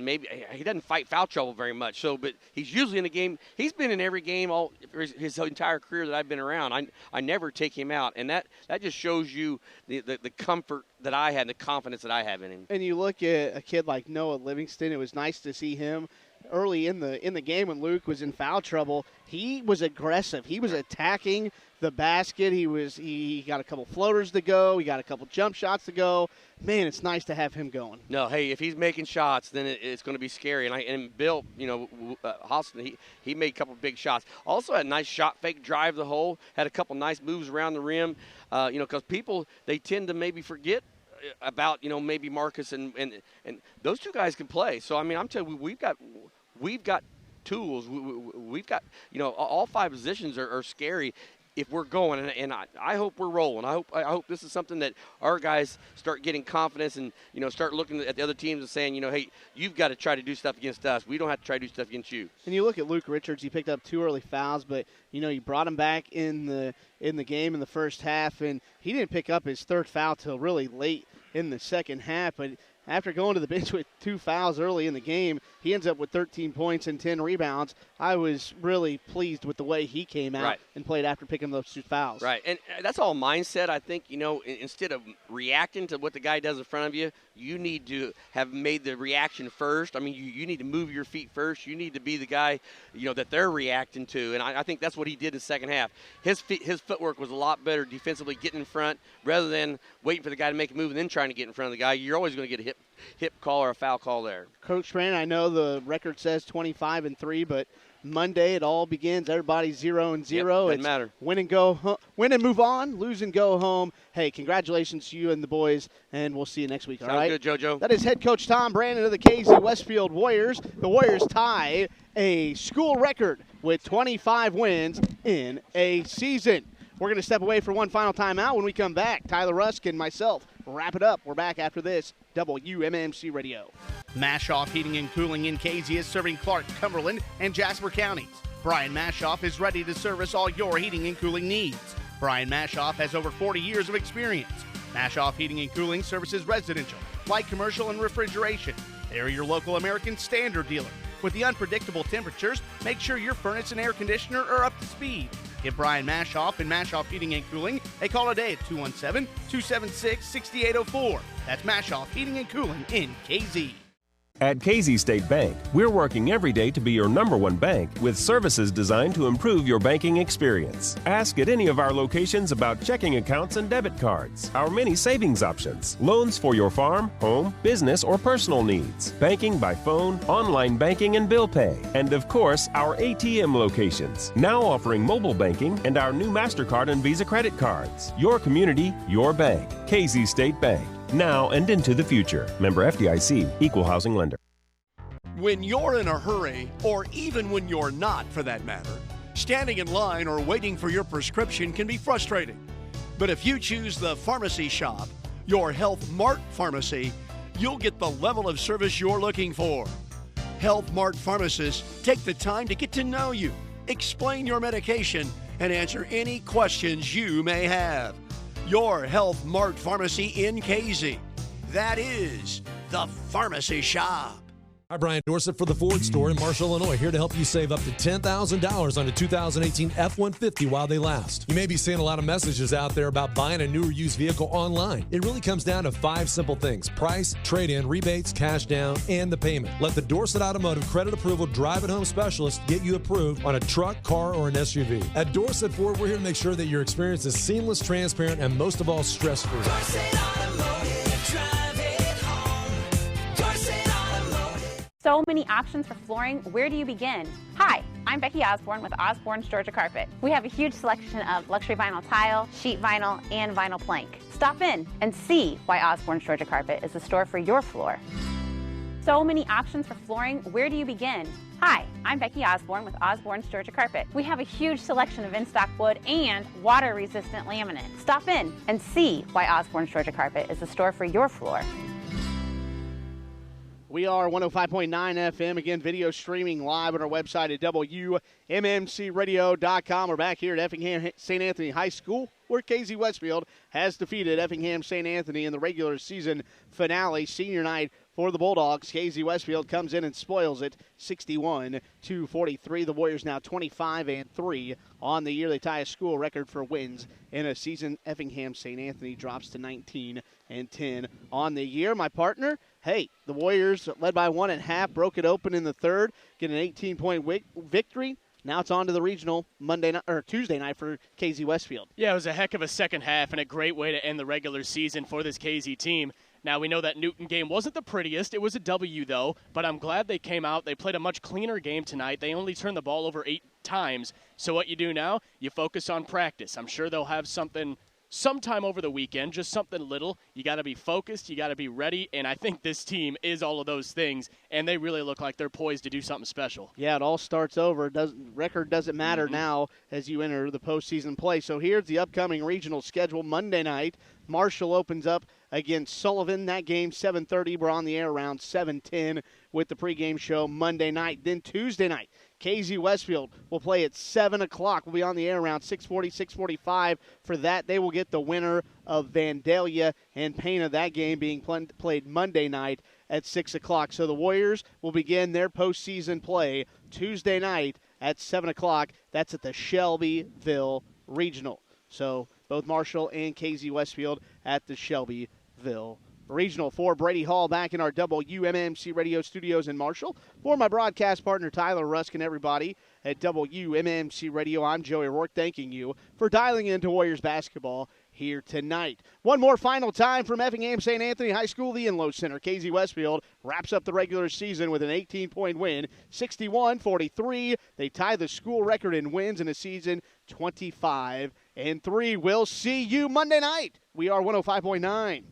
maybe he doesn't fight foul trouble very much. So, but he's usually in the game. He's been in every game all his entire career that I've been around. I never take him out, and that just shows you the comfort that I had, the confidence that I have in him. And you look at a kid like Noah Livingston. It was nice to see him early in the game when Luke was in foul trouble. He was aggressive. He was attacking the basket. He got a couple floaters to go. He got a couple jump shots to go. Man, it's nice to have him going. No, hey, if he's making shots, then it's going to be scary. And Bill, Hostin, he made a couple big shots. Also had a nice shot fake, drive the hole. Had a couple nice moves around the rim. Because people, they tend to maybe forget about maybe Marcus and those two guys can play. So I mean, I'm telling you, we've got tools. We've got all 5 positions are scary if we're going, and I hope we're rolling. I hope this is something that our guys start getting confidence and start looking at the other teams and saying, hey, you've got to try to do stuff against us. We don't have to try to do stuff against you. And you look at Luke Richards. He picked up 2 early fouls, but you brought him back in the game in the first half, and he didn't pick up his 3rd foul till really late in the second half. But after going to the bench with 2 fouls early in the game, he ends up with 13 points and 10 rebounds. I was really pleased with the way he came out and played after picking those 2 fouls. Right, and that's all mindset. I think, instead of reacting to what the guy does in front of you, you need to have made the reaction first. I mean, you need to move your feet first. You need to be the guy, that they're reacting to. And I think that's what he did in the second half. His footwork was a lot better defensively, getting in front rather than waiting for the guy to make a move and then trying to get in front of the guy. You're always going to get a hip call or a foul call there. Coach Brandon, I know the record says 25-3, but Monday it all begins. Everybody's 0-0. Yep, doesn't it's matter. Win and move on, lose and go home. Hey, congratulations to you and the boys, and we'll see you next week. Sounds all right? good, JoJo. That is head coach Tom Brandon of the KZ Westfield Warriors. The Warriors tie a school record with 25 wins in a season. We're going to step away for one final timeout. When we come back, Tyler Rusk and myself wrap it up. We're back after this. WMMC Radio. Mashoff Heating and Cooling in KZ is serving Clark, Cumberland, and Jasper counties. Brian Mashoff is ready to service all your heating and cooling needs. Brian Mashoff has over 40 years of experience. Mashoff Heating and Cooling services residential, light commercial, and refrigeration. They are your local American Standard dealer. With the unpredictable temperatures, make sure your furnace and air conditioner are up to speed. Give Brian Mashoff and Mashoff Heating and Cooling a call today at 217-276-6804. That's Mashoff Heating and Cooling in KZ. At KZ State Bank, we're working every day to be your #1 bank with services designed to improve your banking experience. Ask at any of our locations about checking accounts and debit cards, our many savings options, loans for your farm, home, business, or personal needs, banking by phone, online banking and bill pay, and of course, our ATM locations, now offering mobile banking and our new MasterCard and Visa credit cards. Your community, your bank. KZ State Bank. Now and into the future. Member FDIC, Equal Housing Lender. When you're in a hurry, or even when you're not for that matter, standing in line or waiting for your prescription can be frustrating. But if you choose the Pharmacy Shop, your Health Mart pharmacy, you'll get the level of service you're looking for. Health Mart pharmacists take the time to get to know you, explain your medication, and answer any questions you may have. Your Health Mart pharmacy in KZ. That is the Pharmacy Shop. Hi, Brian Dorsett for the Ford store in Marshall, Illinois, here to help you save up to $10,000 on a 2018 F-150 while they last. You may be seeing a lot of messages out there about buying a new or used vehicle online. It really comes down to 5 simple things: price, trade-in, rebates, cash down, and the payment. Let the Dorsett Automotive Credit Approval Drive-at-Home Specialist get you approved on a truck, car, or an SUV. At Dorsett Ford, we're here to make sure that your experience is seamless, transparent, and most of all, stress-free. So many options for flooring. Where do you begin? Hi, I'm Becky Osborne with Osborne's Georgia Carpet. We have a huge selection of luxury vinyl tile, sheet vinyl, and vinyl plank. Stop in and see why Osborne's Georgia Carpet is the store for your floor. So many options for flooring. Where do you begin? Hi, I'm Becky Osborne with Osborne's Georgia Carpet. We have a huge selection of in-stock wood and water-resistant laminate. Stop in and see why Osborne's Georgia Carpet is the store for your floor. We are 105.9 FM, again, video streaming live on our website at WMMCradio.com. We're back here at Effingham St. Anthony High School, where KZ Westfield has defeated Effingham St. Anthony in the regular season finale, senior night for the Bulldogs. KZ Westfield comes in and spoils it 61-43. The Warriors now 25-3 on the year. They tie a school record for wins in a season. Effingham St. Anthony drops to 19-10 on the year. My partner, hey, the Warriors led by 1 at half, broke it open in the third, get an 18-point victory. Now it's on to the regional Tuesday night for KZ Westfield. Yeah, it was a heck of a second half and a great way to end the regular season for this KZ team. Now, we know that Newton game wasn't the prettiest. It was a W, though, but I'm glad they came out. They played a much cleaner game tonight. They only turned the ball over 8 times. So what you do now, you focus on practice. I'm sure they'll have something sometime over the weekend, just something little. You got to be focused. You got to be ready. And I think this team is all of those things, and they really look like they're poised to do something special. Yeah, it all starts over. Record doesn't matter now as you enter the postseason play. So here's the upcoming regional schedule. Monday night, Marshall opens up against Sullivan. That game, 7:30. We're on the air around 7:10 with the pregame show Monday night. Then Tuesday night, KZ Westfield will play at 7 o'clock. We'll be on the air around 6:40, 6:45 for that. They will get the winner of Vandalia and Pana. That game being played Monday night at 6 o'clock. So the Warriors will begin their postseason play Tuesday night at 7 o'clock. That's at the Shelbyville Regional. So both Marshall and KZ Westfield at the Shelbyville Regional 4, Brady Hall back in our WMMC radio studios in Marshall. For my broadcast partner, Tyler Rusk, and everybody at WMMC Radio, I'm Joey Rourke, thanking you for dialing into Warriors basketball here tonight. One more final time from Effingham St. Anthony High School, the Inlow Center. KZ Westfield wraps up the regular season with an 18-point win, 61-43. They tie the school record in wins in a season, 25-3. We'll see you Monday night. We are 105.9.